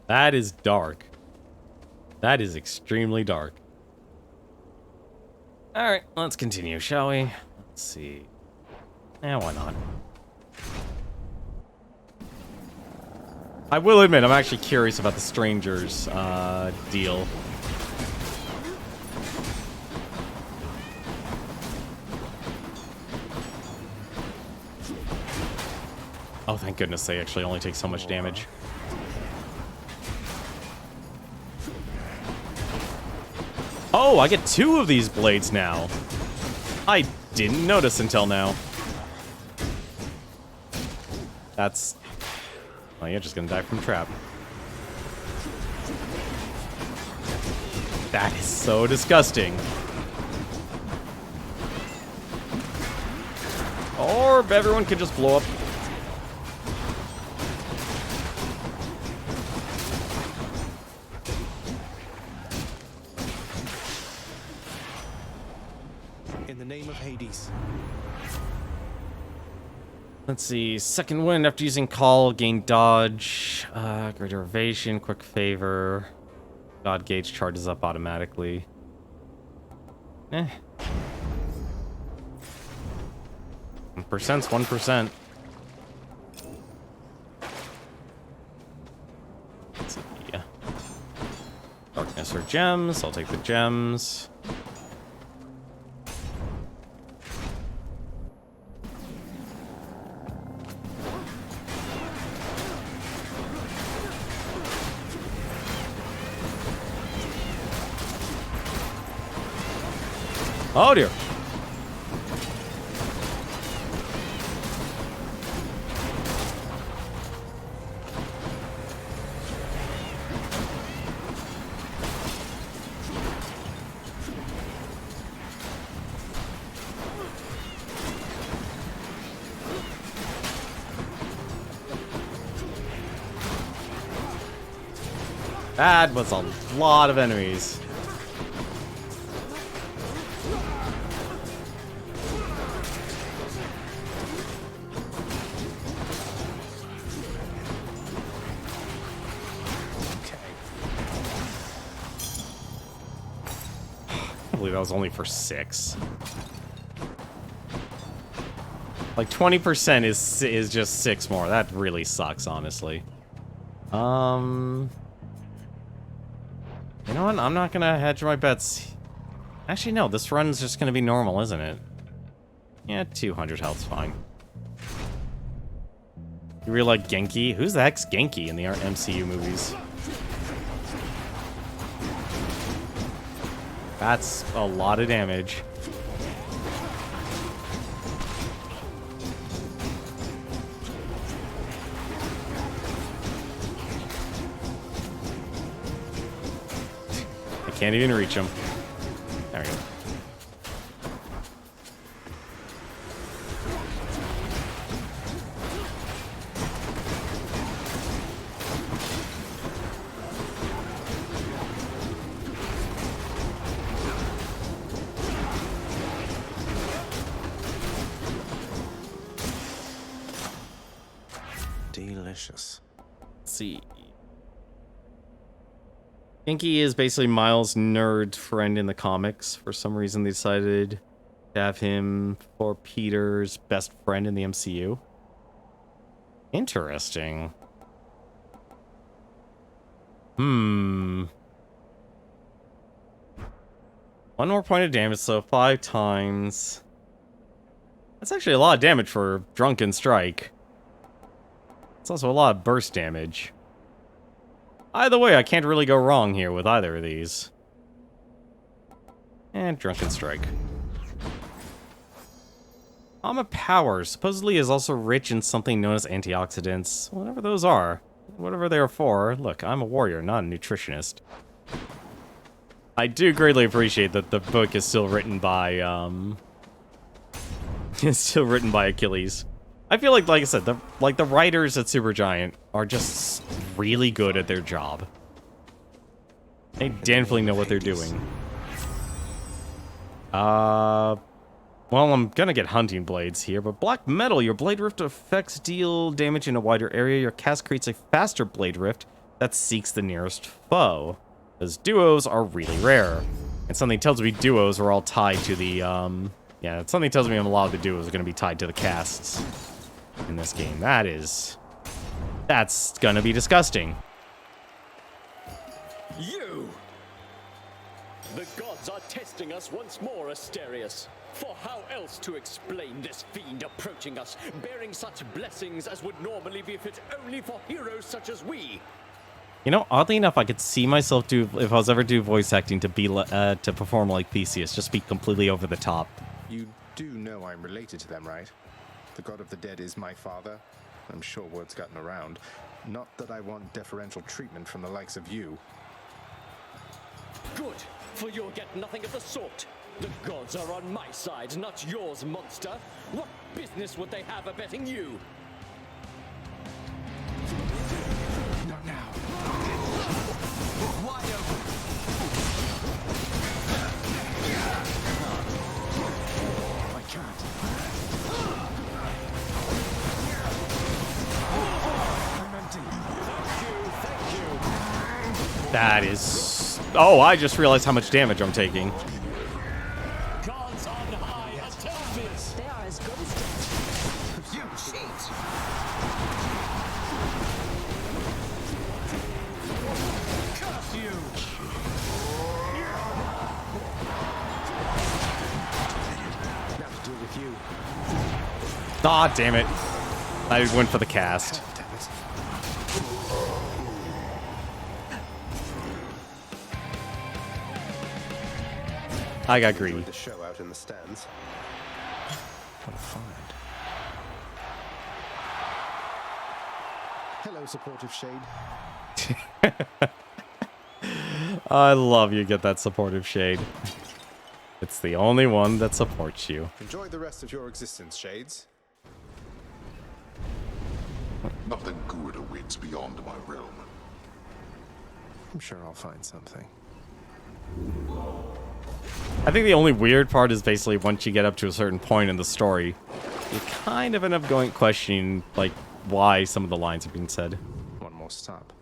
That is dark. That is extremely dark. Alright, let's continue, shall we? Let's see. Why not? I will admit, I'm actually curious about the strangers deal. Oh, thank goodness they actually only take so much damage. Oh, I get 2 of these blades now. I didn't notice until now. That's... oh, you're just gonna die from trap. That is so disgusting. Or everyone can just blow up. In the name of Hades. Let's see. Second wind after using call, gain dodge, greater evasion, quick favor. God gauge charges up automatically. 1%'s 1%. Let's see. Darkness or gems. I'll take the gems. Oh dear. That was a lot of enemies. I believe that was only for 6. Like 20% is just 6 more. That really sucks, honestly. You know what? I'm not gonna hedge my bets. Actually, no. This run's just gonna be normal, isn't it? Yeah, 200 health's fine. You really like Genki? Who's the heck's Genki in the MCU movies? That's a lot of damage. I can't even reach him. There we go. Delicious. Let's see. Genki is basically Miles' nerd friend in the comics. For some reason, they decided to have him for Peter's best friend in the MCU. Interesting. One more point of damage, so 5 times. That's actually a lot of damage for Drunken Strike. It's also a lot of burst damage. Either way, I can't really go wrong here with either of these. And Drunken Strike. Alma Power supposedly is also rich in something known as antioxidants. Whatever those are. Whatever they are for. Look, I'm a warrior, not a nutritionist. I do greatly appreciate that the book is still written by, it's still written by Achilles. I feel like I said, the writers at Supergiant are just really good at their job. They definitely know what they're doing. Well, I'm gonna get hunting blades here, but black metal, your blade rift effects deal damage in a wider area. Your cast creates a faster blade rift that seeks the nearest foe. Because duos are really rare. And something tells me duos are all tied to the, yeah, something tells me a lot of the duos are gonna be tied to the casts in this game. That's gonna be disgusting. You! The gods are testing us once more, Asterius. For how else to explain this fiend approaching us, bearing such blessings as would normally be fit only for heroes such as we? You know, oddly enough, I could see myself do, if I was ever do voice acting, to be to perform like Theseus, just be completely over the top. You do know I'm related to them, right? The god of the dead is my father. I'm sure word's gotten around. Not that I want deferential treatment from the likes of you. Good, for you'll get nothing of the sort. The gods are on my side, not yours, monster. What business would they have abetting you? Not now. Wide open. I can't. I'm empty. Thank you. That is... Oh, I just realized how much damage I'm taking. Gods on high, attend this. They are as good as dead. You cheat. Curse you. Now to deal with you. Ah, damn it. I went for the cast. I got greedy. Enjoyed the show out in the stands. What a find. Hello, supportive shade. I love you get that supportive shade. It's the only one that supports you. Enjoy the rest of your existence, Shades. Nothing good awaits beyond my realm. I'm sure I'll find something. I think the only weird part is basically once you get up to a certain point in the story, you kind of end up questioning, like, why some of the lines are being said. One more stop.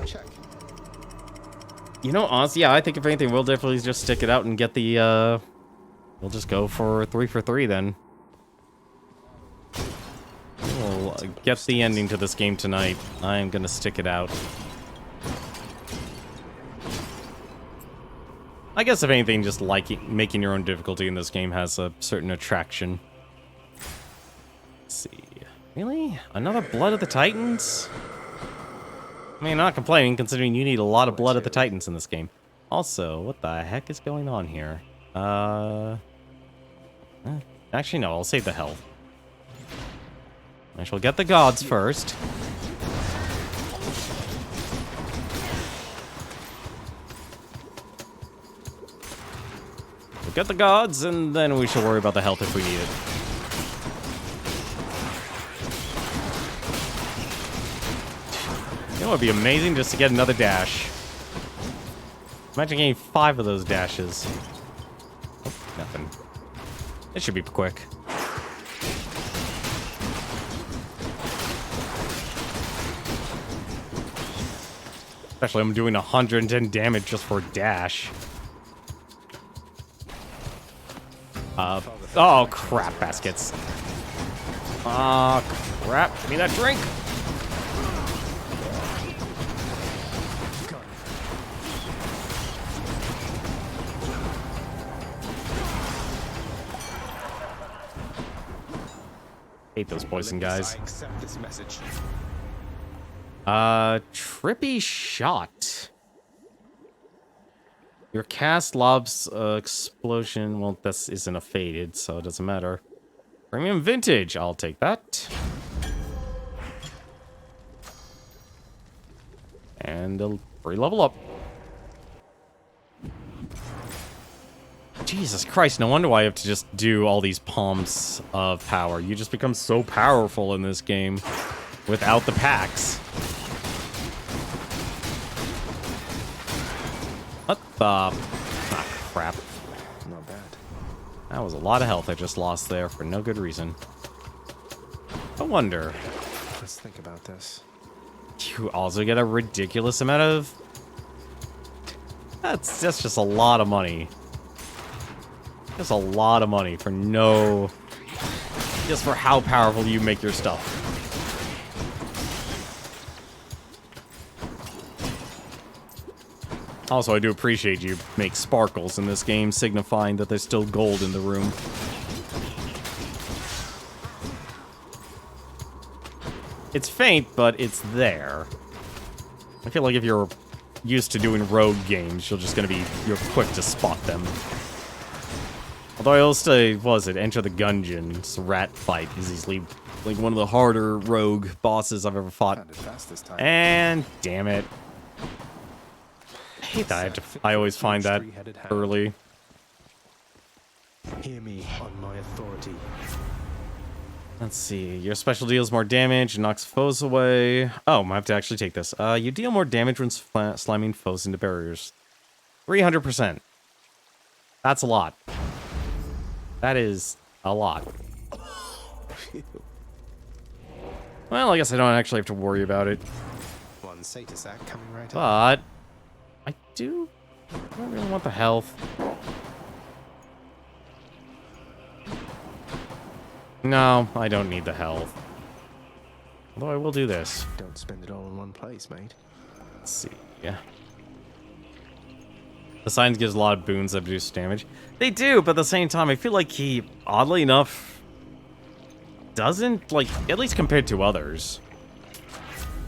Check. You know, honestly, yeah, I think if anything, we'll definitely just stick it out and get the, we'll just go for 3 for 3 then. We'll get the ending to this game tonight. I am gonna stick it out. I guess if anything, just making your own difficulty in this game has a certain attraction. Let's see. Really? Another Blood of the Titans? I mean, not complaining, considering you need a lot of Blood of the Titans in this game. Also, what the heck is going on here? Actually, no, I'll save the health. I shall get the gods first. We'll get the gods, and then we shall worry about the health if we need it. You know what would be amazing? Just to get another dash. Imagine getting 5 of those dashes. Oh, nothing. It should be quick. Especially I'm doing 110 damage just for a dash. Oh crap, baskets. Oh crap, give me that drink. Hate those poison guys. I accept this message. Trippy shot. Your cast lobs explosion. Well, this isn't a faded, so it doesn't matter. Premium vintage. I'll take that. And a free level up. Jesus Christ, no wonder why you have to just do all these palms of power. You just become so powerful in this game without the packs. What the... Ah, crap. Not bad. That was a lot of health I just lost there for no good reason. I wonder... Let's think about this. You also get a ridiculous amount of... That's just a lot of money. That's a lot of money for no... Just for how powerful you make your stuff. Also, I do appreciate you make sparkles in this game, signifying that there's still gold in the room. It's faint, but it's there. I feel like if you're used to doing rogue games, you're quick to spot them. Although I will say, what was it? Enter the Gungeon's rat fight is easily like one of the harder rogue bosses I've ever fought. And damn it. I hate that I always find that early. Hear me on my authority. Let's see. Your special deals more damage and knocks foes away. Oh, I have to actually take this. You deal more damage when slamming foes into barriers. 300%. That's a lot. That is a lot. Well, I guess I don't actually have to worry about it. One Satasac coming right up. But I don't really want the health. No, I don't need the health. Although I will do this. Don't spend it all in one place, mate. Let's see. Yeah. The signs gives a lot of boons that reduce damage. They do, but at the same time, I feel like he, oddly enough, doesn't, like, at least compared to others.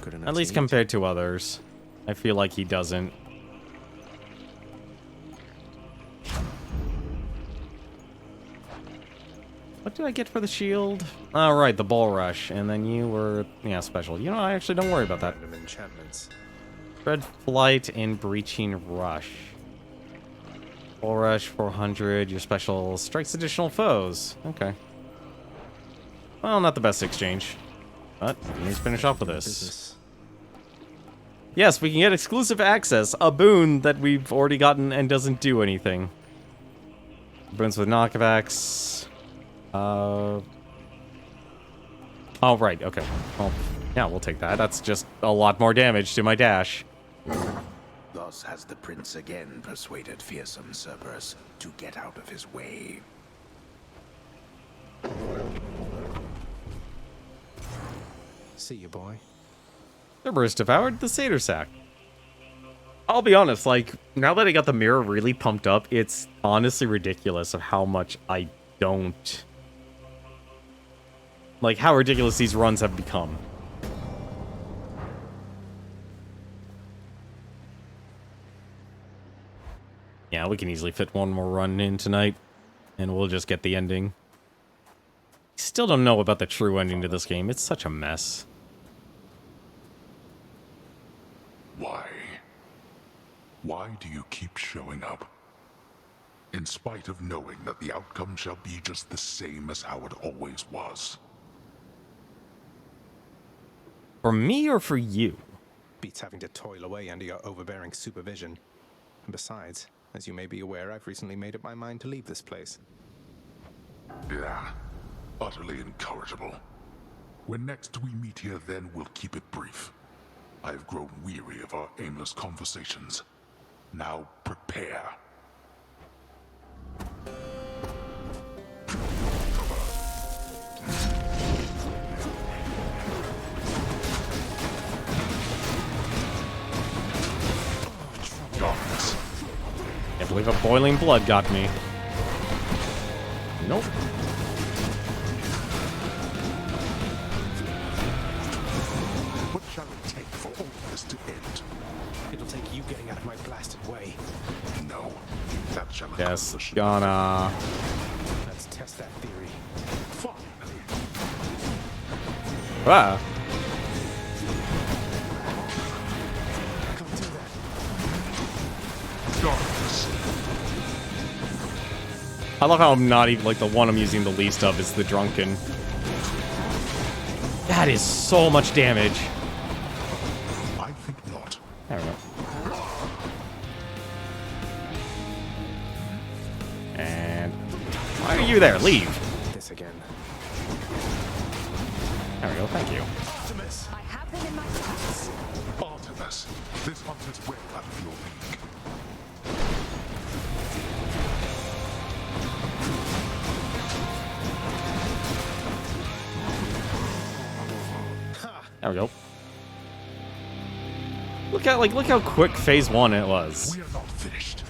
Good enough At least compared to others. I feel like he doesn't. What did I get for the shield? Oh, right, the ball rush. And then you were, yeah, special. You know, I actually don't worry about that. Random enchantments. Dread Flight and Breaching Rush. Ball rush 400. Your special strikes additional foes. Okay. Well, not the best exchange. But let's finish off with this. Yes, we can get exclusive access. A boon that we've already gotten and doesn't do anything. Boons with knockbacks. Oh, right, okay. Well, yeah, we'll take that. That's just a lot more damage to my dash. Thus has the prince again persuaded fearsome Cerberus to get out of his way. See you, boy. Cerberus devoured the satyr sack. I'll be honest, like, now that I got the mirror really pumped up, it's honestly ridiculous of how much I don't... Like, how ridiculous these runs have become. Yeah, we can easily fit one more run in tonight, and we'll just get the ending. Still don't know about the true ending to this game. It's such a mess. Why? Why do you keep showing up? In spite of knowing that the outcome shall be just the same as how it always was. For me or for you? Beats having to toil away under your overbearing supervision. And besides, as you may be aware, I've recently made up my mind to leave this place. Yeah, utterly incorrigible. When next we meet here, then we'll keep it brief. I have grown weary of our aimless conversations. Now prepare. Can't believe a boiling blood got me. Nope. What shall it take for all of this to end? It'll take you getting out of my blasted way. No, that shall Yes, accomplish gonna... Let's test that theory. Finally. Ah. Can't do that. Darkness. I love how I'm not even, like, the one I'm using the least of is the Drunken. That is so much damage. I think not. There we go. And why are you there? Leave. This again. There we go. Thank you. Artemis! I have him in my sights. Artemis! This hunter's well out of your league. There we go. Look how quick phase 1 it was. We are not finished.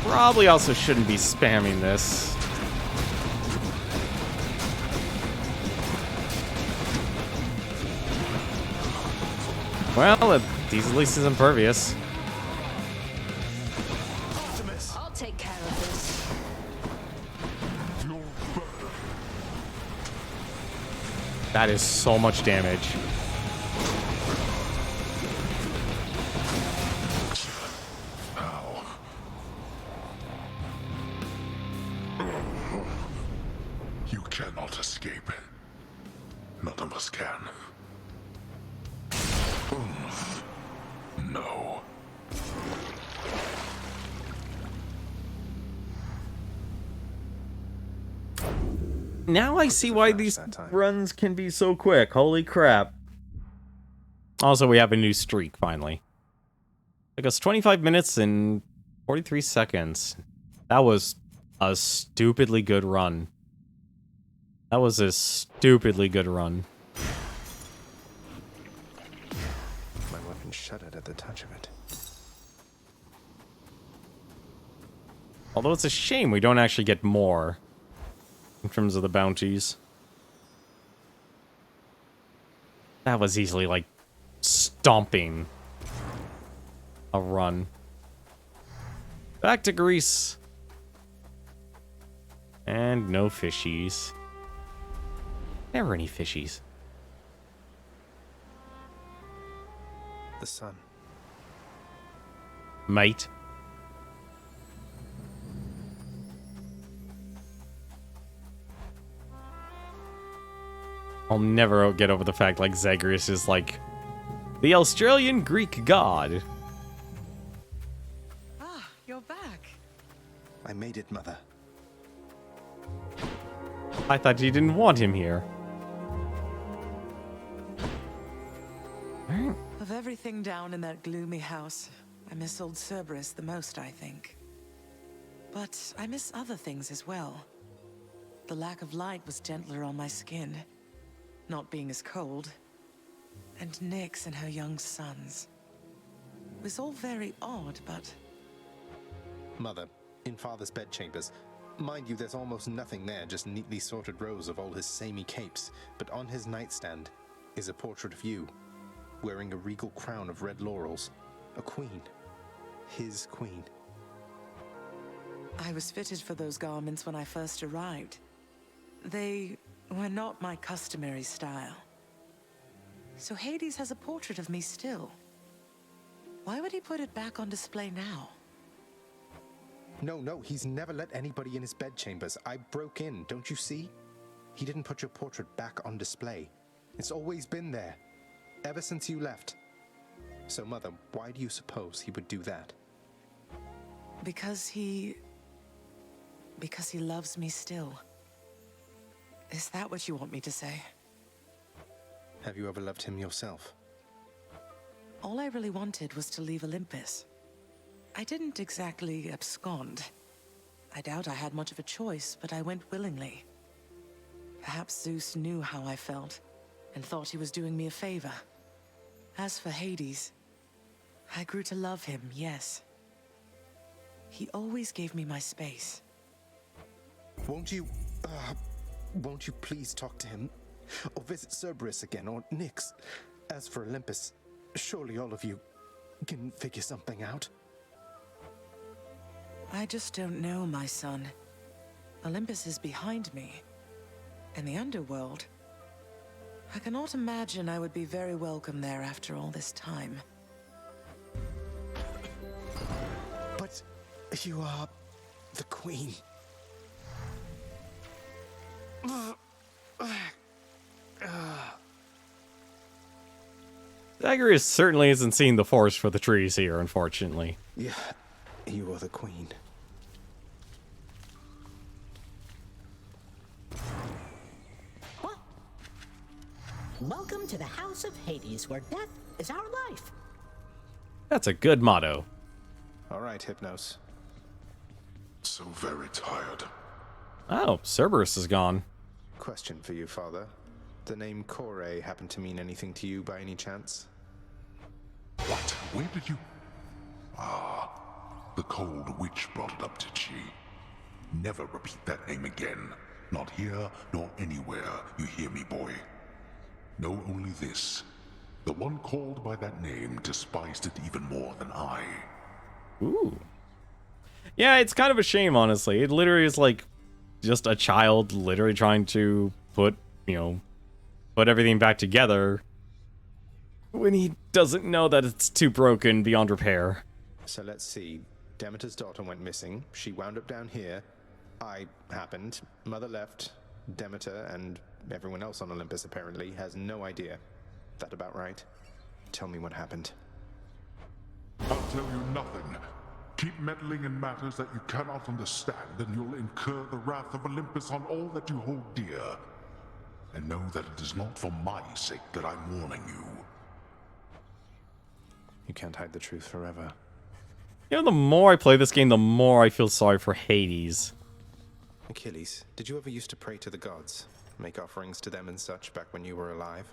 Probably also shouldn't be spamming this. Well, these at least is impervious. I'll take care of this. That is so much damage. Ow. You cannot escape. None of us can. No. Now I see why these runs can be so quick. Holy crap. Also, we have a new streak, finally. Took us 25 minutes and 43 seconds. That was a stupidly good run. That was a stupidly good run. My weapon shuddered at the touch of it. Although it's a shame we don't actually get more in terms of the bounties. That was easily, like, stomping a run. Back to Greece. And no fishies. Never any fishies. The sun. Mate. I'll never get over the fact like Zagreus is like the Australian Greek god. Ah, you're back. I made it, Mother. I thought you didn't want him here. Of everything down in that gloomy house, I miss old Cerberus the most, I think. But I miss other things as well. The lack of light was gentler on my skin, not being as cold. And Nyx and her young sons. It was all very odd, but... Mother, in Father's bedchambers. Mind you, there's almost nothing there, just neatly sorted rows of all his samey capes. But on his nightstand is a portrait of you, wearing a regal crown of red laurels. A queen. His queen. I was fitted for those garments when I first arrived. They were not my customary style. So Hades has a portrait of me still. Why would he put it back on display now? No, he's never let anybody in his bedchambers. I broke in, don't you see? He didn't put your portrait back on display. It's always been there, ever since you left. So, Mother, why do you suppose he would do that? Because he loves me still. Is that what you want me to say? Have you ever loved him yourself? All I really wanted was to leave Olympus. I didn't exactly abscond. I doubt I had much of a choice, but I went willingly. Perhaps Zeus knew how I felt, and thought he was doing me a favor. As for Hades, I grew to love him, yes. He always gave me my space. Won't you please talk to him? Or visit Cerberus again, or Nyx? As for Olympus, surely all of you can figure something out. I just don't know, my son. Olympus is behind me. And the underworld... I cannot imagine I would be very welcome there after all this time. But you are the queen. Zagreus certainly isn't seeing the forest for the trees here, unfortunately. Yeah, you are the queen. Welcome to the House of Hades, where death is our life. That's a good motto. All right, Hypnos. So very tired. Oh, Cerberus is gone. Question for you, Father. The name Kore happen to mean anything to you by any chance? What? Where did you... Ah, the cold witch brought it up, did she? Never repeat that name again. Not here, nor anywhere. You hear me, boy? Know only this. The one called by that name despised it even more than I. Ooh. Yeah, it's kind of a shame, honestly. It literally is like just a child literally trying to put everything back together when he doesn't know that it's too broken beyond repair. So let's see. Demeter's daughter went missing. She wound up down here. I happened. Mother left. Demeter and everyone else on Olympus apparently has no idea. That about right? Tell me what happened. I'll tell you nothing. Keep meddling in matters that you cannot understand, and you'll incur the wrath of Olympus on all that you hold dear. And know that it is not for my sake that I'm warning you. You can't hide the truth forever. You know, the more I play this game, the more I feel sorry for Hades. Achilles, did you ever used to pray to the gods? Make offerings to them and such back when you were alive?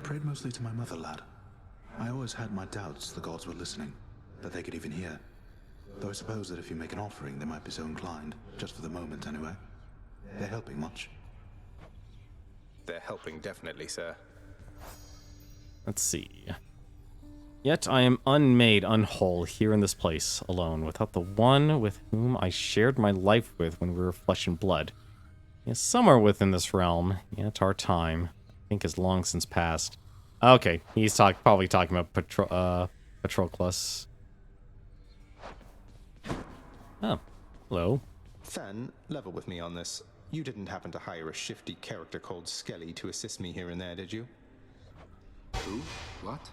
Prayed mostly to my mother, lad. I always had my doubts the gods were listening, that they could even hear. Though I suppose that if you make an offering, they might be so inclined, just for the moment anyway. They're helping much. They're helping, definitely, sir. Let's see. Yet I am unmade, unwhole, here in this place, alone, without the one with whom I shared my life with when we were flesh and blood. Yes, somewhere within this realm, yet our time, I think, is long since past. Okay, he's probably talking about Patroclus. Oh, hello. Fen, level with me on this. You didn't happen to hire a shifty character called Skelly to assist me here and there, did you? Who? What?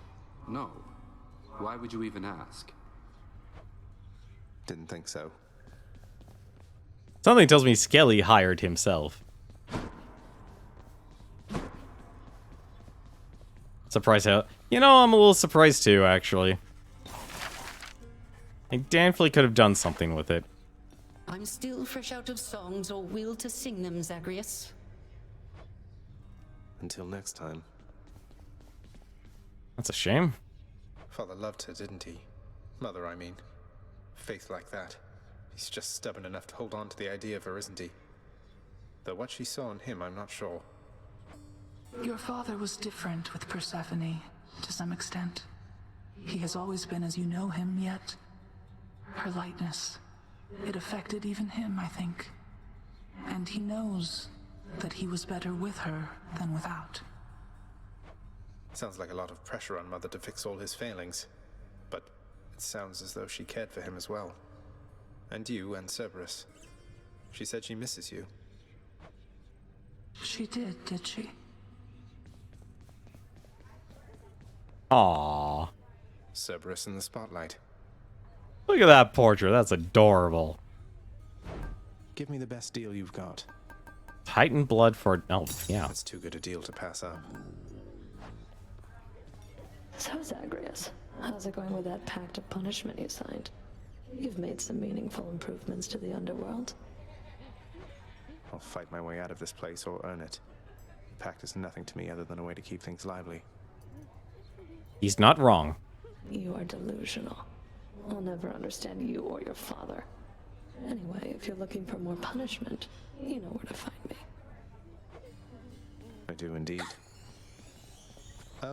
No. Why would you even ask? Didn't think so. Something tells me Skelly hired himself. Surprised how... You know, I'm a little surprised too, actually. I definitely could have done something with it. I'm still fresh out of songs or will to sing them, Zagreus. Until next time. That's a shame. Father loved her, didn't he? Mother, I mean. Faith like that. He's just stubborn enough to hold on to the idea of her, isn't he? Though what she saw in him, I'm not sure. Your father was different with Persephone, to some extent. He has always been as you know him, yet her lightness, it affected even him, I think. And he knows that he was better with her than without. Sounds like a lot of pressure on Mother to fix all his failings. But it sounds as though she cared for him as well. And you and Cerberus. She said she misses you. She did she? Aww. Cerberus in the spotlight. Look at that portrait. That's adorable. Give me the best deal you've got. Titan blood for... Oh, yeah. That's too good a deal to pass up. So, Zagreus, how's it going with that Pact of Punishment you signed? You've made some meaningful improvements to the underworld. I'll fight my way out of this place or earn it. The Pact is nothing to me other than a way to keep things lively. He's not wrong. You are delusional. I'll never understand you or your father. Anyway, if you're looking for more punishment, you know where to find me. I do indeed.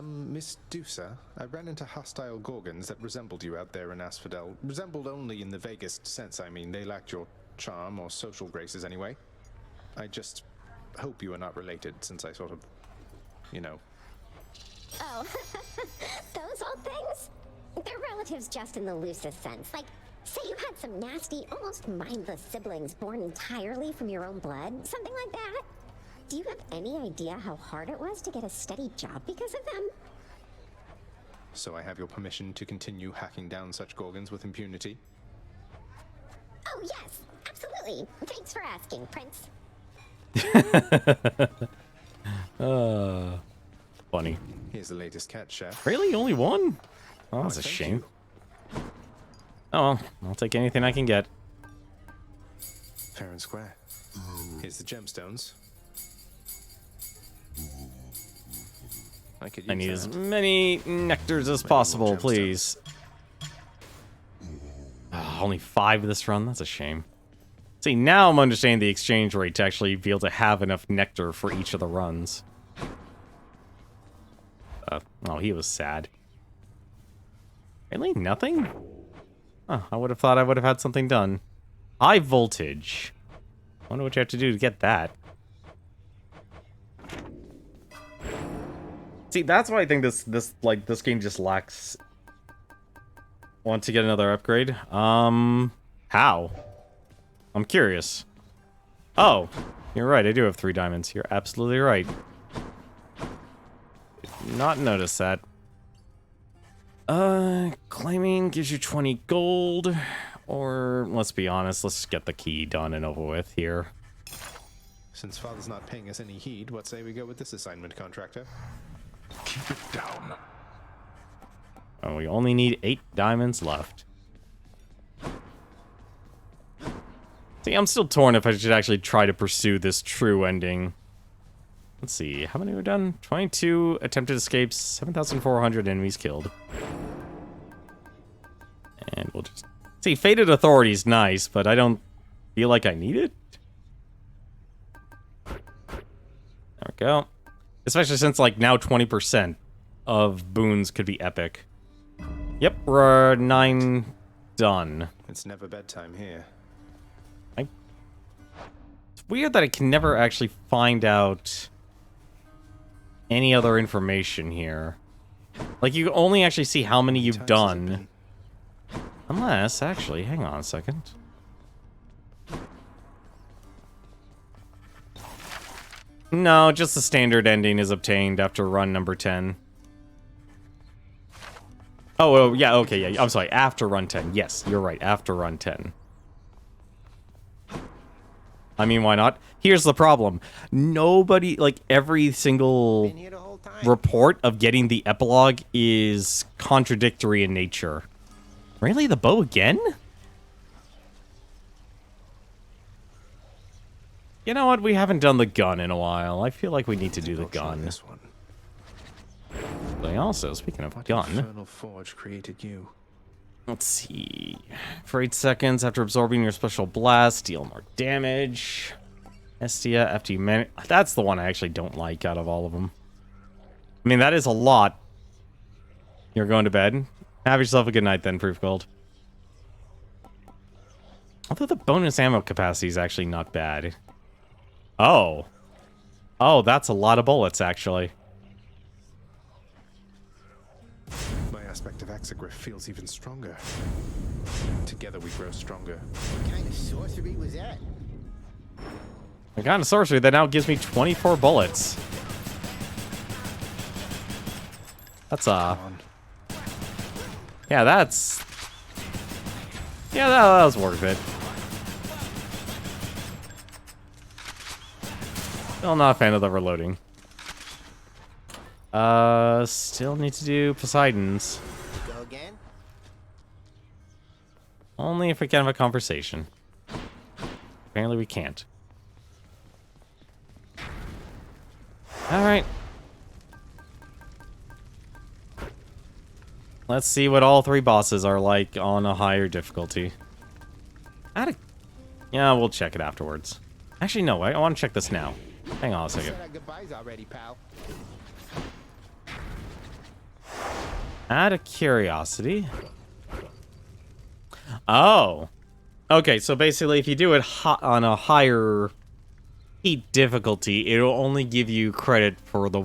Miss Dusa, I ran into hostile Gorgons that resembled you out there in Asphodel. Resembled only in the vaguest sense, I mean. They lacked your charm or social graces anyway. I just hope you are not related, since I sort of, you know. Oh, those old things? They're relatives just in the loosest sense. Like, say you had some nasty, almost mindless siblings born entirely from your own blood, something like that. Do you have any idea how hard it was to get a steady job because of them? So I have your permission to continue hacking down such Gorgons with impunity? Oh, yes, absolutely. Thanks for asking, Prince. Funny. Here's the latest cat, chef. Really? Only one? Oh, that's a thank shame. you. Oh, well, I'll take anything I can get. Fair and square. Here's the gemstones. I need as many nectars as possible, please. Oh, only 5 this run? That's a shame. See, now I'm understanding the exchange rate to actually be able to have enough nectar for each of the runs. Oh, he was sad. Really? Nothing? Oh, I would have thought I would have had something done. High voltage. Wonder what you have to do to get that. See, that's why I think this game just lacks. Want to get another upgrade? How? I'm curious. Oh, you're right. I do have 3 diamonds. You're absolutely right. Did not notice that. Claiming gives you 20 gold, or let's be honest, let's get the key done and over with here. Since Father's not paying us any heed, what say we go with this assignment, contractor? Keep it down. Oh, we only need 8 diamonds left. See, I'm still torn if I should actually try to pursue this true ending. Let's see, how many were done? 22 attempted escapes, 7,400 enemies killed. And we'll just... See, Fated Authority is nice, but I don't feel like I need it. There we go. Especially since, like, now 20% of boons could be epic. Yep, we're 9 done. It's never bedtime here. It's weird that I can never actually find out any other information here. Like, you only actually see how many you've done. Unless, actually, hang on a second. No, just the standard ending is obtained after run number 10. Oh, yeah, okay, yeah, I'm sorry, after run 10. Yes, you're right, after run 10. I mean, why not? Here's the problem. Nobody, like, every single report of getting the epilogue is contradictory in nature. Really? The bow again? You know what? We haven't done the gun in a while. I feel like we need to do the gun. This one. They also, speaking of What gun, infernal forge created you? let's see. For 8 seconds after absorbing your special blast, deal more damage. Estia, after you man, that's the one I actually don't like out of all of them. I mean, that is a lot. You're going to bed? Have yourself a good night then, Proof Gold. Although the bonus ammo capacity is actually not bad. Oh. Oh, that's a lot of bullets, actually. My aspect of Exegriff feels even stronger. Together we grow stronger. What kind of sorcery was that? I got a sorcery that now gives me 24 bullets. That's yeah, that's... Yeah, that was worth it. Still not a fan of the reloading. Still need to do Poseidon's. Go again? Only if we can have a conversation. Apparently we can't. Alright. Let's see what all 3 bosses are like on a higher difficulty. Yeah, we'll check it afterwards. Actually, no, I want to check this now. Hang on a second. Said our goodbyes already, pal. Out of curiosity. Oh. Okay, so basically if you do it on a higher heat difficulty, it'll only give you credit for the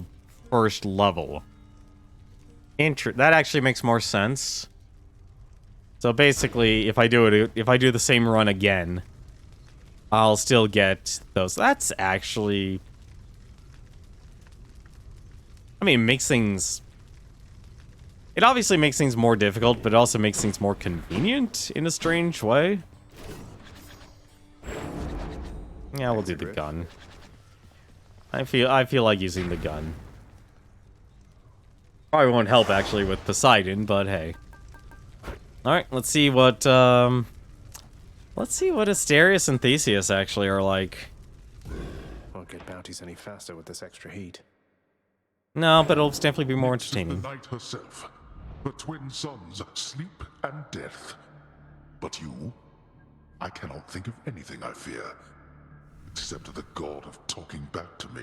first level. That actually makes more sense. So basically, if I do the same run again, I'll still get those. That's actually... I mean, it makes things... It obviously makes things more difficult, but it also makes things more convenient in a strange way. Yeah, we'll do the gun. I feel like using the gun. Probably won't help actually with Poseidon, but hey. Alright, let's see what Asterius and Theseus actually are like. Won't get bounties any faster with this extra heat. No, but it'll definitely be more entertaining. The night herself, the twin suns, sleep and death. But you, I cannot think of anything I fear, except the god of talking back to me.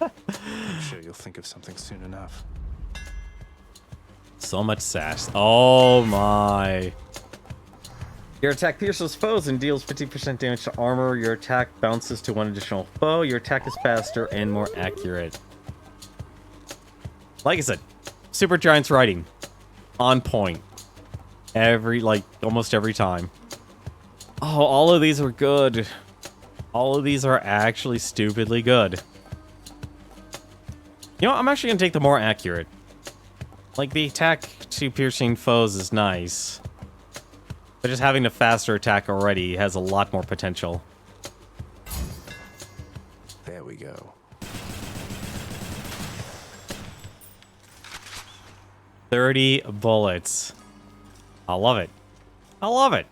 I'm sure you'll think of something soon enough. So much sass. Oh my. Your attack pierces foes and deals 50% damage to armor. Your attack bounces to 1 additional foe. Your attack is faster and more accurate. Like I said, Supergiant's writing. On point. Almost every time. Oh, all of these are good. All of these are actually stupidly good. You know what? I'm actually going to take the more accurate. Like, the attack to piercing foes is nice. But just having a faster attack already has a lot more potential. There we go. 30 bullets. I love it. I love it.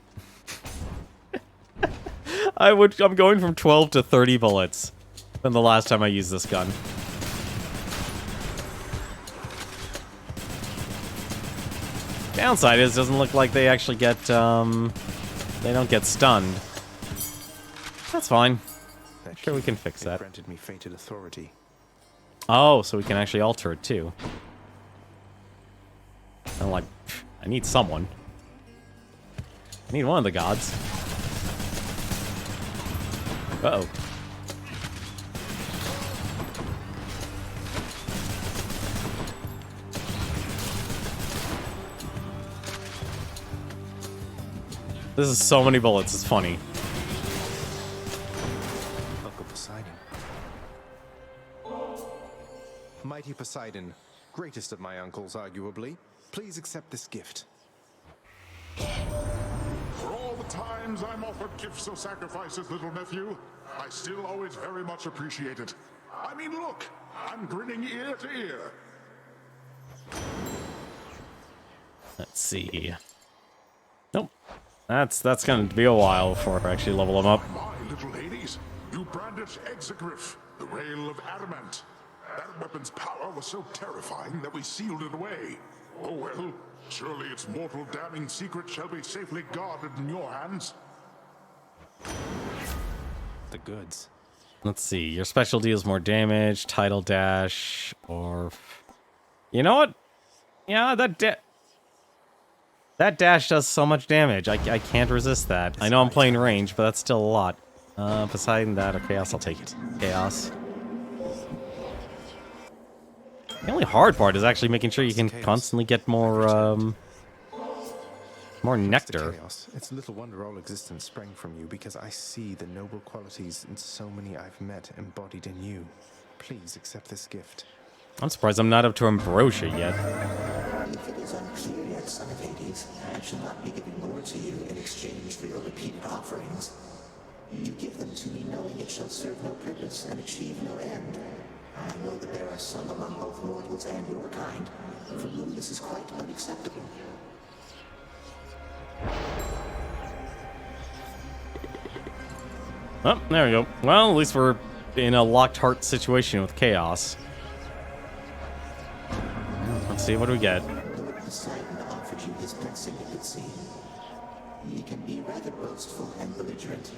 I'm going from 12 to 30 bullets than the last time I used this gun. Downside is, it doesn't look like they actually get, they don't get stunned. That's fine. I'm sure we can fix that. Granted me fated authority. Oh, so we can actually alter it too. I'm like, I need someone. I need one of the gods. Uh-oh. This is so many bullets, it's funny. Uncle Poseidon. Mighty Poseidon, greatest of my uncles, arguably. Please accept this gift. For all the times I'm offered gifts or sacrifices, little nephew, I still always very much appreciate it. I mean, look, I'm grinning ear to ear. Let's see. Nope. That's going to be a while before I actually level him up. My little Hades, you brandish Exegriff, the rail of adamant. That weapon's power was so terrifying that we sealed it away. Oh well, surely its mortal damning secret shall be safely guarded in your hands. The goods. Let's see. Your special deals more damage, title dash, or... You know what? Yeah, that dash does so much damage. I can't resist that. I know I'm playing range, but that's still a lot. Poseidon, that, or Chaos, I'll take it. Chaos. The only hard part is actually making sure you can constantly get more, more nectar. Chaos. It's little wonder all existence sprang from you, because I see the noble qualities in so many I've met embodied in you. Please accept this gift. I'm surprised I'm not up to Ambrosia yet. If it is unclear yet, son of Hades, I shall not be giving more to you in exchange for your repeated offerings. You give them to me knowing it shall serve no purpose and achieve no end. I know that there are some among both mortals and your kind, for whom this is quite unacceptable. Oh, there we go. Well, at least we're in a locked heart situation with Chaos. Let's see, what do we get? Lord Poseidon offered you his blessing, it would seem. He can be rather boastful and belligerent,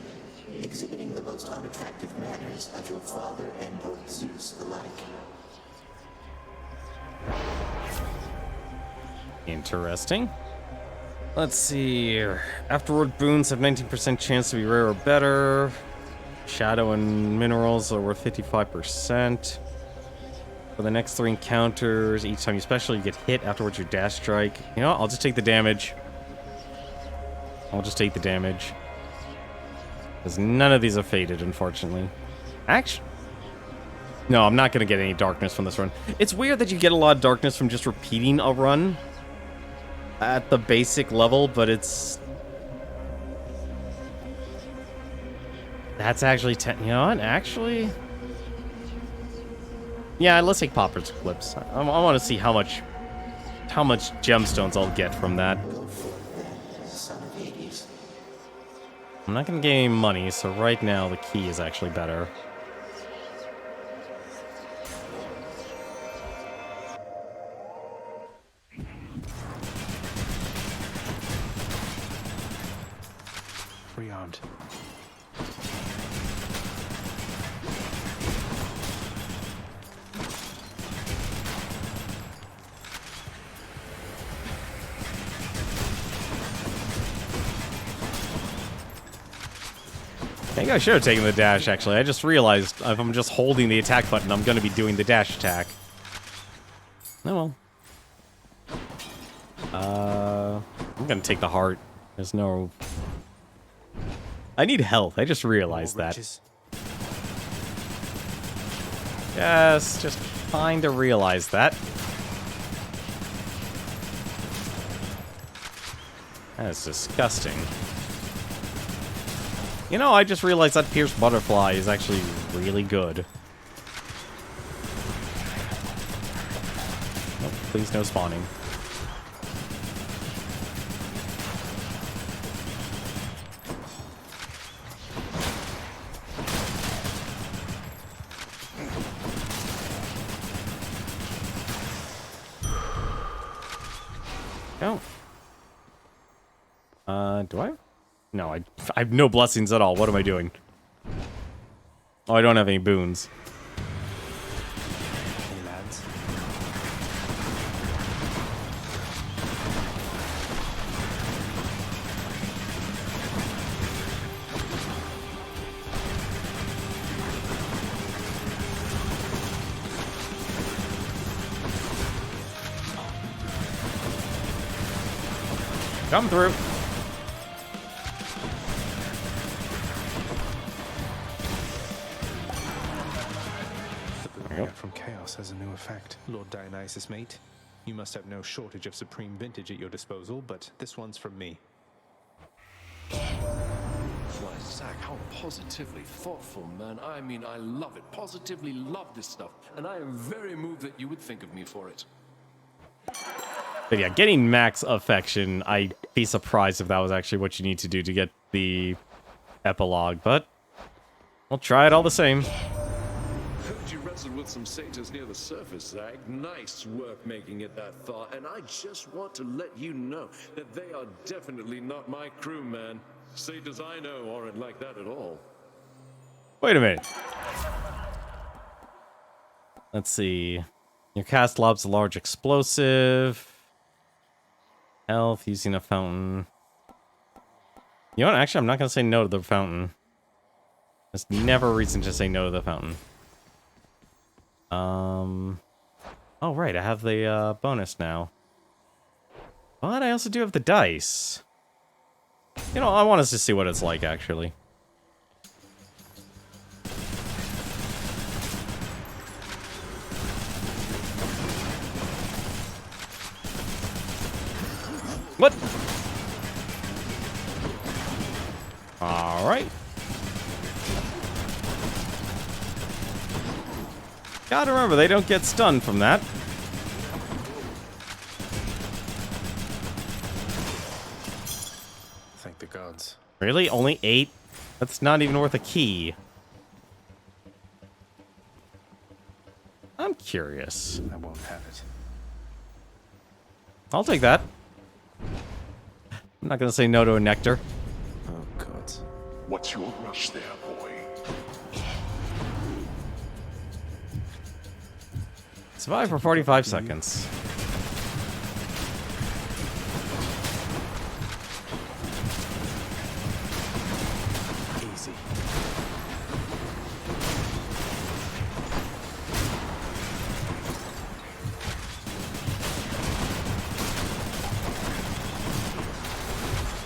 exhibiting the most unattractive manners of your father and Lord Zeus alike. Interesting. Let's see. Afterward boons have 19% chance to be rare or better. Shadow and minerals are worth 55%. For the next 3 encounters, each time you special, you get hit. Afterwards, your dash strike. You know what? I'll just take the damage. I'll just take the damage. Because none of these are faded, unfortunately. Actually... No, I'm not going to get any darkness from this run. It's weird that you get a lot of darkness from just repeating a run at the basic level, but it's... That's actually... You know what? Actually... Yeah, let's take Popper's Eclipse. I want to see how much gemstones I'll get from that. I'm not going to get any money, so right now the key is actually better. Rearmed. I think I should have taken the dash, actually. I just realized if I'm just holding the attack button, I'm going to be doing the dash attack. Oh well. I'm going to take the heart. There's no... I need health. I just realized that. Yes, just kind of realized that. That is disgusting. You know, I just realized that Pierced Butterfly is actually really good. Oh, please no spawning. Oh. Do I? No, I have no blessings at all. What am I doing? Oh, I don't have any boons. Hey, lads. Come through. The boon I got from Chaos has a new effect. Lord Dionysus, mate. You must have no shortage of supreme vintage at your disposal, but this one's from me. Why, Zach, how positively thoughtful, man. I mean, I love it. Positively love this stuff. And I am very moved that you would think of me for it. But yeah, getting max affection, I'd be surprised if that was actually what you need to do to get the epilogue, but we'll try it all the same. Heard you wrestled with some satyrs near the surface, Zach. Nice work making it that far. And I just want to let you know that they are definitely not my crew, man. Satyrs I know aren't like that at all. Wait a minute. Let's see. Your cast lobs a large explosive. Elf using a fountain. You know what? Actually, I'm not going to say no to the fountain. There's never a reason to say no to the fountain. Oh, right. I have the bonus now. But I also do have the dice. You know, I want us to see what it's like, actually. What? All right. Gotta remember, they don't get stunned from that. Thank the gods. Really? Only 8? That's not even worth a key. I'm curious. I won't have it. I'll take that. I'm not gonna say no to a nectar. Oh, gods. What's your rush there, boy? Survive for 45 seconds. Easy.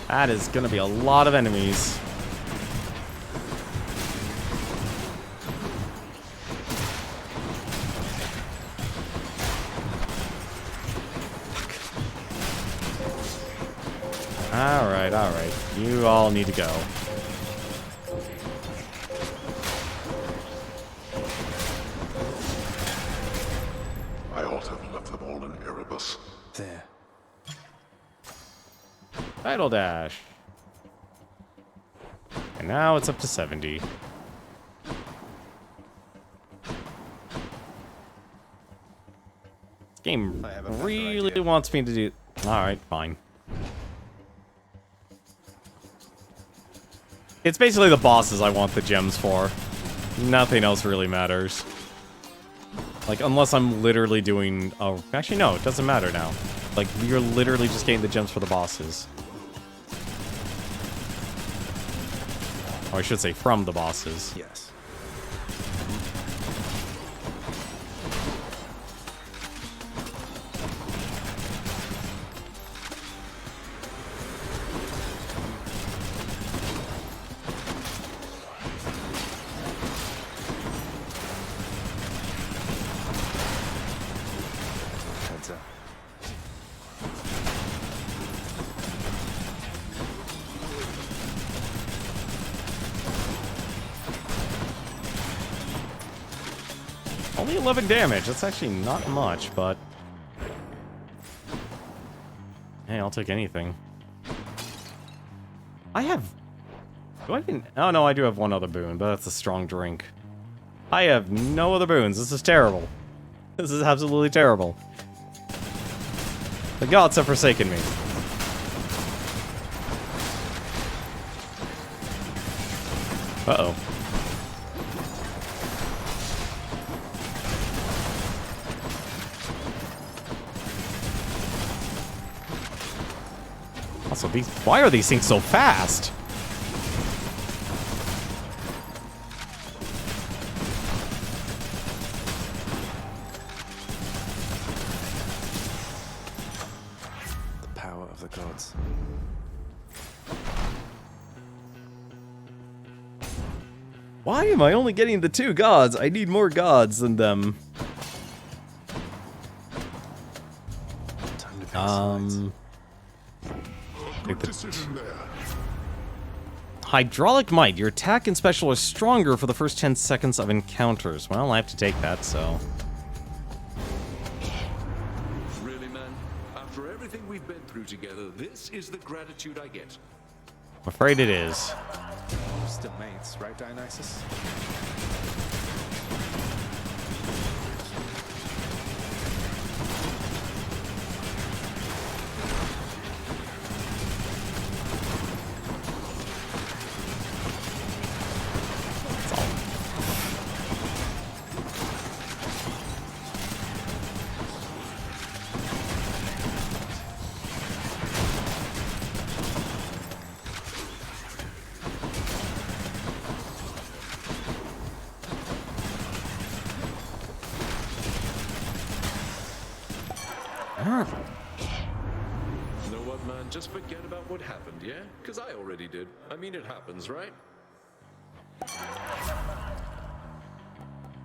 That is gonna be a lot of enemies. Alright. You all need to go. I ought to have left them all in Erebus. There. Idle dash. And now it's up to 70. This game really wants me to do... Alright, fine. It's basically the bosses I want the gems for. Nothing else really matters. Like, unless I'm literally doing... Oh, actually, no, it doesn't matter now. Like, you're literally just getting the gems for the bosses. Or I should say, from the bosses. Yes. Heads up. Only 11 damage. That's actually not much, but... Hey, I'll take anything. I have... Do I even... Oh, no, I do have one other boon, but that's a strong drink. I have no other boons. This is terrible. This is absolutely terrible. The gods have forsaken me. Uh-oh. Also, these... Why are these things so fast? The power of the gods. Why am I only getting the 2 gods? I need more gods than them. Good decision there. Hydraulic Might. Your attack and special are stronger for the first 10 seconds of encounters. Well, I have to take that, so... Really, man? After everything we've been through together, this is the gratitude I get. I'm afraid it is. Still mates, right, Dionysus? You know what, man? Just forget about what happened, yeah? Because I already did. I mean, it happens, right?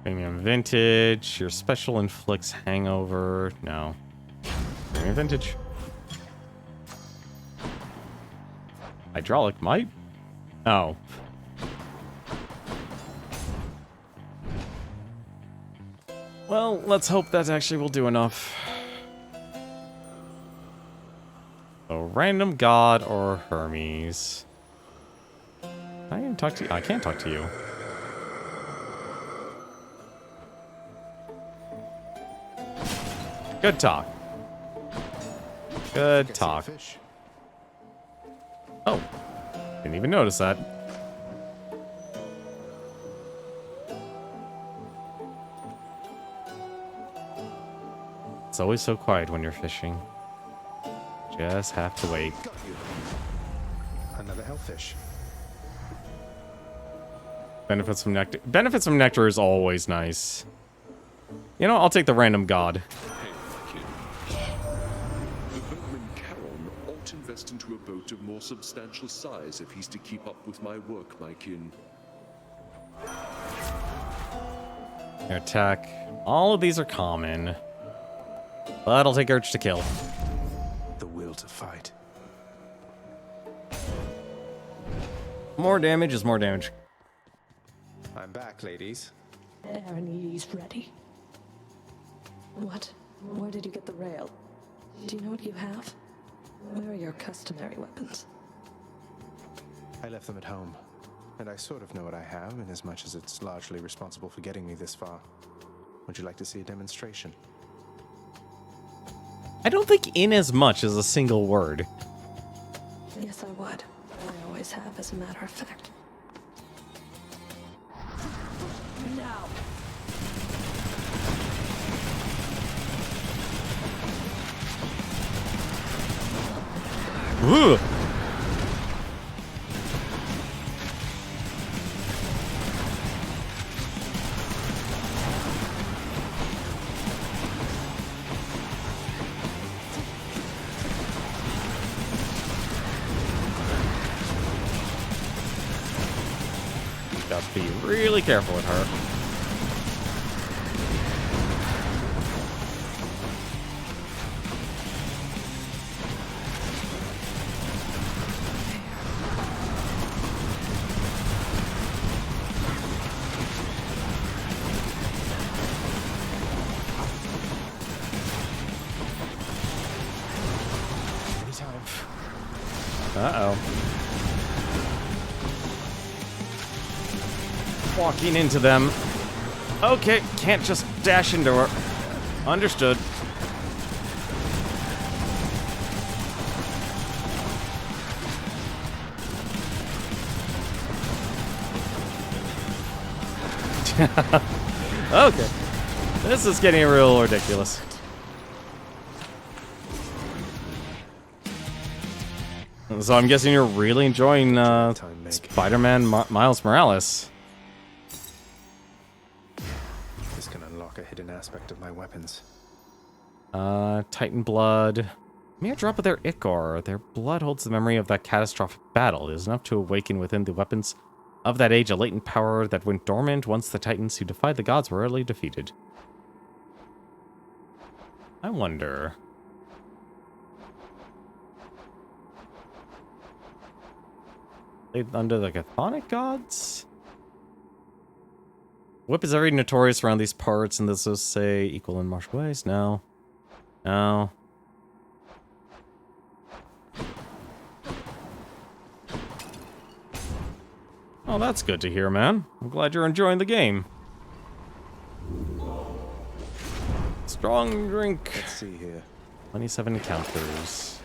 Premium Vintage. Your special inflicts hangover. No. Premium Vintage. Hydraulic Might? Oh. Well, let's hope that actually will do enough. A random god or Hermes. Can I even talk to you? I can't talk to you. Good talk. Good talk. Oh. Didn't even notice that. It's always so quiet when you're fishing. Just have to wait. Got you. Another hellfish. Benefits from nectar. Benefits from nectar is always nice. You know, I'll take the random god. The boatman Charon ought to invest into a boat of more substantial size if he's to keep up with my work, my kin. Your attack. All of these are common. But I'll take Urge to Kill. The will to fight. More damage is more damage. I'm back, ladies. Aaron, he's ready. What? Where did you get the rail? Do you know what you have? Where are your customary weapons? I left them at home, and I sort of know what I have, in as much as it's largely responsible for getting me this far. Would you like to see a demonstration? I don't think "in as much" is a single word. Yes, I would. I always have, as a matter of fact. Now! Ooh. Got to be really careful with her. Uh-oh. Walking into them. Okay, can't just dash into her. Understood. Okay. This is getting real ridiculous. So I'm guessing you're really enjoying Spider-Man Miles Morales. This can unlock a hidden aspect of my weapons. Titan Blood. Mere drop of their ichor. Their blood holds the memory of that catastrophic battle. It is enough to awaken within the weapons of that age a latent power that went dormant once the titans who defied the gods were utterly defeated. I wonder... They under the Chthonic gods? Whip is very notorious around these parts, and this will say equal in martial ways. No. No. Oh, that's good to hear, man. I'm glad you're enjoying the game. Strong drink. Let's see here. 27 encounters.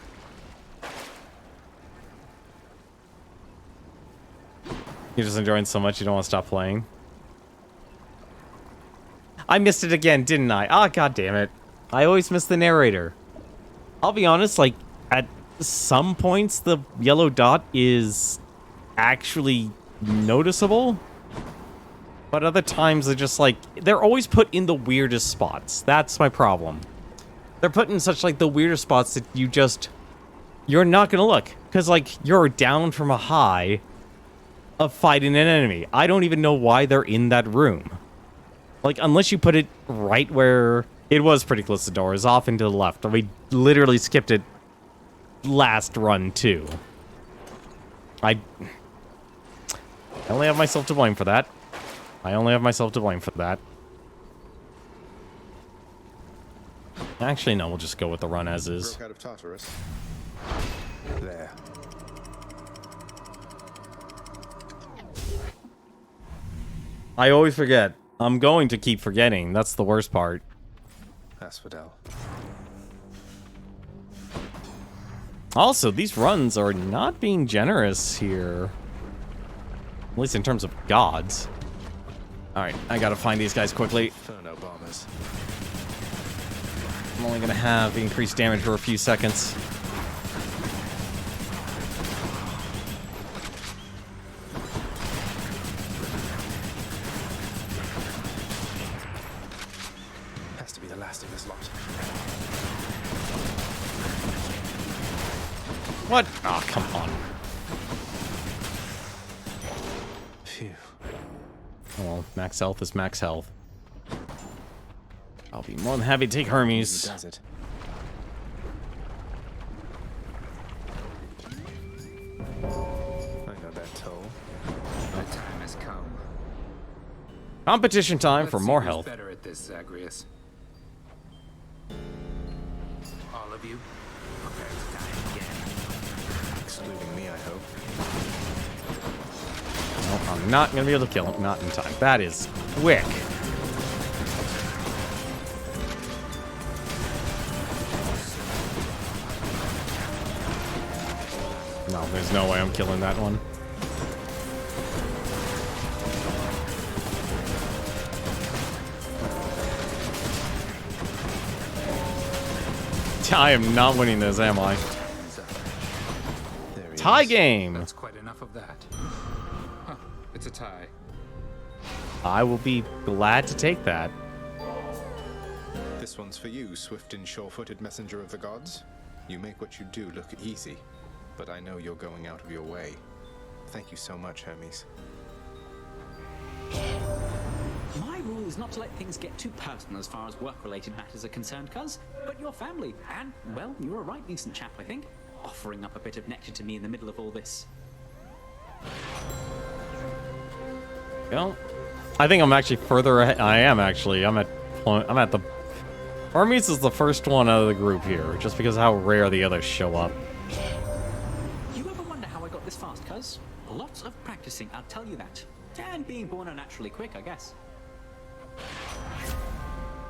You're just enjoying so much you don't want to stop playing. I missed it again, didn't I? Ah, god damn it. I always miss the narrator. I'll be honest, like, at some points the yellow dot is actually noticeable. But other times they're just like, they're always put in the weirdest spots. That's my problem. They're put in such like the weirdest spots that you're not gonna look. Because like, you're down from a high of fighting an enemy. I don't even know why they're in that room. Like, unless you put it right where it was pretty close to the door. It's off and to the left. We literally skipped it last run too. I only have myself to blame for that. Actually, no, we'll just go with the run as is. Broke out of Tartarus. There. I always forget. I'm going to keep forgetting. That's the worst part. Asphodel. Also, these runs are not being generous here. At least in terms of gods. Alright, I gotta find these guys quickly. Inferno bombers. I'm only gonna have increased damage for a few seconds. Has to be the last of this lot. What? Oh, come on. Phew. Oh, well, max health is max health. I'll be more than happy to take Hermes. He does it. I got that toll. The time has come. Competition time Let's for see more who's health. Better at this, Zagreus. All of you, prepare to die again. Excluding me, I hope. No, I'm not gonna be able to kill him. Not in time. That is quick. No, there's no way I'm killing that one. I am not winning this, am I? Tie game! That's quite enough of that. Huh, it's a tie. I will be glad to take that. This one's for you, swift and sure-footed messenger of the gods. You make what you do look easy, but I know you're going out of your way. Thank you so much, Hermes. My rule is not to let things get too personal as far as work-related matters are concerned, cuz. But your family, and, well, you're a right decent chap, I think. Offering up a bit of nectar to me in the middle of all this. Well, I think I'm actually further ahead. I am actually. I'm at the... Hermes is the first one out of the group here, just because of how rare the others show up. You ever wonder how I got this fast, cuz? Lots of practicing, I'll tell you that. And being born unnaturally quick, I guess.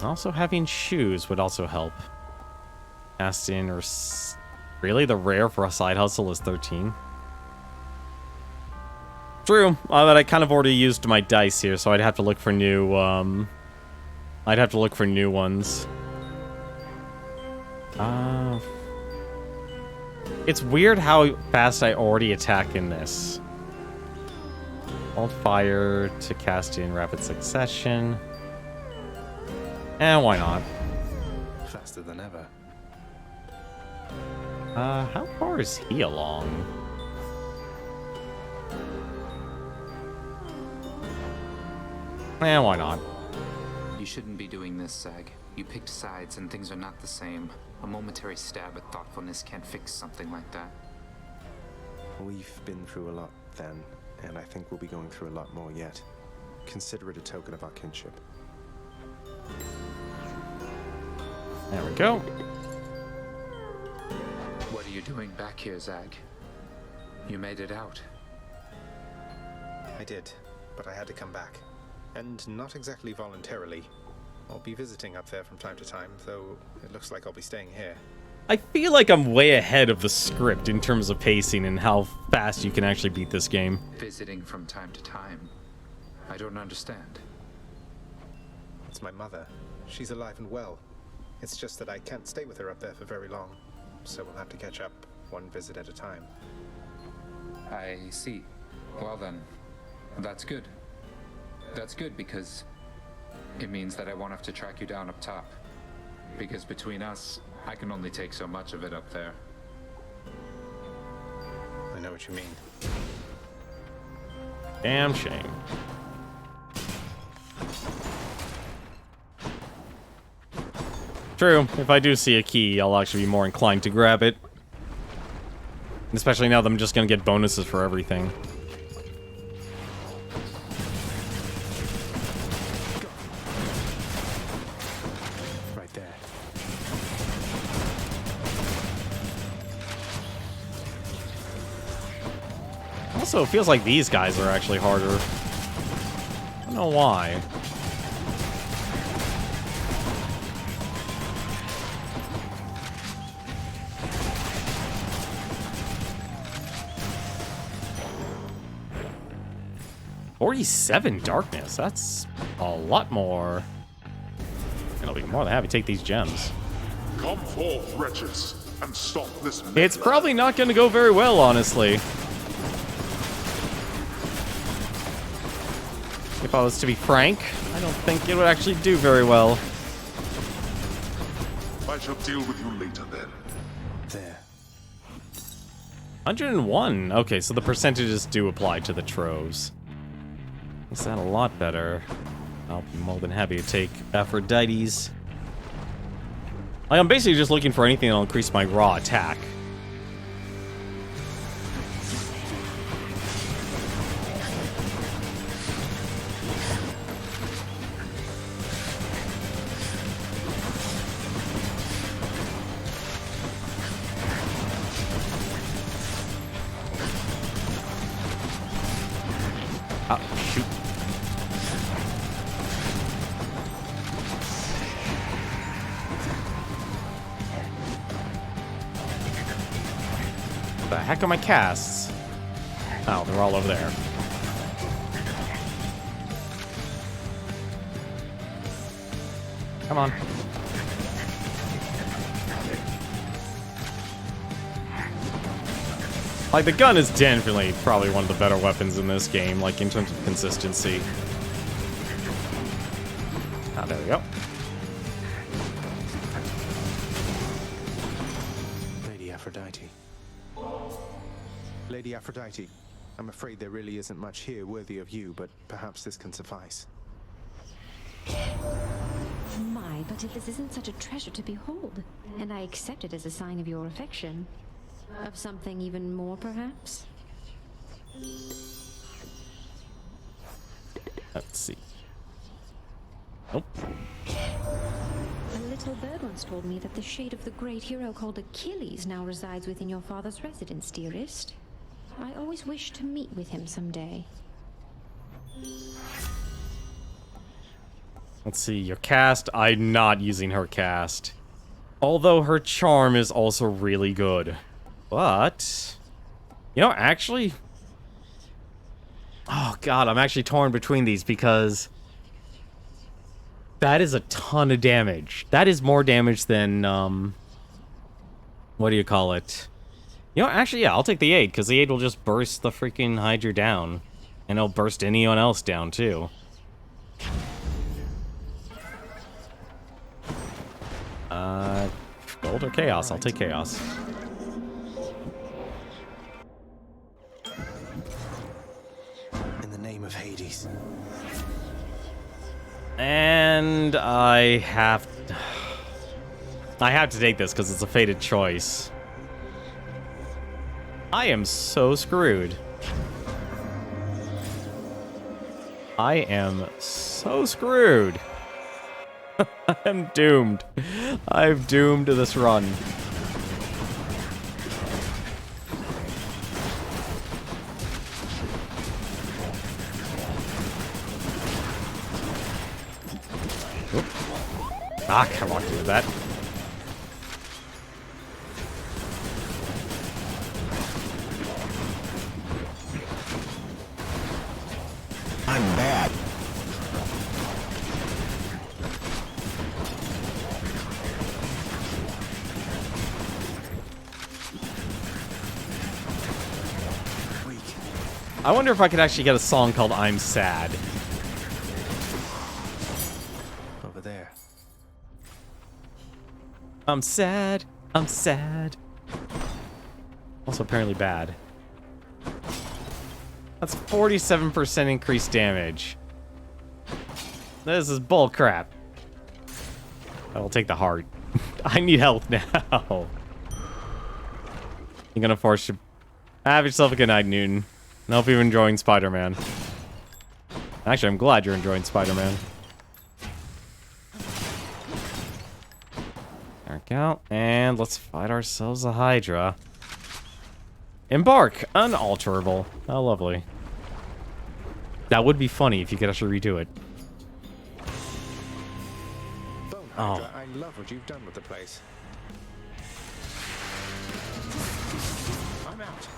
Also, having shoes would also help. Cast in or... Really? The rare for a side hustle is 13? True. But I kind of already used my dice here, so I'd have to look for new, I'd have to look for new ones. It's weird how fast I already attack in this. Hold fire to cast in rapid succession. Why not? Faster than ever. How far is he along? Why not? You shouldn't be doing this, Zag. You picked sides and things are not the same. A momentary stab at thoughtfulness can't fix something like that. We've been through a lot then, and I think we'll be going through a lot more yet. Consider it a token of our kinship. There we go. What are you doing back here, Zag? You made it out. I did, but I had to come back. And not exactly voluntarily. I'll be visiting up there from time to time, though it looks like I'll be staying here. I feel like I'm way ahead of the script in terms of pacing and how fast you can actually beat this game. Visiting from time to time. I don't understand. It's my mother. She's alive and well. It's just that I can't stay with her up there for very long, so we'll have to catch up one visit at a time. I see. Well then, that's good. That's good because it means that I won't have to track you down up top. Because between us, I can only take so much of it up there. I know what you mean. Damn shame. True, if I do see a key, I'll actually be more inclined to grab it. Especially now that I'm just gonna get bonuses for everything. Right there. Also, it feels like these guys are actually harder. I don't know why. $47 darkness. That's a lot more. And I'll be more than happy to take these gems. Come forth, wretches, and stop this. It's probably not going to go very well, honestly. If I was to be frank, I don't think it would actually do very well. I shall deal with you later then. There. 101. Okay, so the percentages do apply to the troves. Is that a lot better? I'll be more than happy to take Aphrodite's. Like, I'm basically just looking for anything that'll increase my raw attack. Oh, shoot. The heck are my casts? Oh, they're all over there. Come on. Like, the gun is definitely probably one of the better weapons in this game, like, in terms of consistency. Ah, there we go. Lady Aphrodite. Lady Aphrodite, I'm afraid there really isn't much here worthy of you, but perhaps this can suffice. My, but if this isn't such a treasure to behold, and I accept it as a sign of your affection. Of something even more, perhaps? Let's see. Nope. A little bird once told me that the shade of the great hero called Achilles now resides within your father's residence, dearest. I always wished to meet with him someday. Let's see, your cast. I'm not using her cast. Although her charm is also really good. But, you know, actually... Oh, God, I'm actually torn between these because... That is a ton of damage. That is more damage than, what do you call it? You know, actually, yeah, I'll take the aid, because the aid will just burst the freaking Hydra down. And it'll burst anyone else down, too. Gold or Chaos? I'll take Chaos. of Hades. And I have to take this because it's a fated choice. I am so screwed. I am so screwed. I'm doomed. I'm doomed to this run. Oop. Ah, come on, do that. I'm bad. I wonder if I could actually get a song called I'm Sad. Over there. I'm sad. I'm sad. Also apparently bad. That's 47% increased damage. This is bull crap. I will take the heart. I need health now. You're gonna force you. Have yourself a good night, Newton. I hope you're enjoying Spider-Man. Actually, I'm glad you're enjoying Spider-Man. There we go. And let's fight ourselves a Hydra. Embark! Unalterable. How lovely. That would be funny if you could actually redo it. Bone Hydra, I love what you've done with the place. I'm out.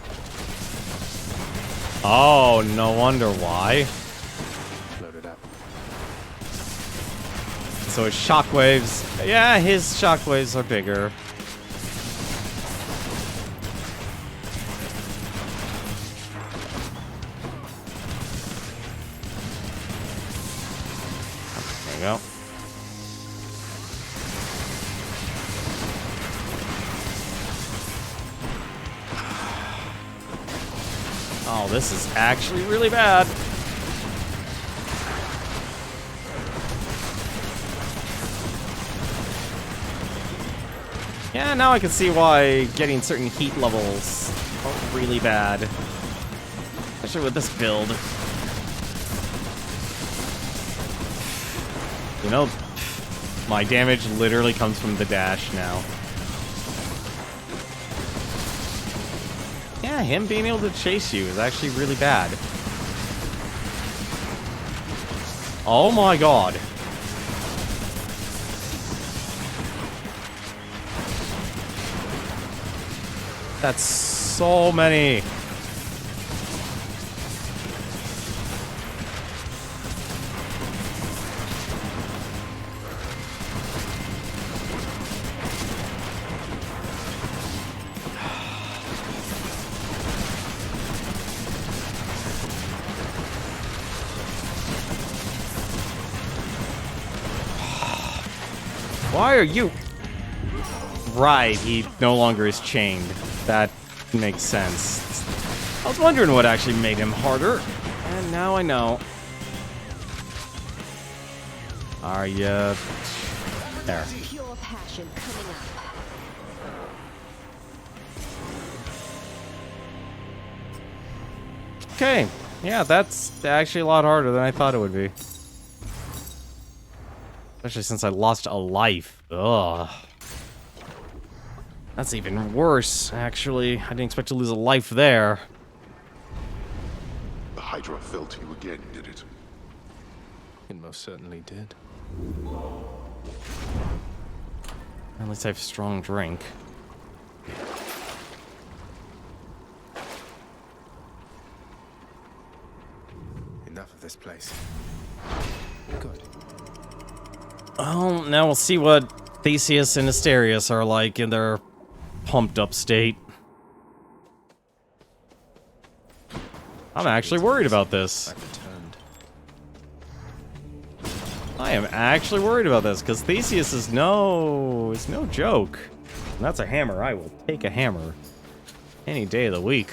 Oh, no wonder why. Load it up. So his shockwaves... Yeah, his shockwaves are bigger. There we go. Oh, this is actually really bad. Yeah, now I can see why getting certain heat levels are really bad. Especially with this build. You know, my damage literally comes from the dash now. Yeah, him being able to chase you is actually really bad. Oh my god. That's so many. Why are you... Right, he no longer is chained. That makes sense. I was wondering what actually made him harder, and now I know. Are you... There. Pure passion coming up. Okay, yeah, that's actually a lot harder than I thought it would be. Especially since I lost a life. Ugh. That's even worse, actually. I didn't expect to lose a life there. The Hydra fell to you again, did it? It most certainly did. At least I have strong drink. Enough of this place. Good. Well, now we'll see what Theseus and Asterius are like in their pumped up state. I'm actually worried about this. I am actually worried about this because Theseus is no joke. And that's a hammer. I will take a hammer any day of the week.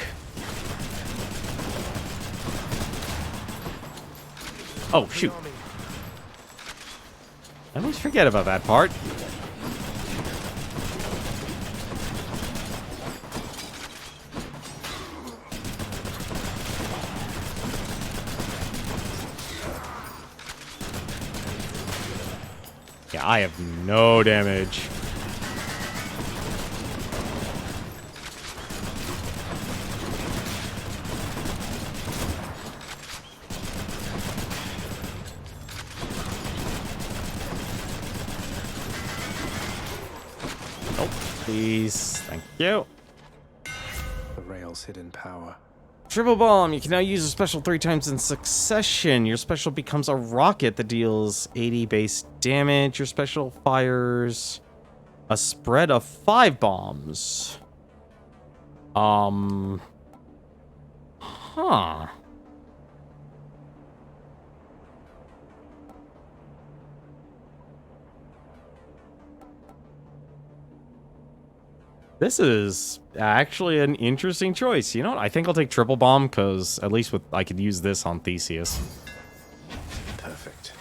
Oh, shoot. I always forget about that part. Yeah, I have no damage. Oh, please. Thank you. The rail's hidden power. Triple bomb. You can now use a special 3 times in succession. Your special becomes a rocket that deals 80 base damage. Your special fires a spread of 5 bombs. Huh. This is actually an interesting choice. You know what? I think I'll take triple bomb because at least I could use this on Theseus. Perfect.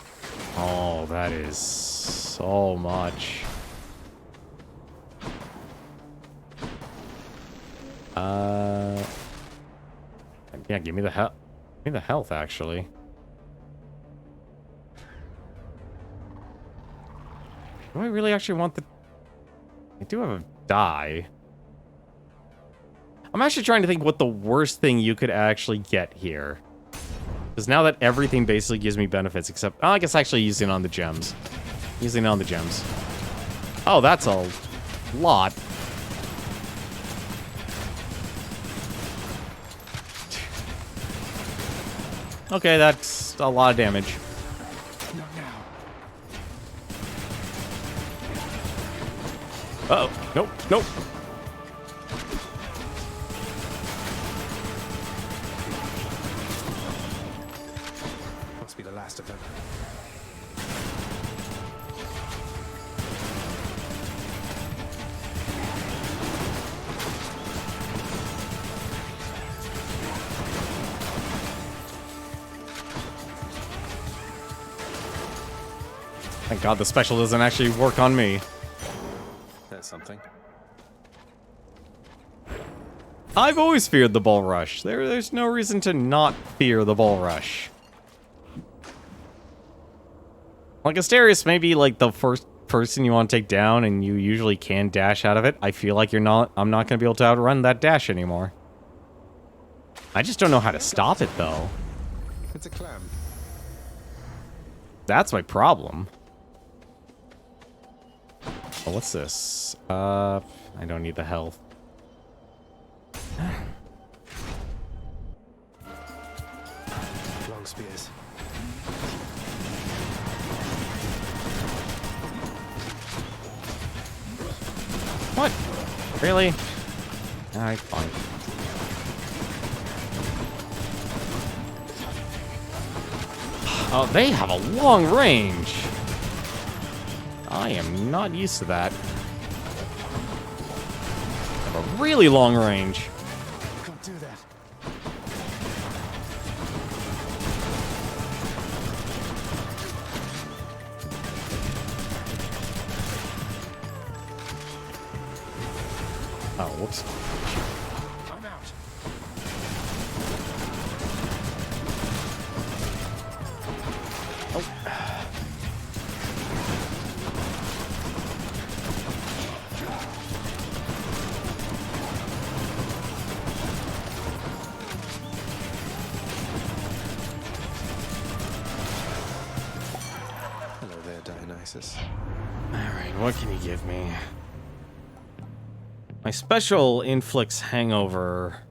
Oh, that is so much. Yeah, give me the health. Give me the health, actually. Do I really actually want the... I do have a die. I'm actually trying to think what the worst thing you could actually get here. Because now that everything basically gives me benefits, except... Oh, I guess actually using it on the gems. Using it on the gems. Oh, that's a lot. Okay, that's a lot of damage. Not now. Uh-oh. Nope, nope. Must be the last of them. Thank God the special doesn't actually work on me. That's something. I've always feared the bull rush. There's no reason to not fear the bull rush. Like, Asterius may be like the first person you want to take down, and you usually can dash out of it. I feel like I'm not going to be able to outrun that dash anymore. I just don't know how to stop it, though. It's a clam. That's my problem. Oh, what's this? I don't need the health. Long spears. What? Really? Alright, fine. Oh, they have a long range. I am not used to that. They have a really long range. Can't do that. Oh, whoops. I'm out. Oh. Hello there, Dionysus. Alright, what can you give me? My special inflicts hangover.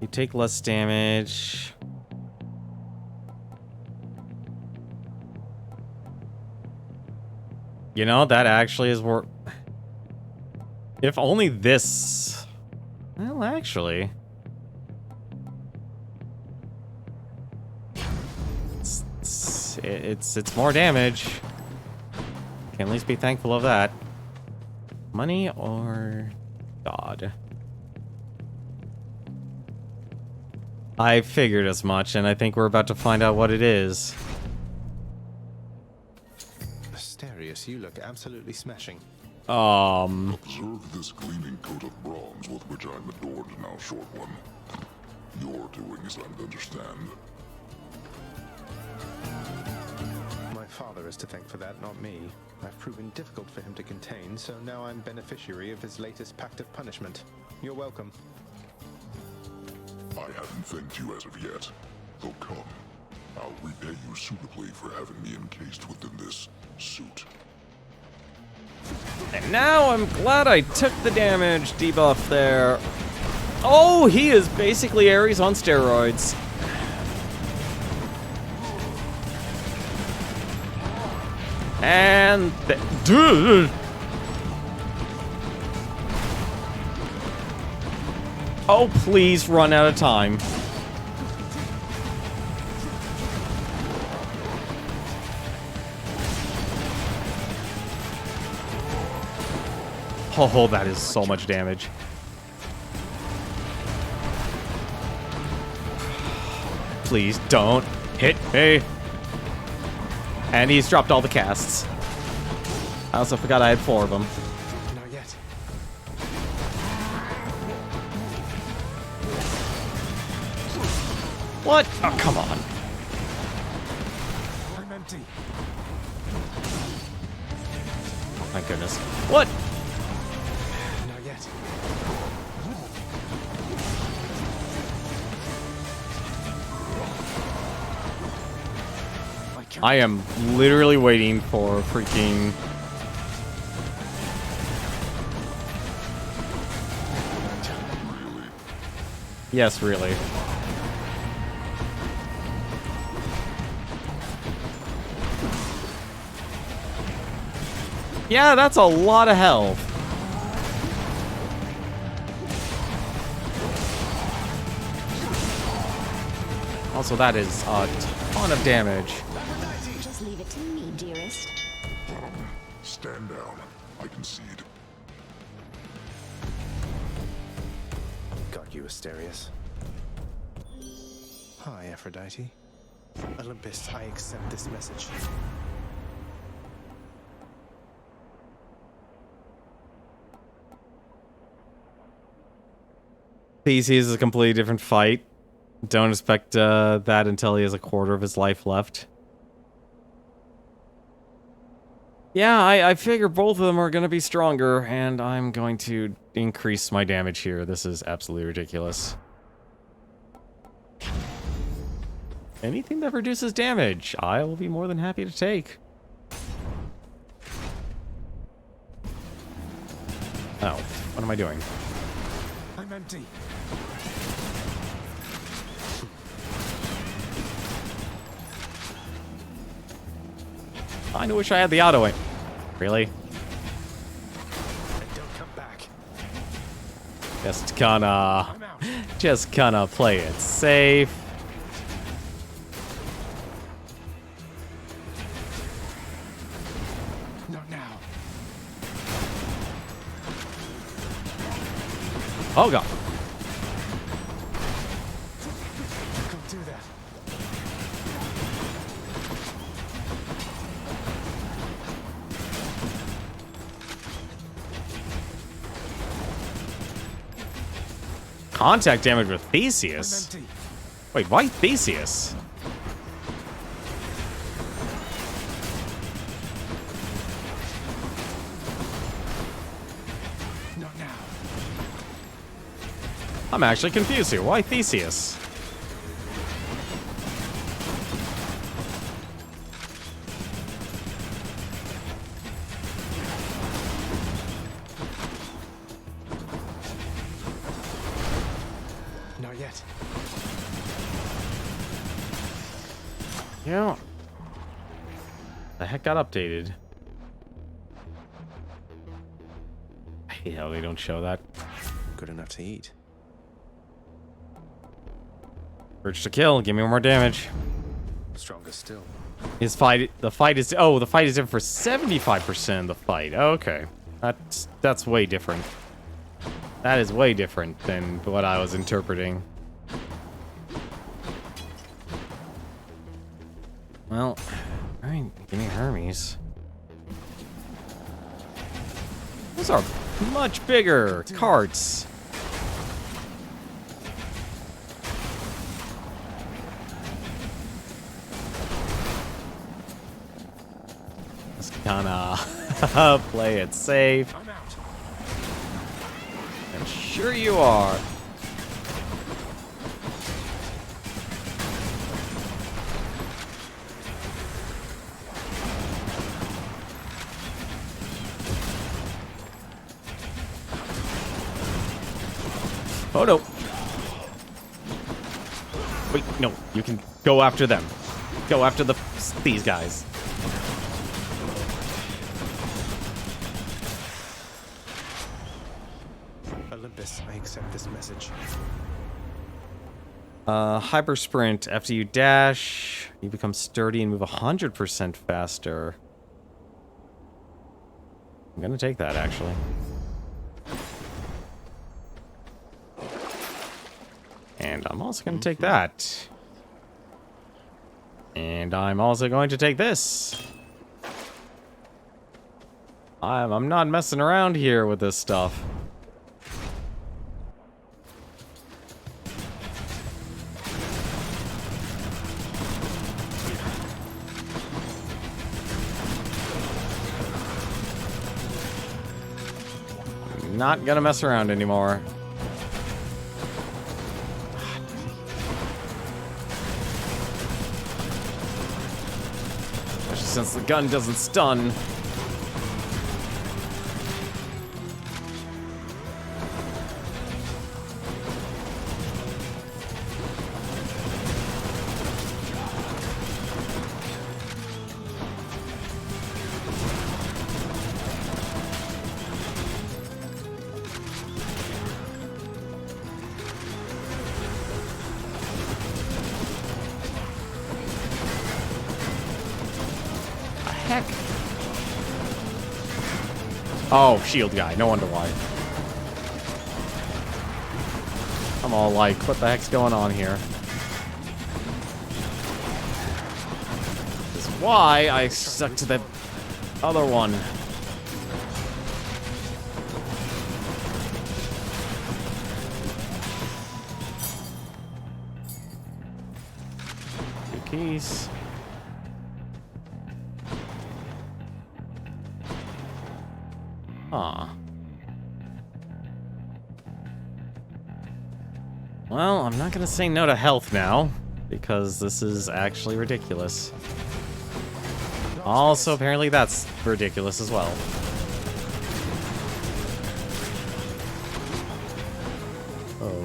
You take less damage. You know, that actually is worth... If only this... Well, actually... It's more damage. Can at least be thankful of that. Money or God? I figured as much, and I think we're about to find out what it is. Asterius, you look absolutely smashing. Observe this gleaming coat of bronze with which I'm adorned now, short one. Your doings, I'm to understand. My father is to thank for that, not me. I've proven difficult for him to contain, so now I'm beneficiary of his latest pact of punishment. You're welcome. I haven't thanked you as of yet. Though come, I'll repay you suitably for having me encased within this suit. And now I'm glad I took the damage debuff there. Oh, he is basically Ares on steroids. And dude. Oh, please run out of time. Oh, that is so much damage. Please don't hit me. And he's dropped all the casts. I also forgot I had 4 of them. Not yet. What? Oh, come on. I'm empty. My goodness. What? Not yet. I am literally waiting for freaking... Really? Yes, really. Yeah, that's a lot of health. Also, that is a ton of damage. Just leave it to me, dearest. Stand down. I concede. Got you, Asterius. Hi, Aphrodite. Olympus, I accept this message. Theseus is a completely different fight. Don't expect that until he has a quarter of his life left. Yeah, I figure both of them are going to be stronger, and I'm going to increase my damage here. This is absolutely ridiculous. Anything that reduces damage, I will be more than happy to take. Oh, what am I doing? I'm empty. I wish I had the auto aim. Really? And don't come back. Just gonna play it safe. Not now. Oh god. Don't do that. Contact damage with Theseus? Wait, why Theseus? Not now. I'm actually confused here. Why Theseus? Not yet. Yeah. The heck got updated? I hate how they don't show that. Good enough to eat. Urge to kill. Give me more damage. Stronger still. The fight is different for 75% of the fight. Okay. That's way different. That is way different than what I was interpreting. Well, alright, give me Hermes. Those are much bigger carts. Just gonna play it safe. I'm sure you are. Oh no. Wait, no, you can go after them. Go after these guys. Olympus, I accept this message. Hyper sprint. After you dash, you become sturdy and move 100% faster. I'm gonna take that, actually. And I'm also going to take that. And I'm also going to take this. I'm not messing around here with this stuff. Not gonna mess around anymore. Since the gun doesn't stun. Heck. Oh, shield guy. No wonder why. I'm all like, what the heck's going on here? This is why I stuck to the other one. Two keys. Aw. Well, I'm not gonna say no to health now, because this is actually ridiculous. Also, apparently that's ridiculous as well. Oh.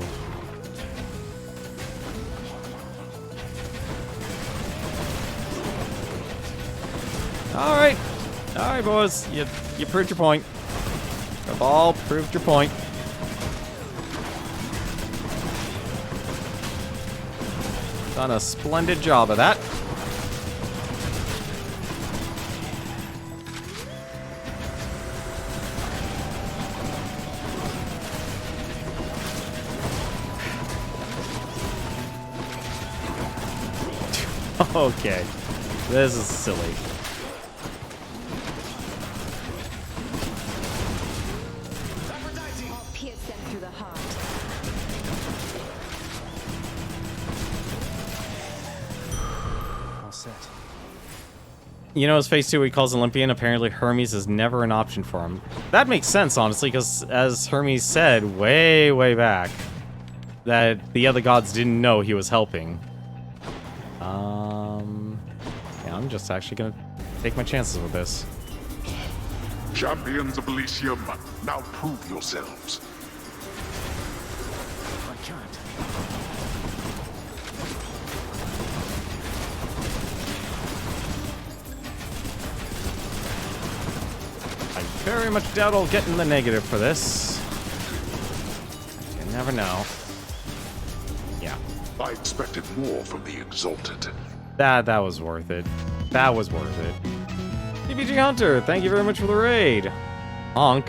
Alright. Alright, boys. You proved your point. You've all proved your point. Done a splendid job of that. Okay. This is silly. You know, his phase 2 he calls Olympian, apparently Hermes is never an option for him. That makes sense, honestly, because as Hermes said way, way back, that the other gods didn't know he was helping. Yeah, I'm just actually gonna take my chances with this. Champions of Elysium, now prove yourselves. I can't. Very much doubt I'll get in the negative for this. You never know. Yeah. I expected more from the Exalted. That was worth it. That was worth it. DBG Hunter, thank you very much for the raid. Honk.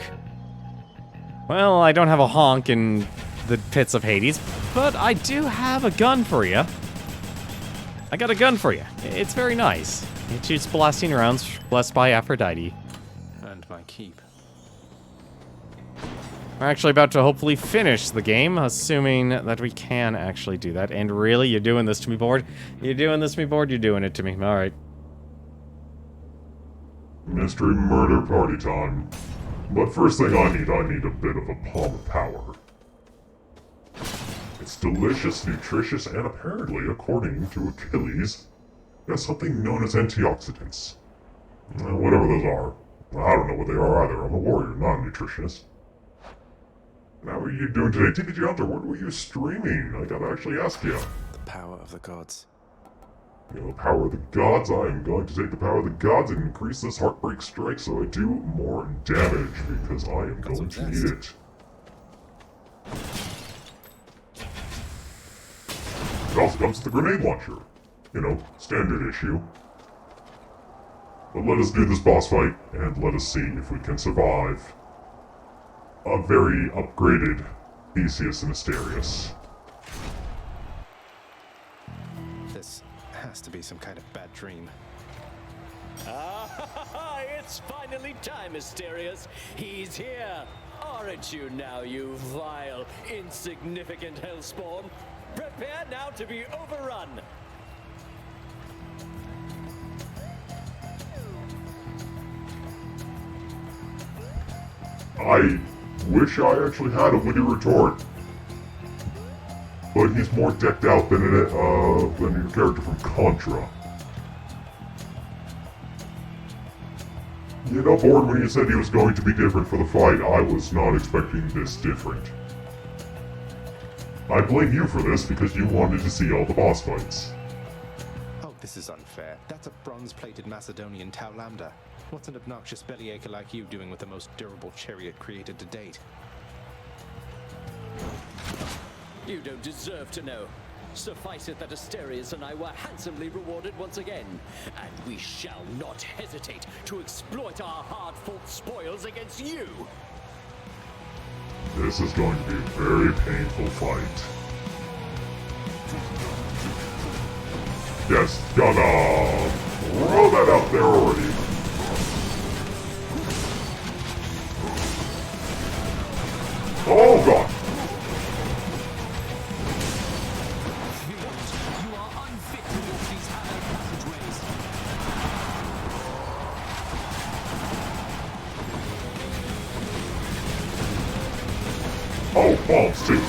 Well, I don't have a honk in the pits of Hades, but I do have a gun for you. I got a gun for you. It's very nice. It shoots blasting rounds, blessed by Aphrodite. And my keep. We're actually about to hopefully finish the game, assuming that we can actually do that. And really, you're doing this to me, board? You're doing this to me, board? You're doing it to me. Alright. Mystery murder party time. But first thing I need a bit of a palm of power. It's delicious, nutritious, and apparently, according to Achilles, has something known as antioxidants. Whatever those are. I don't know what they are either. I'm a warrior, not a nutritionist. How are you doing today? TPG Hunter, what were you streaming? I gotta actually ask you. The power of the gods. You know, the power of the gods? I am going to take the power of the gods and increase this heartbreak strike so I do more damage, because I am going to need it. It also comes with the grenade launcher. You know, standard issue. But let us do this boss fight, and let us see if we can survive a very upgraded Theseus and Asterius. This has to be some kind of bad dream. Ah, it's finally time, Asterius. He's here. Aren't you now, you vile, insignificant hellspawn? Prepare now to be overrun. I wish I actually had a witty retort. But he's more decked out than your character from Contra. You know, Board, when you said he was going to be different for the fight, I was not expecting this different. I blame you for this because you wanted to see all the boss fights. Oh, this is unfair. That's a bronze-plated Macedonian Tau Lambda. What's an obnoxious bellyacre like you doing with the most durable chariot created to date? You don't deserve to know. Suffice it that Asterius and I were handsomely rewarded once again, and we shall not hesitate to exploit our hard-fought spoils against you. This is going to be a very painful fight. Yes, gotta throw that out there already. Oh god! You are unfit to walk these hallowed passageways. Oh, bombs too.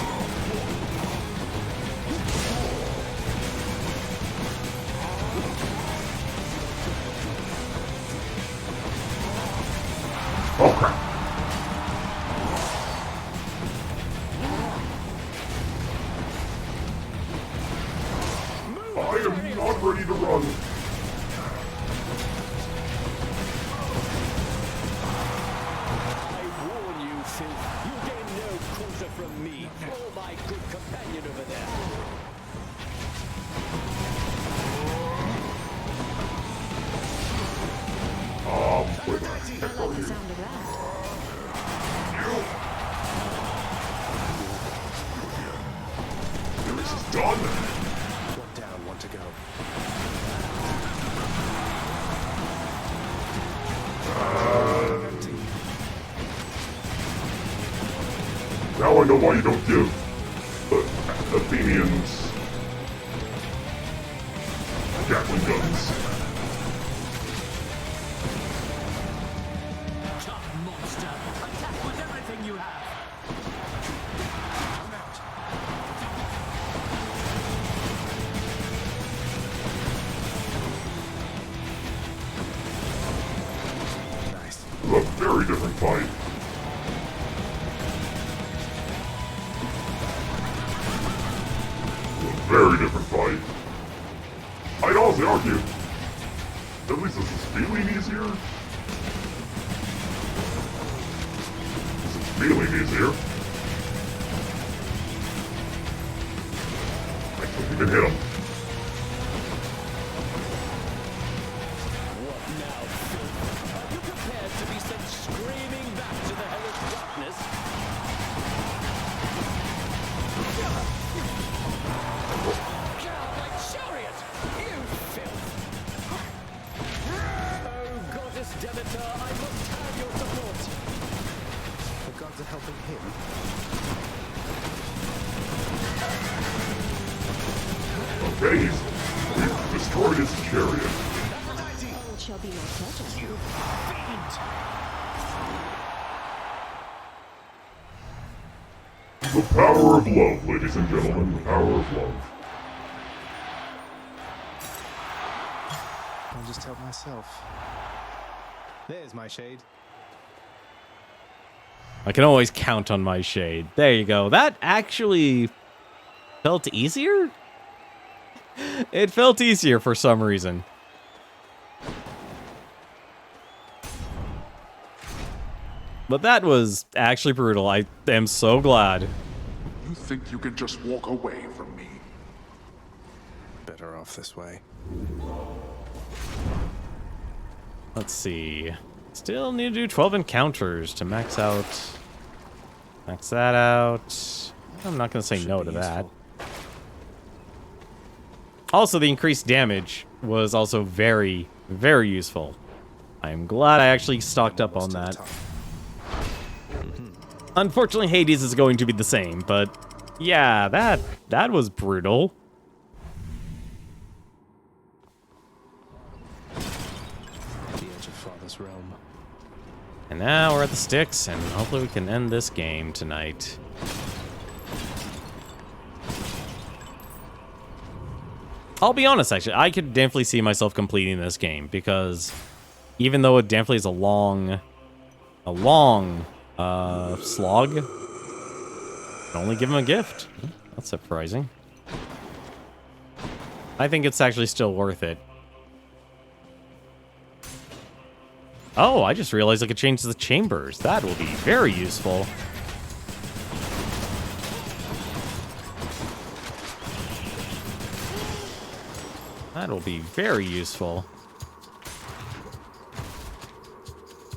Oh crap. I am not ready to run. I warn you, Filth. You gain no quarter from me, or my good companion over there. Wait a minute. I like the sound of that. This is done. One down, one to go. Now I know why you don't give Athenians Gatling guns. Tough monster. Attack with everything you have. I'm out. Nice. This is a very different fight. Very different fight. I'd also argue, at least this is feeling easier. This is feeling easier. I can't even hit him. What now, Filth? Are you prepared to be sent screaming back to the hellish darkness? God, my chariot! You phase. We've destroyed his chariot. Oh, it shall be my pleasure. The power of love, ladies and gentlemen. The power of love. I'll just help myself. There's my shade. I can always count on my shade. There you go. That actually felt easier? It felt easier for some reason. But that was actually brutal. I am so glad. You think you can just walk away from me? Better off this way. Let's see. Still need to do 12 encounters to max out. Max that out. I'm not going to say no to that. Also, the increased damage was also very, very useful. I'm glad I actually stocked up on that. Unfortunately, Hades is going to be the same, but yeah, that was brutal. The edge of Father's realm. And now we're at the sticks, and hopefully we can end this game tonight. I'll be honest, actually, I could definitely see myself completing this game, because even though it definitely is a long slog, I can only give him a gift. That's surprising. I think it's actually still worth it. Oh, I just realized I could change the chambers. That will be very useful. That'll be very useful.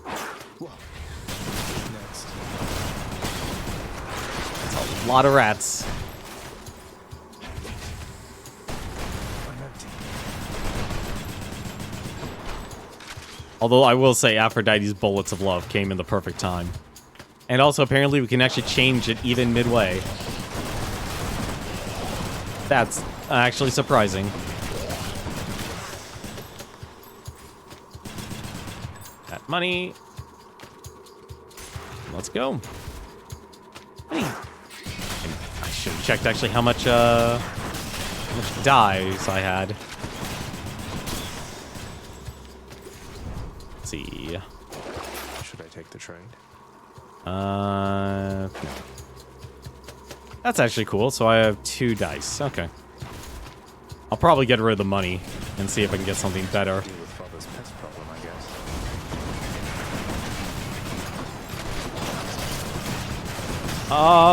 Next. That's a lot of rats. I'm empty. Although I will say Aphrodite's bullets of love came in the perfect time. And also apparently we can actually change it even midway. That's actually surprising. That money. Let's go. Hey. I should have checked actually how much dies I had. Let's see. Should I take the trade? No. That's actually cool. So I have 2 dice. Okay. I'll probably get rid of the money and see if I can get something better. Deal with Father's pest problem, I guess.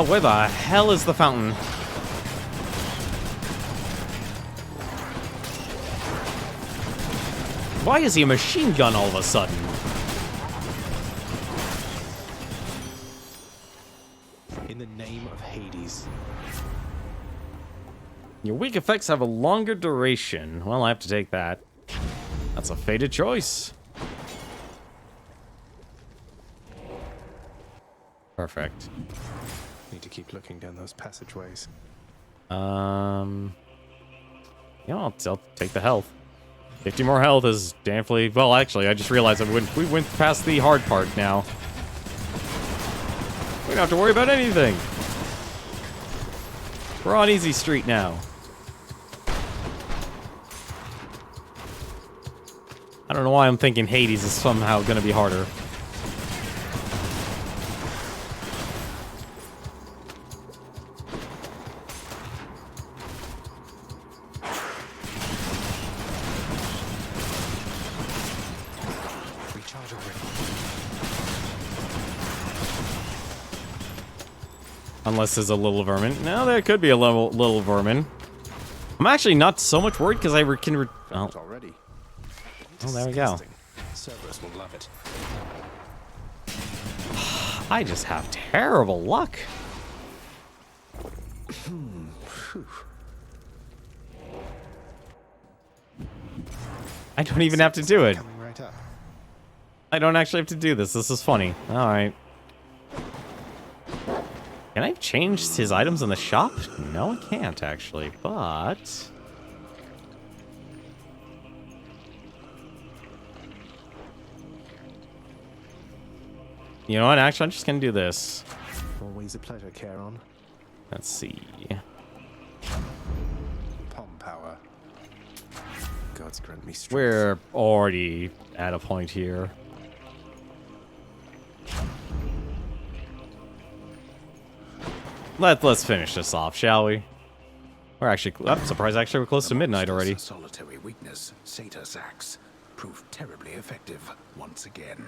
Where the hell is the fountain? Why is he a machine gun all of a sudden? In the name of Hades. Your weak effects have a longer duration. Well, I have to take that. That's a fated choice. Perfect. Need to keep looking down those passageways. Yeah, I'll take the health. 50 more health is definitely... Well, actually, I just realized that we went past the hard part now. We don't have to worry about anything. We're on easy street now. I don't know why I'm thinking Hades is somehow going to be harder. Unless there's a little vermin. No, there could be a little vermin. I'm actually not so much worried because I can... Oh. Already. Oh, there we go. Cerberus will love it. I just have terrible luck. I don't even have to do it. Coming right up. I don't actually have to do this. This is funny. All right. Can I change his items in the shop? No, I can't actually, but You know what? Actually, I'm just gonna do this. Always a pleasure, Charon. Let's see. Palm power. Gods grant me strength. We're already at a point here. Let's finish this off, shall we? We're actually, surprised actually we're close to midnight already. Solitary weakness, Sator's axe, proved terribly effective once again.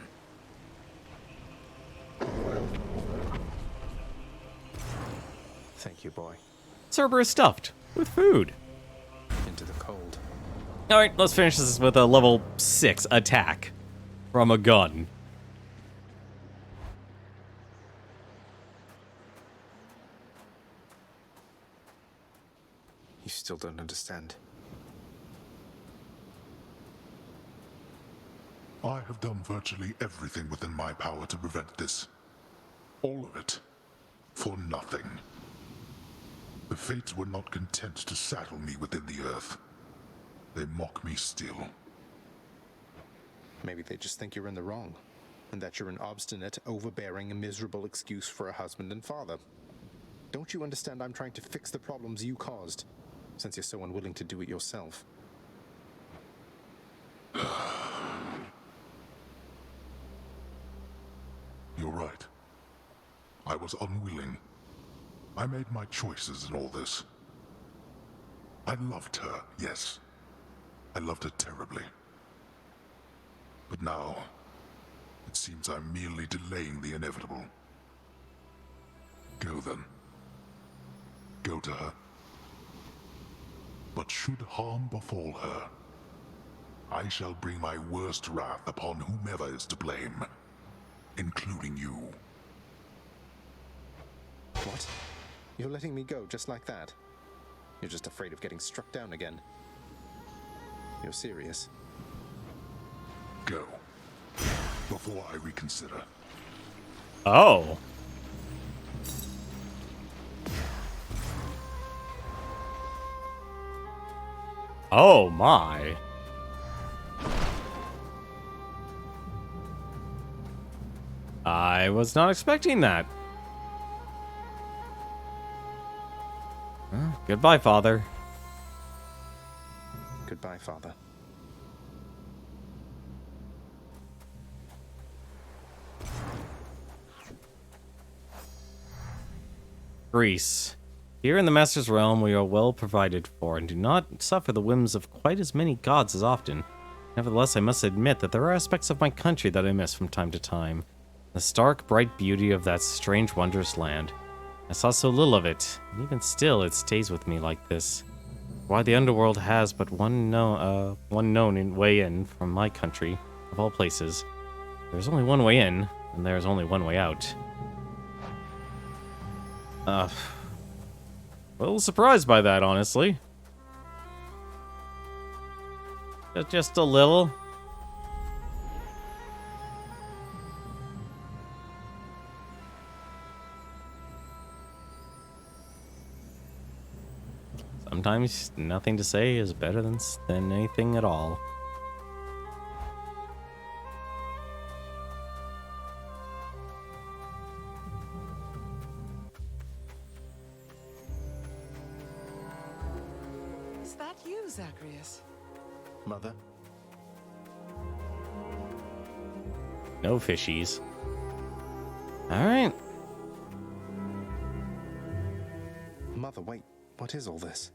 Thank you, boy. Cerberus stuffed with food. Into the cold. Alright, let's finish this with a level 6 attack from a gun. You still don't understand. I have done virtually everything within my power to prevent this. All of it. For nothing. The Fates were not content to saddle me within the earth. They mock me still. Maybe they just think you're in the wrong, and that you're an obstinate, overbearing, and miserable excuse for a husband and father. Don't you understand I'm trying to fix the problems you caused, since you're so unwilling to do it yourself? You're right. I was unwilling. I made my choices in all this. I loved her, yes. I loved her terribly. But now, it seems I'm merely delaying the inevitable. Go then. Go to her. But should harm befall her, I shall bring my worst wrath upon whomever is to blame, including you. What? You're letting me go just like that? You're just afraid of getting struck down again. You're serious? Go. Before I reconsider. Oh. Oh my. I was not expecting that. Well, goodbye, Father. Goodbye, Father. Greece. Here in the Master's realm, we are well provided for and do not suffer the whims of quite as many gods as often. Nevertheless, I must admit that there are aspects of my country that I miss from time to time. The stark, bright beauty of that strange, wondrous land. I saw so little of it, and even still it stays with me like this. Why the underworld has but one known way in from my country, of all places. There's only one way in, and there's only one way out. A little surprised by that, honestly. Just a little. Sometimes nothing to say is better than anything at all. Is that you, Zacharias? Mother? No fishies. Alright. Mother, wait. What is all this?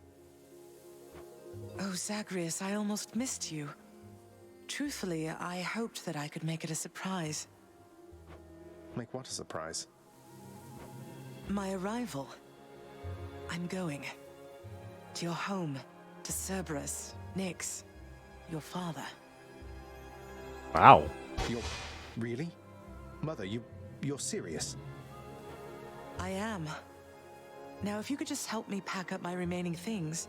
Oh, Zacharias, I almost missed you. Truthfully, I hoped that I could make it a surprise. Make what a surprise? My arrival. I'm going. To your home. To Cerberus, Nyx, your father. Wow. You're... really? Mother, you're serious? I am. Now, if you could just help me pack up my remaining things.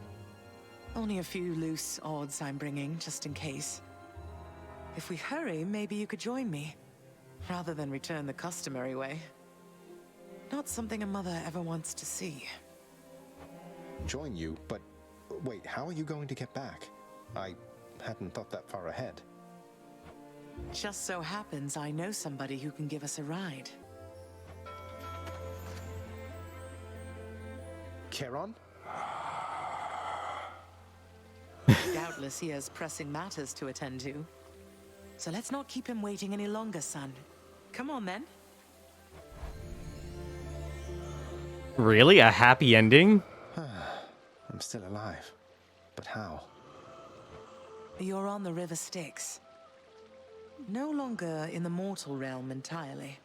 Only a few loose odds I'm bringing, just in case. If we hurry, maybe you could join me, rather than return the customary way. Not something a mother ever wants to see. Join you? But wait, how are you going to get back? I hadn't thought that far ahead. Just so happens I know somebody who can give us a ride. Charon? Doubtless he has pressing matters to attend to. So let's not keep him waiting any longer, son. Come on, then. Really? A happy ending? I'm still alive. But how? You're on the River Styx. No longer in the mortal realm entirely.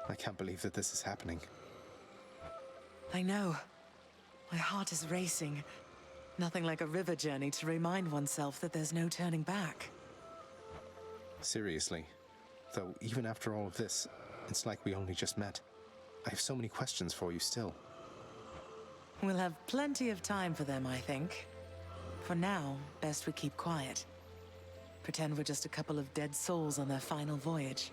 I can't believe that this is happening. I know. My heart is racing. Nothing like a river journey to remind oneself that there's no turning back. Seriously. Though, even after all of this, it's like we only just met. I have so many questions for you still. We'll have plenty of time for them, I think. For now, best we keep quiet. Pretend we're just a couple of dead souls on their final voyage.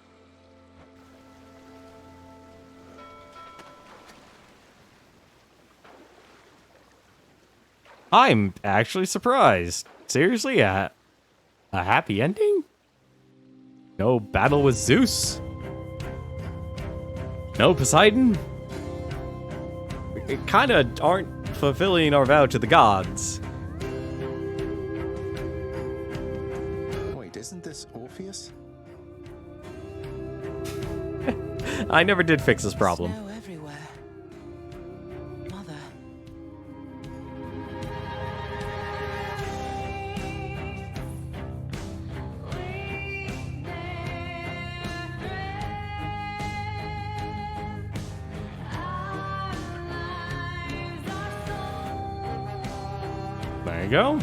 I'm actually surprised. Seriously, a happy ending? No battle with Zeus? No Poseidon? We kinda aren't fulfilling our vow to the gods. Wait, isn't this Orpheus? I never did fix this problem. Snow everywhere. Mother. There you go.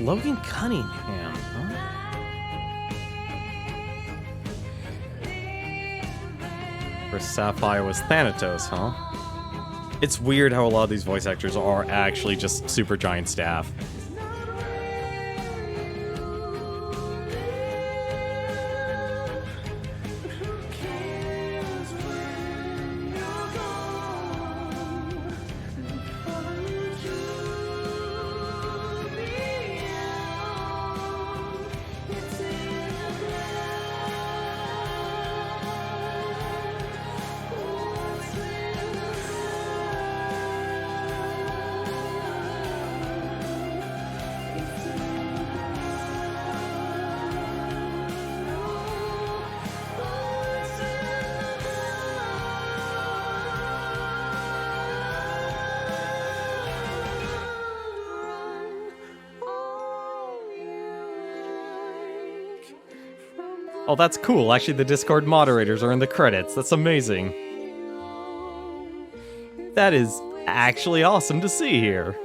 Logan Cunningham, huh? For Sapphire was Thanatos, huh? It's weird how a lot of these voice actors are actually just super giant staff. Oh, that's cool. Actually, the Discord moderators are in the credits. That's amazing. That is actually awesome to see here.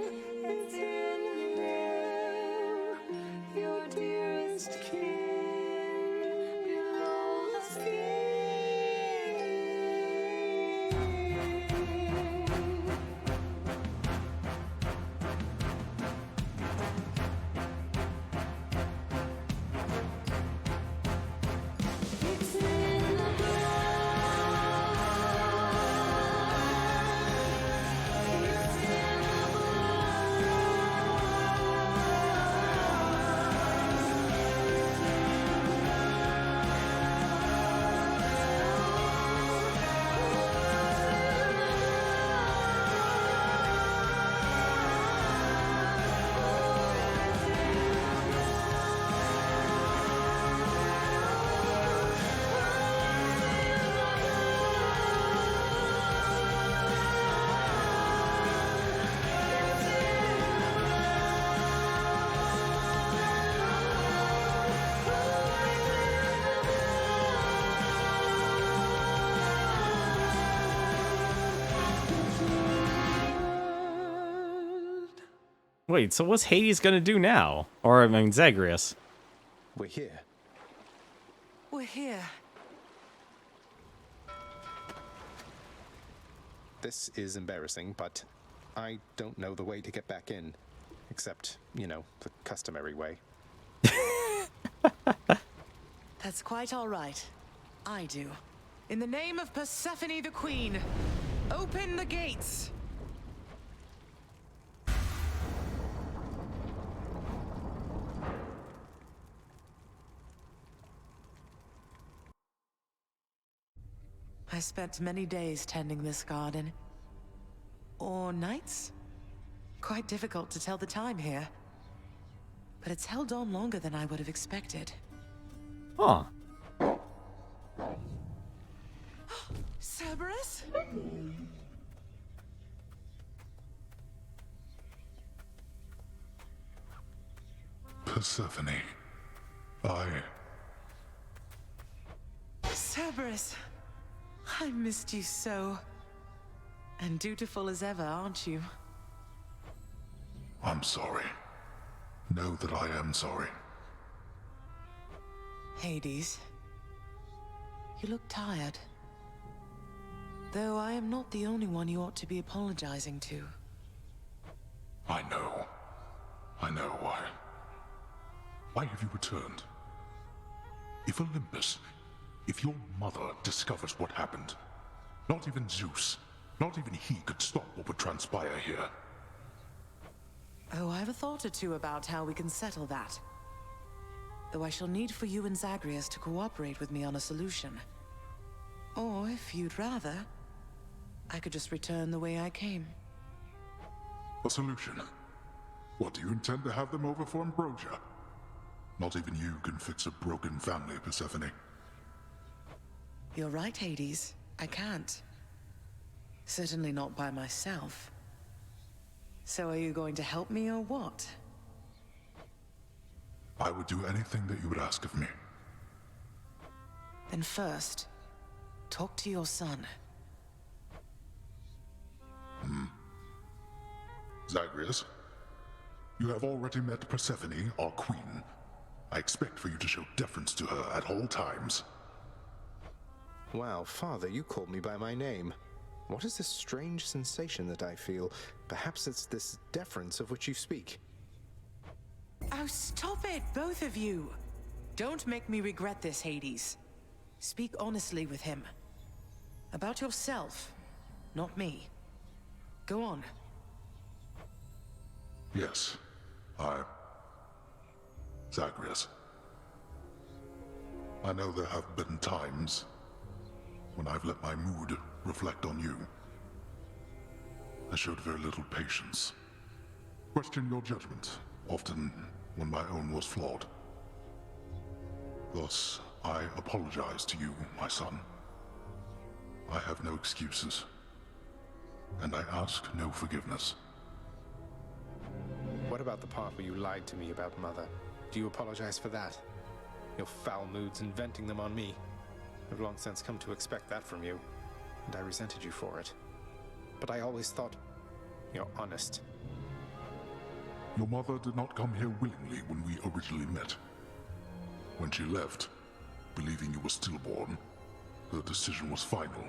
Wait, so what's Hades gonna do now? Or, I mean, Zagreus. We're here. We're here. This is embarrassing, but I don't know the way to get back in. Except, you know, the customary way. That's quite all right. I do. In the name of Persephone the Queen, open the gates! I spent many days tending this garden. Or nights? Quite difficult to tell the time here. But it's held on longer than I would have expected. Huh. Cerberus? Persephone. Cerberus, I missed you so. And dutiful as ever, aren't you? I'm sorry. Know that I am sorry. Hades, you look tired. Though I am not the only one you ought to be apologizing to. I know. I know why. Why have you returned? If Olympus, if your mother discovers what happened, not even Zeus, not even he could stop what would transpire here. Oh, I have a thought or two about how we can settle that. Though I shall need for you and Zagreus to cooperate with me on a solution. Or, if you'd rather, I could just return the way I came. A solution? What, do you intend to have them over for ambrosia? Not even you can fix a broken family, Persephone. You're right, Hades. I can't. Certainly not by myself. So are you going to help me or what? I would do anything that you would ask of me. Then first, talk to your son. Zagreus, you have already met Persephone, our queen. I expect for you to show deference to her at all times. Wow, Father, you called me by my name. What is this strange sensation that I feel? Perhaps it's this deference of which you speak. Oh, stop it, both of you! Don't make me regret this, Hades. Speak honestly with him. About yourself, not me. Go on. Yes, Zagreus. I know there have been times when I've let my mood reflect on you. I showed very little patience. Questioned your judgment, often when my own was flawed. Thus, I apologize to you, my son. I have no excuses, and I ask no forgiveness. What about the part where you lied to me about Mother? Do you apologize for that? Your foul moods and venting them on me. I've long since come to expect that from you, and I resented you for it. But I always thought you're honest. Your mother did not come here willingly when we originally met. When she left, believing you were stillborn, her decision was final.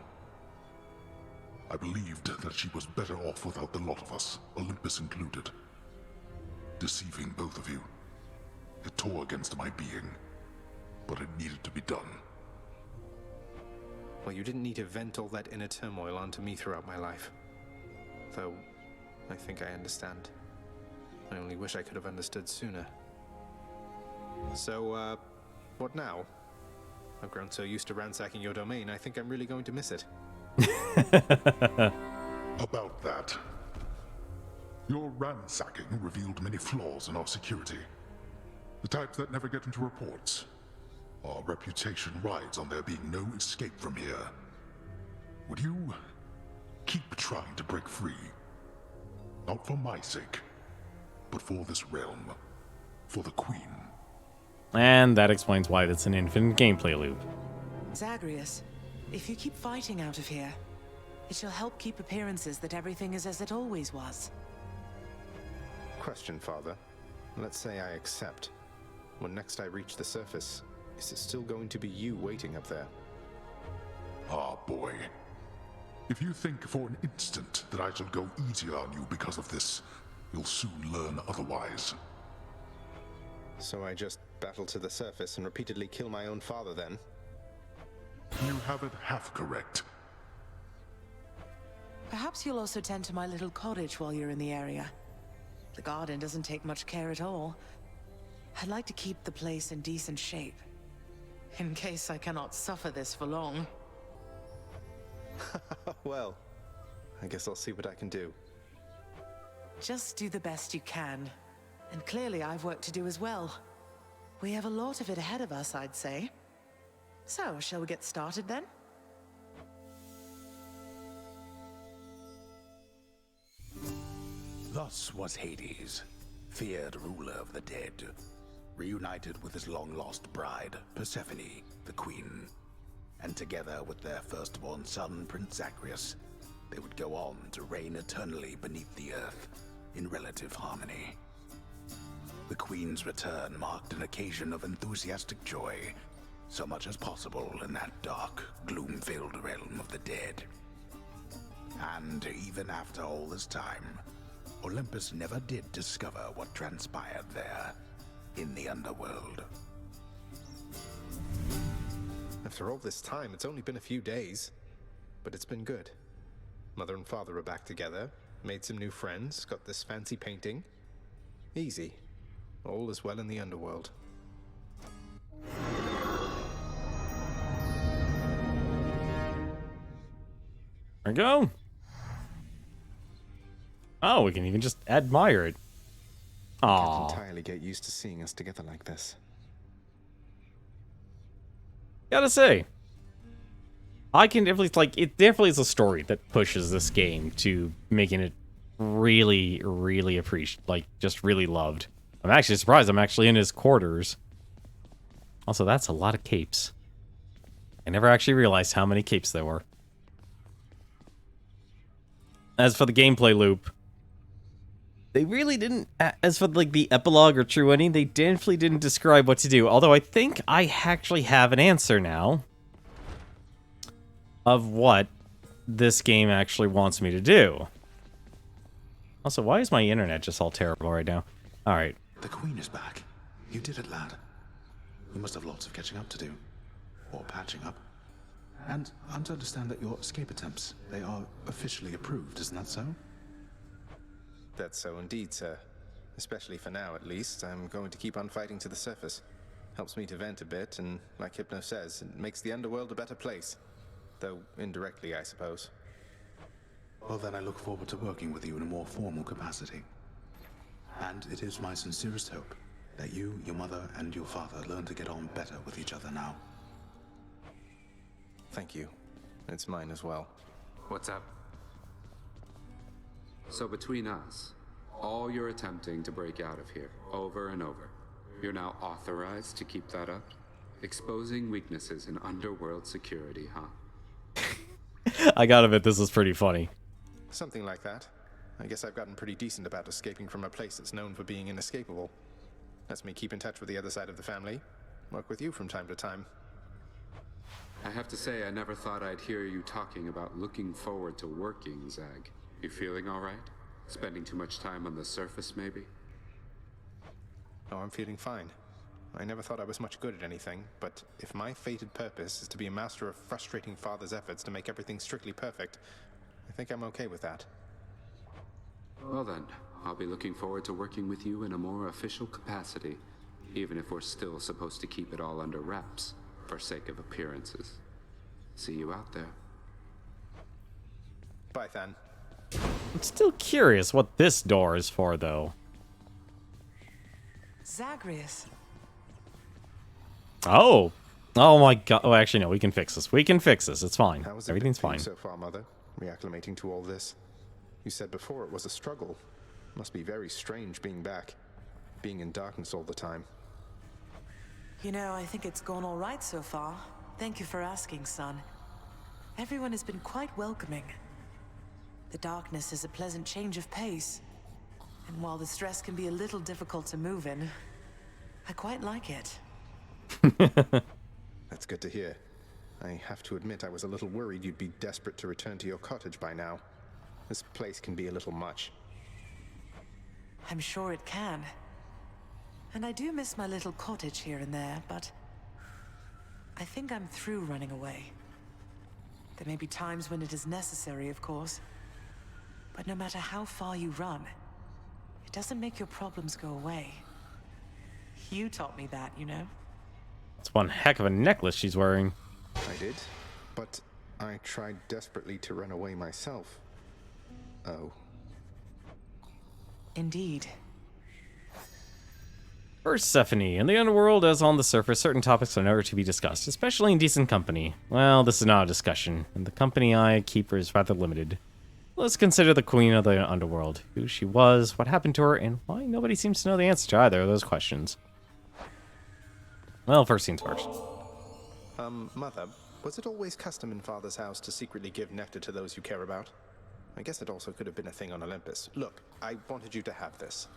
I believed that she was better off without the lot of us, Olympus included. Deceiving both of you. It tore against my being, but it needed to be done. Well, you didn't need to vent all that inner turmoil onto me throughout my life. Though, I think I understand. I only wish I could have understood sooner. So, what now? I've grown so used to ransacking your domain, I think I'm really going to miss it. About that. Your ransacking revealed many flaws in our security. The types that never get into reports. Our reputation rides on there being no escape from here. Would you keep trying to break free? Not for my sake, but for this realm. For the Queen. And that explains why it's an infinite gameplay loop. Zagreus, if you keep fighting out of here, it shall help keep appearances that everything is as it always was. Question, Father. Let's say I accept. When next I reach the surface, is it still going to be you waiting up there? Ah, boy. If you think for an instant that I shall go easier on you because of this, you'll soon learn otherwise. So I just battle to the surface and repeatedly kill my own father then? You have it half correct. Perhaps you'll also tend to my little cottage while you're in the area. The garden doesn't take much care at all. I'd like to keep the place in decent shape, in case I cannot suffer this for long. Well, I guess I'll see what I can do. Just do the best you can. And clearly I've work to do as well. We have a lot of it ahead of us, I'd say. So, shall we get started then? Thus was Hades, feared ruler of the dead, reunited with his long-lost bride, Persephone, the queen. And together with their firstborn son, Prince Zagreus, they would go on to reign eternally beneath the earth, in relative harmony. The queen's return marked an occasion of enthusiastic joy, so much as possible in that dark, gloom-filled realm of the dead. And even after all this time, Olympus never did discover what transpired there, in the underworld. After all this time, it's only been a few days. But it's been good. Mother and father are back together, made some new friends, got this fancy painting. Easy. All is well in the underworld. There we go. Oh, we can even just admire it. I can't entirely get used to seeing us together like this. Gotta say, I can definitely, like, it definitely is a story that pushes this game to making it really, really just really loved. I'm actually surprised I'm actually in his quarters. Also, that's a lot of capes. I never actually realized how many capes there were. As for the gameplay loop, they really didn't, as for like the epilogue or true ending, they definitely didn't describe what to do. Although I think I actually have an answer now of what this game actually wants me to do. Also, why is my internet just all terrible right now? Alright. The Queen is back. You did it, lad. You must have lots of catching up to do. Or patching up. And I'm to understand that your escape attempts, they are officially approved, isn't that so? That's so indeed, sir. Especially for now, at least. I'm going to keep on fighting to the surface. Helps me to vent a bit, and like Hypno says, it makes the underworld a better place. Though indirectly, I suppose. Well, then I look forward to working with you in a more formal capacity. And it is my sincerest hope that you, your mother, and your father learn to get on better with each other now. Thank you. It's mine as well. What's up? So between us, all you're attempting to break out of here, over and over, you're now authorized to keep that up? Exposing weaknesses in underworld security, huh? I gotta admit, this is pretty funny. Something like that. I guess I've gotten pretty decent about escaping from a place that's known for being inescapable. Lets me keep in touch with the other side of the family. Work with you from time to time. I have to say, I never thought I'd hear you talking about looking forward to working, Zag. You feeling all right? Spending too much time on the surface, maybe? Oh, I'm feeling fine. I never thought I was much good at anything, but if my fated purpose is to be a master of frustrating father's efforts to make everything strictly perfect, I think I'm okay with that. Well then, I'll be looking forward to working with you in a more official capacity, even if we're still supposed to keep it all under wraps, for sake of appearances. See you out there. Bye, Than. I'm still curious what this door is for, though. Zagreus. Oh. Oh my god. Oh, actually, no. We can fix this. We can fix this. It's fine. How has it Everything's been for you fine. so far, Mother? Reacclimating to all this. You said before it was a struggle. Must be very strange being back. Being in darkness all the time. You know, I think it's gone all right so far. Thank you for asking, son. Everyone has been quite welcoming. The darkness is a pleasant change of pace. And while the stress can be a little difficult to move in, I quite like it. That's good to hear. I have to admit I was a little worried you'd be desperate to return to your cottage by now. This place can be a little much. I'm sure it can. And I do miss my little cottage here and there, but I think I'm through running away. There may be times when it is necessary, of course. But no matter how far you run, it doesn't make your problems go away. You taught me that, you know? That's one heck of a necklace she's wearing. I did, but I tried desperately to run away myself. Oh. Indeed. Persephone. In the underworld, as on the surface, certain topics are never to be discussed, especially in decent company. Well, this is not a discussion, and the company I keep is rather limited. Let's consider the queen of the underworld, who she was, what happened to her, and why nobody seems to know the answer to either of those questions. Well, first things first. Mother, was it always custom in Father's house to secretly give nectar to those you care about? I guess it also could have been a thing on Olympus. Look, I wanted you to have this.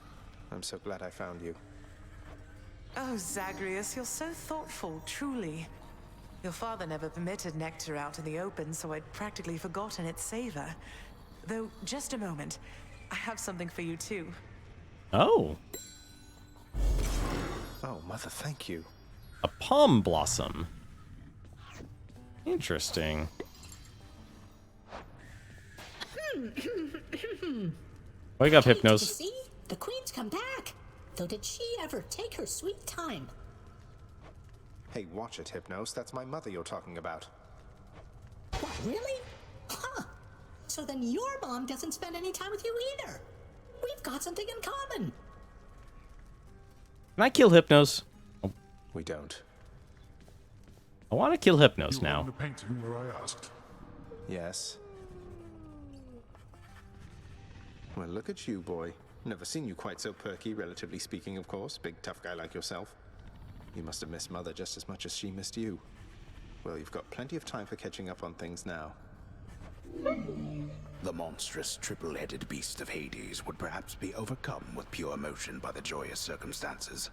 I'm so glad I found you. Oh, Zagreus, you're so thoughtful, truly. Your father never permitted nectar out in the open, so I'd practically forgotten its savor. Though, just a moment. I have something for you, too. Oh. Oh, Mother, thank you. A palm blossom. Interesting. Wake up, Hypnos. See? The Queen's come back. Though did she ever take her sweet time? Hey, watch it, Hypnos. That's my mother you're talking about. What, really? Huh. So then your mom doesn't spend any time with you either. We've got something in common. Can I kill Hypnos? Oh. We don't. I want to kill Hypnos now. The painting where I asked. Yes. Well, look at you, boy. Never seen you quite so perky, relatively speaking, of course. Big, tough guy like yourself. You must have missed Mother just as much as she missed you. Well, you've got plenty of time for catching up on things now. The monstrous triple-headed beast of Hades would perhaps be overcome with pure emotion by the joyous circumstances,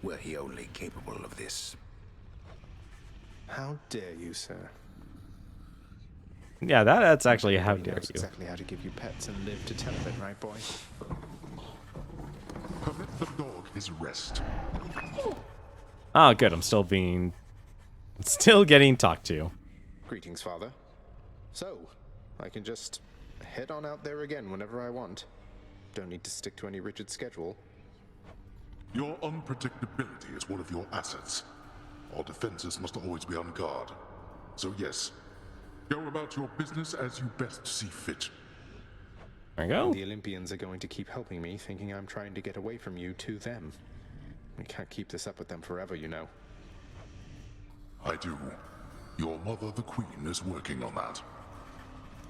were he only capable of this. How dare you, sir? Yeah, that's actually how dare you. Exactly how to give you pets and live to tell of it, right, boy? Permit the dog his rest. Oh, good. I'm still getting talked to. Greetings, Father. So, I can just head on out there again whenever I want. Don't need to stick to any rigid schedule. Your unpredictability is one of your assets. Our defenses must always be on guard. So yes, go about your business as you best see fit. There you go. The Olympians are going to keep helping me, thinking I'm trying to get away from you to them. We can't keep this up with them forever, you know. I do. Your mother, the Queen, is working on that.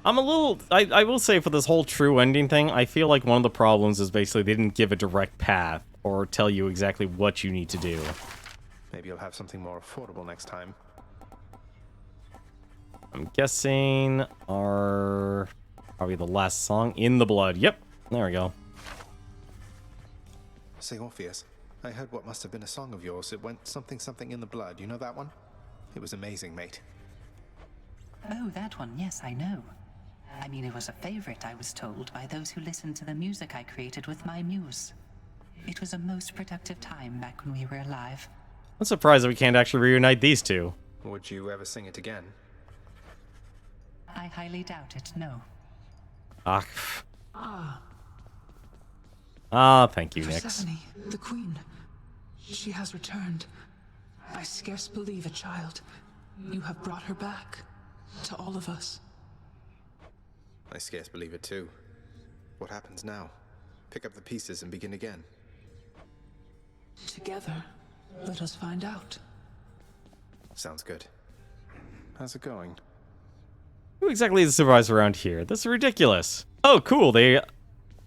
I'm a little... I will say for this whole true ending thing, I feel like one of the problems is basically they didn't give a direct path or tell you exactly what you need to do. Maybe you'll have something more affordable next time. I'm guessing our... probably the last song, In the Blood. Yep, there we go. Say, Orpheus, I heard what must have been a song of yours. It went something something in the blood. You know that one? It was amazing, mate. Oh, that one. Yes, I know. I mean, it was a favorite, I was told, by those who listened to the music I created with my muse. It was a most productive time back when we were alive. I'm surprised that we can't actually reunite these two. Would you ever sing it again? I highly doubt it, no. Thank you, Nix. Persephone, the Queen. She has returned. I scarce believe it, child. You have brought her back. To all of us. I scarce believe it too. What happens now? Pick up the pieces and begin again. Together, let us find out. Sounds good. How's it going? Who exactly is the supervisor around here? This is ridiculous. Oh, cool. They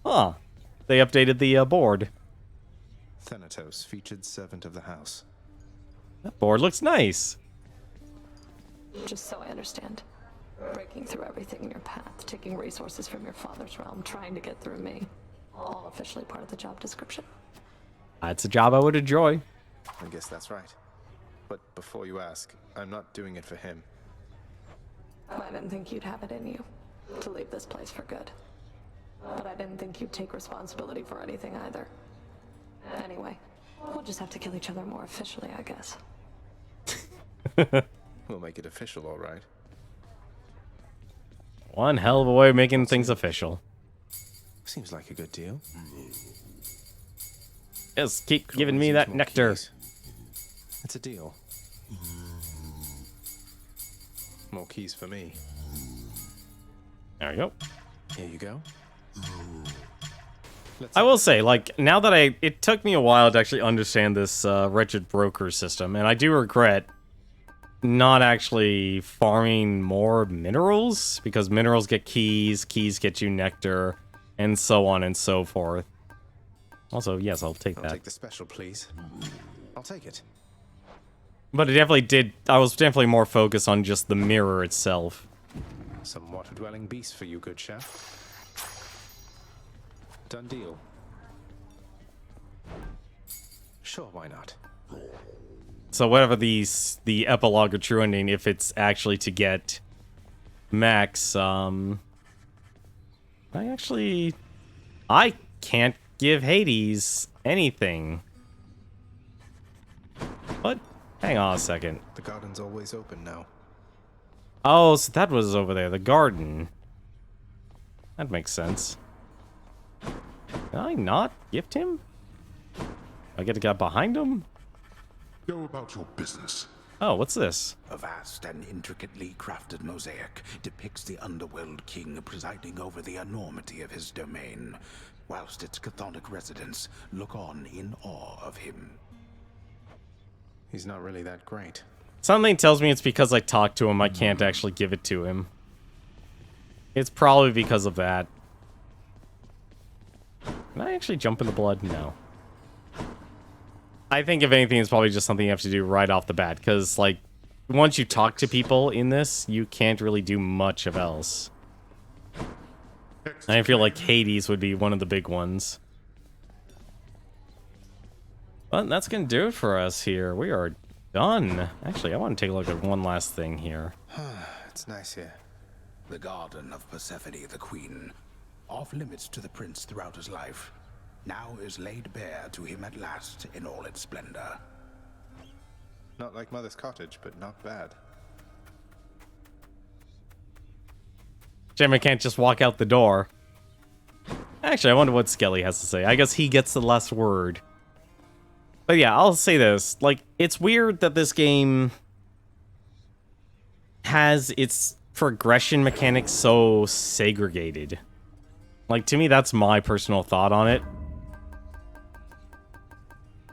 updated the board. Thanatos, featured servant of the house. That board looks nice. Just so I understand. Breaking through everything in your path, taking resources from your father's realm, trying to get through me. All officially part of the job description. It's a job I would enjoy. I guess that's right. But before you ask, I'm not doing it for him. I didn't think you'd have it in you to leave this place for good. But I didn't think you'd take responsibility for anything either. Anyway, we'll just have to kill each other more officially, I guess. We'll make it official, all right. One hell of a way of making things official. Seems like a good deal. Yes, keep giving me that nectar. Keys. It's a deal. More keys for me. There we go. Here you go. I will say, like, now that it took me a while to actually understand this wretched broker system, and I do regret not actually farming more minerals, because minerals get keys, keys get you nectar, and so on and so forth. Also, yes, I'll take that. I'll take the special, please. I'll take it. But it definitely did, I was definitely more focused on just the mirror itself. Some water-dwelling beast for you, good chef. Done deal. Sure, why not? So whatever the epilogue or true ending, if it's actually to get Max, I can't give Hades anything. What? Hang on a second. The garden's always open now. Oh, so that was over there, the garden. That makes sense. Can I not gift him? I get to get behind him? Go about your business. Oh, what's this? A vast and intricately crafted mosaic depicts the underworld king presiding over the enormity of his domain, whilst its chthonic residents look on in awe of him. He's not really that great. Something tells me it's because I talked to him, I can't actually give it to him. It's probably because of that. Can I actually jump in the blood? No. I think if anything, it's probably just something you have to do right off the bat, because, like, once you talk to people in this, you can't really do much of else. I feel like Hades would be one of the big ones. But that's gonna do it for us here. We are done. Actually, I want to take a look at one last thing here. It's nice here. The garden of Persephone the Queen, off limits to the prince throughout his life, now is laid bare to him at last in all its splendor. Not like Mother's cottage, but not bad. Gemma can't just walk out the door. Actually, I wonder what Skelly has to say. I guess he gets the last word. But yeah, I'll say this. Like, it's weird that this game has its progression mechanics so segregated. Like, to me, that's my personal thought on it.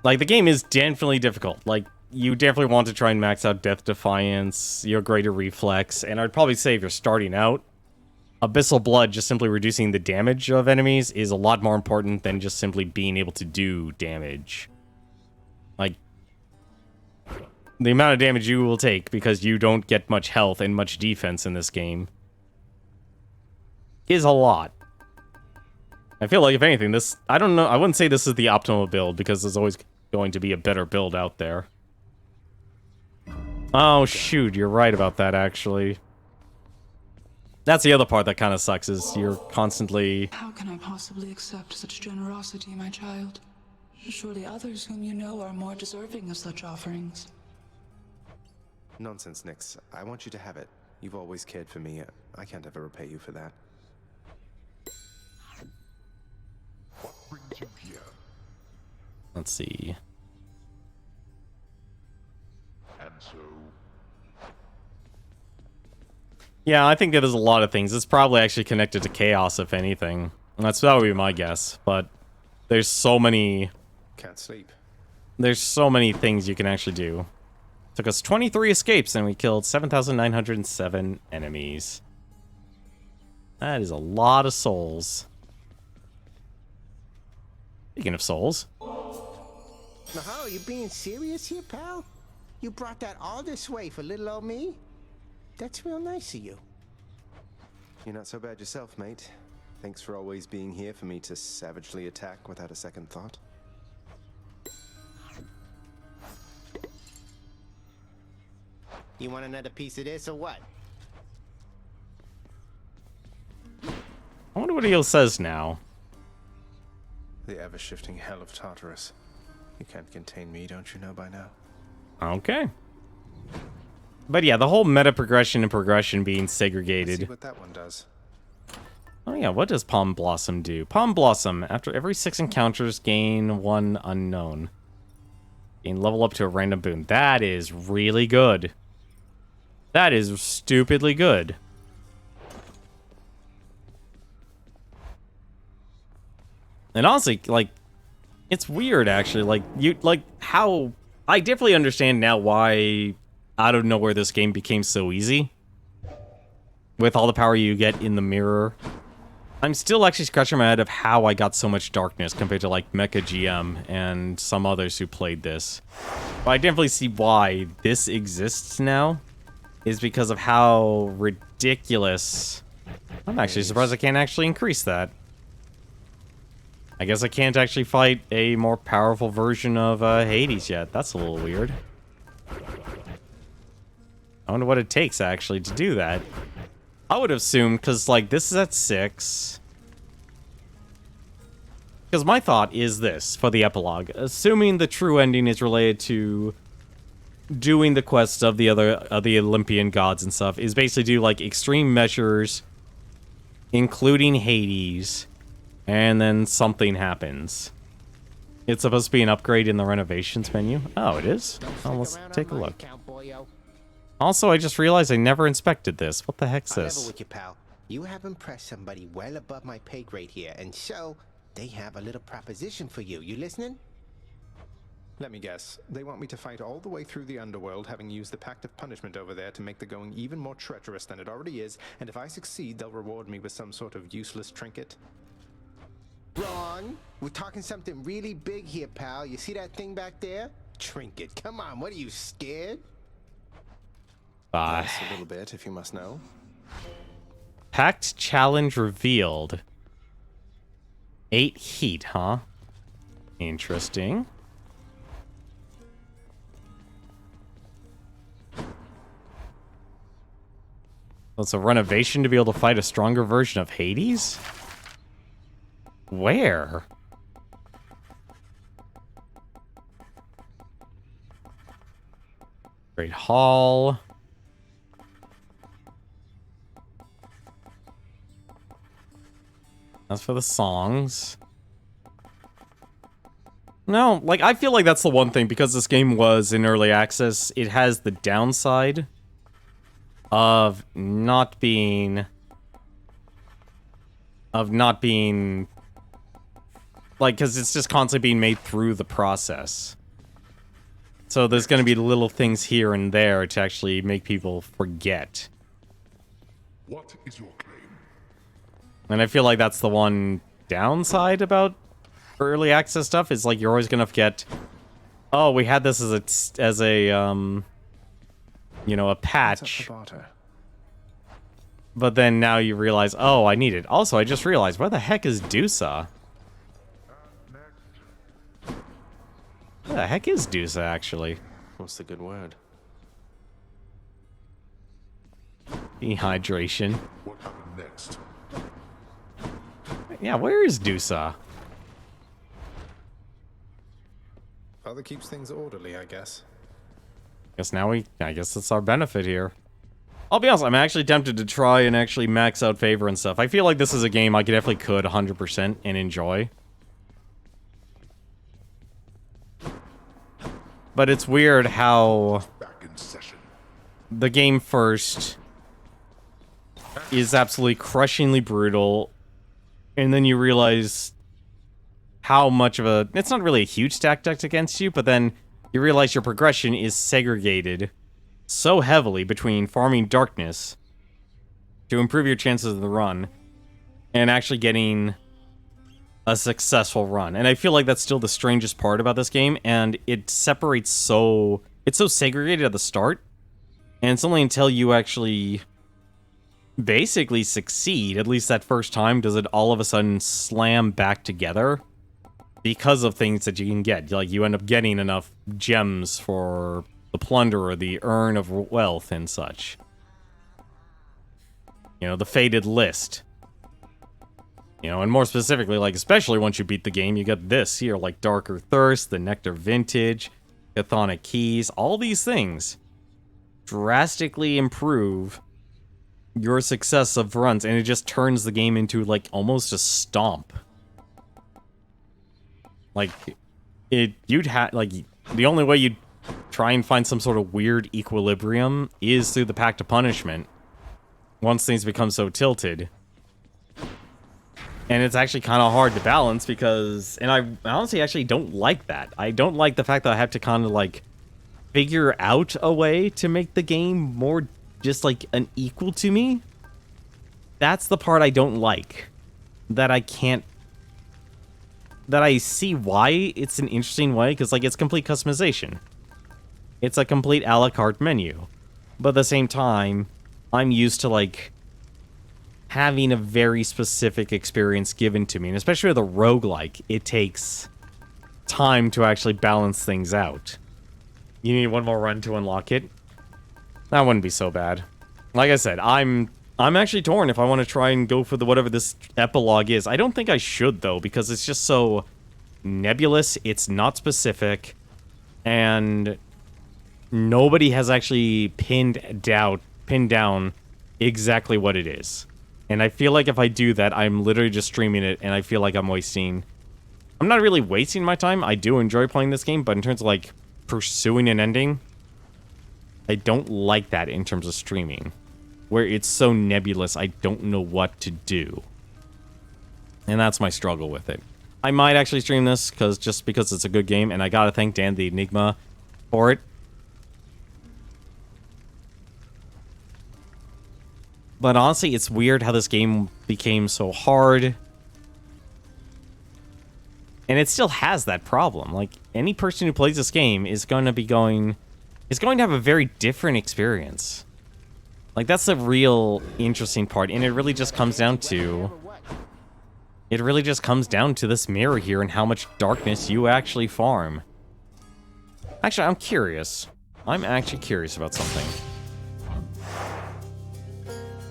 Like, the game is definitely difficult. Like, you definitely want to try and max out Death Defiance, your greater reflex, and I'd probably say if you're starting out, Abyssal Blood, just simply reducing the damage of enemies, is a lot more important than just simply being able to do damage. Like, the amount of damage you will take because you don't get much health and much defense in this game is a lot. I feel like, if anything, this... I don't know, I wouldn't say this is the optimal build, because there's always going to be a better build out there. Oh, shoot, you're right about that, actually. That's the other part that kind of sucks, is you're constantly... How can I possibly accept such generosity, my child? Surely others whom you know are more deserving of such offerings. Nonsense, Nyx. I want you to have it. You've always cared for me. I can't ever repay you for that. What brings you here? Let's see. And so... Yeah, I think that there's a lot of things. It's probably actually connected to Chaos, if anything. That would be my guess, but there's so many... Can't sleep. There's so many things you can actually do. Took us 23 escapes, and we killed 7,907 enemies. That is a lot of souls. Speaking of souls... Now, you being serious here, pal? You brought that all this way for little old me? That's real nice of you. You're not so bad yourself, mate. Thanks for always being here for me to savagely attack without a second thought. You want another piece of this or what? I wonder what he says now. The ever-shifting hell of Tartarus. You can't contain me, don't you know by now? Okay. But yeah, the whole meta progression and progression being Let's segregated. see what that one does. Oh yeah, what does Palm Blossom do? Palm Blossom, after every 6 encounters, gain 1 unknown. Gain level up to a random boon. That is really good. That is stupidly good. And honestly, like, it's weird actually. How I definitely understand now why out of nowhere this game became so easy. With all the power you get in the mirror. I'm still actually scratching my head of how I got so much darkness compared to like Mecha GM and some others who played this. But I definitely see why this exists now. Is because of how ridiculous. I'm actually surprised I can't actually increase that. I guess I can't actually fight a more powerful version of Hades yet. That's a little weird. I wonder what it takes actually to do that. I would assume, because like this is at 6. Because my thought is this for the epilogue. Assuming the true ending is related to doing the quests of the Olympian gods and stuff, is basically do like extreme measures, including Hades, and then something happens. It's supposed to be an upgrade in the renovations menu. Oh, it is? Oh, let's take a look. Also, I just realized I never inspected this. What the heck's I'll level this? with you, pal. You have impressed somebody well above my pay grade here, and so they have a little proposition for you. You listening? Let me guess. They want me to fight all the way through the underworld, having used the Pact of Punishment over there to make the going even more treacherous than it already is, and if I succeed, they'll reward me with some sort of useless trinket. Wrong. We're talking something really big here, pal. You see that thing back there? Trinket. Come on, what are you, scared? Bye. Yes, a little bit, if you must know. Pact challenge revealed. 8 heat, huh? Interesting. It's a renovation to be able to fight a stronger version of Hades? Where? Great Hall. That's for the songs. No, like, I feel like that's the one thing, because this game was in early access, it has the downside of not being... Like, because it's just constantly being made through the process. So there's going to be little things here and there to actually make people forget. What is your claim? And I feel like that's the one downside about early access stuff, is like you're always gonna forget, oh, we had this as a you know, a patch. But then now you realize, oh, I need it. Also, I just realized, where the heck is Dusa? Where the heck is Dusa, actually? What's the good word? Dehydration. What happened next? Yeah, where is Dusa? Father keeps things orderly, I guess. I guess it's our benefit here. I'll be honest, I'm actually tempted to try and actually max out favor and stuff. I feel like this is a game I definitely could 100% and enjoy. But it's weird how the game first is absolutely crushingly brutal, and then you realize how much of a... It's not really a huge stack deck against you, but then you realize your progression is segregated so heavily between farming darkness to improve your chances of the run and actually getting a successful run. And I feel like that's still the strangest part about this game, and it separates so... It's so segregated at the start, and it's only until you actually basically succeed, at least that first time, does it all of a sudden slam back together because of things that you can get. Like, you end up getting enough gems for the plunderer, the urn of wealth and such. You know, the fated list. You know, and more specifically, like, especially once you beat the game, you get this here, like Darker Thirst, the Nectar Vintage, Chthonic Keys, all these things drastically improve your success of runs, and it just turns the game into, like, almost a stomp. Like, you'd have, like, the only way you'd try and find some sort of weird equilibrium is through the Pact of Punishment, once things become so tilted. And it's actually kind of hard to balance because, and I honestly actually don't like that. I don't like the fact that I have to kind of, like, figure out a way to make the game more just, like, an equal to me. That's the part I don't like. That I can't, that I see why it's an interesting way, because, like, it's complete customization. It's a complete a la carte menu. But at the same time, I'm used to, like, having a very specific experience given to me. And especially with a roguelike, it takes time to actually balance things out. You need one more run to unlock it. That wouldn't be so bad. Like I said, I'm actually torn if I want to try and go for the whatever this epilogue is. I don't think I should, though, because it's just so nebulous, it's not specific, and nobody has actually pinned down exactly what it is. And I feel like if I do that, I'm literally just streaming it, and I feel like I'm wasting... I'm not really wasting my time. I do enjoy playing this game, but in terms of, like, pursuing an ending, I don't like that in terms of streaming. Where it's so nebulous, I don't know what to do. And that's my struggle with it. I might actually stream this, just because it's a good game, and I gotta thank Dan the Enigma for it. But honestly, it's weird how this game became so hard. And it still has that problem. Like, any person who plays this game is going to have a very different experience. Like, that's the real interesting part. And it really just comes down to... It really just comes down to this mirror here and how much darkness you actually farm. Actually, I'm curious. I'm actually curious about something.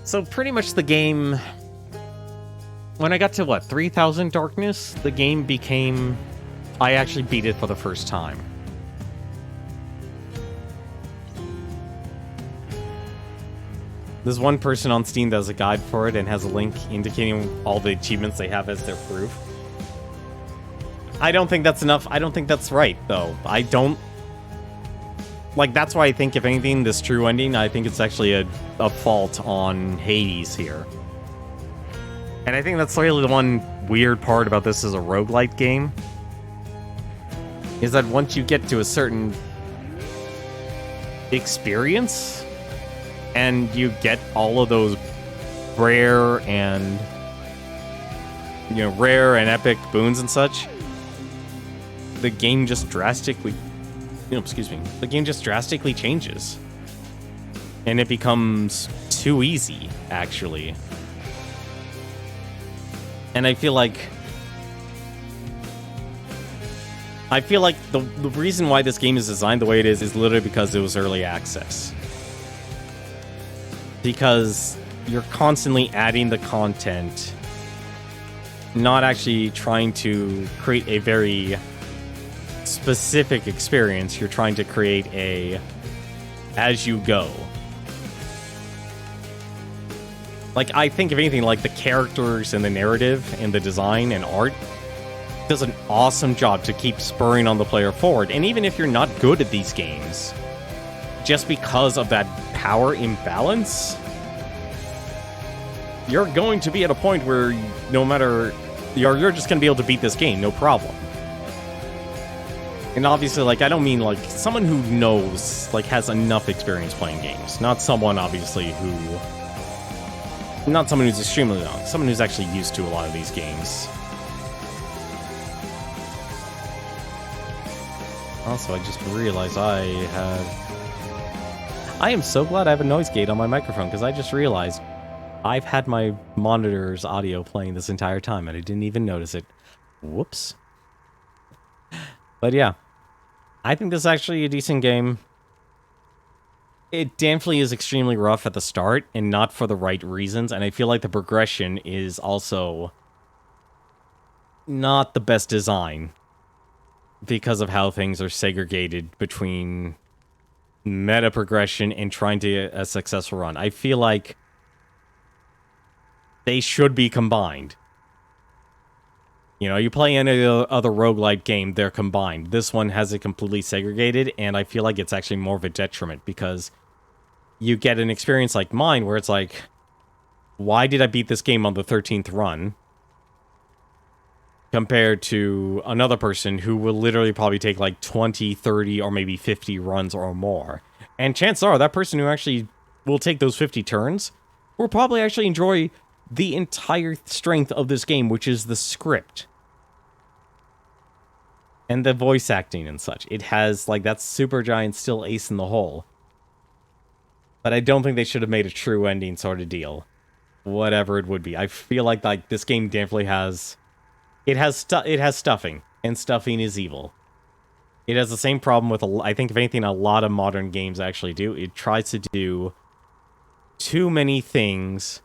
So pretty much the game, when I got to, what, 3,000 darkness, the game became, I actually beat it for the first time. There's one person on Steam that has a guide for it and has a link indicating all the achievements they have as their proof. I don't think that's enough. I don't think that's right, though. I don't... Like, that's why I think, if anything, this true ending, I think it's actually a fault on Hades here. And I think that's really the one weird part about this as a roguelite game. Is that once you get to a certain experience, and you get all of those rare and epic boons and such, the game just drastically... the game just drastically changes. And it becomes too easy, actually. And I feel like the reason why this game is designed the way it is literally because it was early access. Because you're constantly adding the content, not actually trying to create a very specific experience. You're trying to create a as you go. Like, I think, if anything, like, the characters and the narrative and the design and art does an awesome job to keep spurring on the player forward. And even if you're not good at these games, just because of that power imbalance, you're going to be at a point where no matter... You're just going to be able to beat this game, no problem. And obviously, like, I don't mean, like, someone who knows, like, has enough experience playing games. Not someone, obviously, not someone who's extremely young. Someone who's actually used to a lot of these games. Also, I just realized I am so glad I have a noise gate on my microphone, because I just realized I've had my monitor's audio playing this entire time, and I didn't even notice it. Whoops. But yeah, I think this is actually a decent game. It definitely is extremely rough at the start, and not for the right reasons, and I feel like the progression is also not the best design because of how things are segregated between meta progression and trying to get a successful run. I feel like they should be combined. You know, you play any other roguelike game, they're combined. This one has it completely segregated, and I feel like it's actually more of a detriment because you get an experience like mine where it's like, why did I beat this game on the 13th run? Compared to another person who will literally probably take like 20, 30, or maybe 50 runs or more. And chances are that person who actually will take those 50 turns will probably actually enjoy the entire strength of this game, which is the script. And the voice acting and such. It has, like, that Supergiant still ace in the hole. But I don't think they should have made a true ending sort of deal. Whatever it would be. I feel like this game definitely has... It has stuffing. And stuffing is evil. It has the same problem with, I think, if anything, a lot of modern games actually do. It tries to do too many things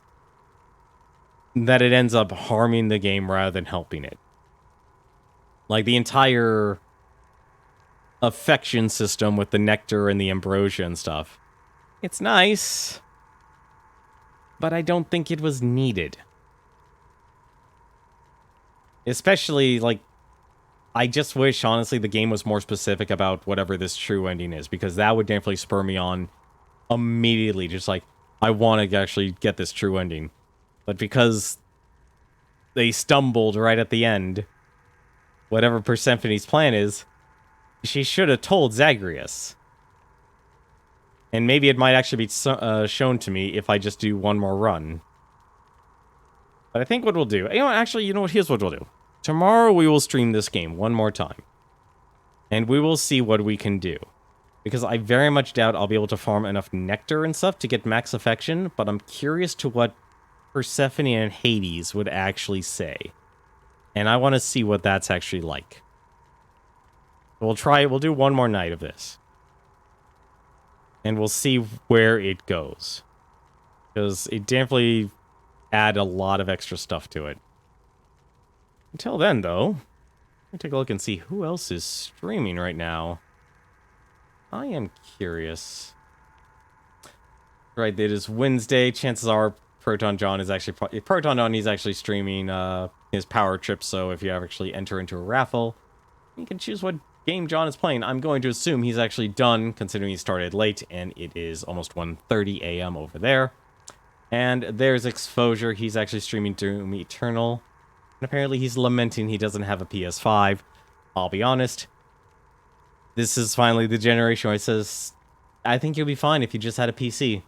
that it ends up harming the game rather than helping it. Like, the entire affection system with the nectar and the ambrosia and stuff. It's nice, but I don't think it was needed. Especially, like, I just wish, honestly, the game was more specific about whatever this true ending is, because that would definitely spur me on immediately. Just like, I want to actually get this true ending. But because they stumbled right at the end, whatever Persephone's plan is, she should have told Zagreus. And maybe it might actually be shown to me if I just do one more run. But I think what we'll do... Actually, you know what? Here's what we'll do. Tomorrow we will stream this game one more time. And we will see what we can do. Because I very much doubt I'll be able to farm enough nectar and stuff to get max affection. But I'm curious to what Persephone and Hades would actually say. And I want to see what that's actually like. We'll do one more night of this. And we'll see where it goes. Because it definitely add a lot of extra stuff to it. Until then, though, let me take a look and see who else is streaming right now. I am curious. Right, it is Wednesday. Chances are Proton John is actually... Proton John, he's actually streaming his power trip, so if you actually enter into a raffle, you can choose what game John is playing. I'm going to assume he's actually done, considering he started late, and it is almost 1:30 a.m. over there. And there's Exposure. He's actually streaming Doom Eternal. And apparently he's lamenting he doesn't have a PS5. I'll be honest. This is finally the generation where it says, I think you'll be fine if you just had a PC.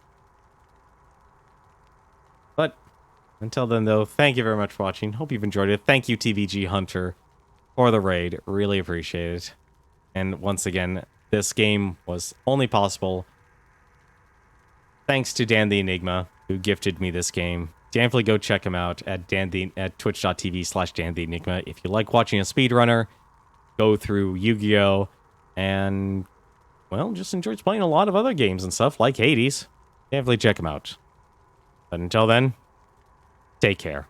But until then, though, thank you very much for watching. Hope you've enjoyed it. Thank you, TVG Hunter, for the raid. Really appreciate it. And once again, this game was only possible thanks to Dan the Enigma, who gifted me this game. Definitely go check him out at twitch.tv/Dan the Enigma. If you like watching a speedrunner, go through Yu-Gi-Oh! And, well, just enjoys playing a lot of other games and stuff, like Hades. Definitely check him out. But until then, take care.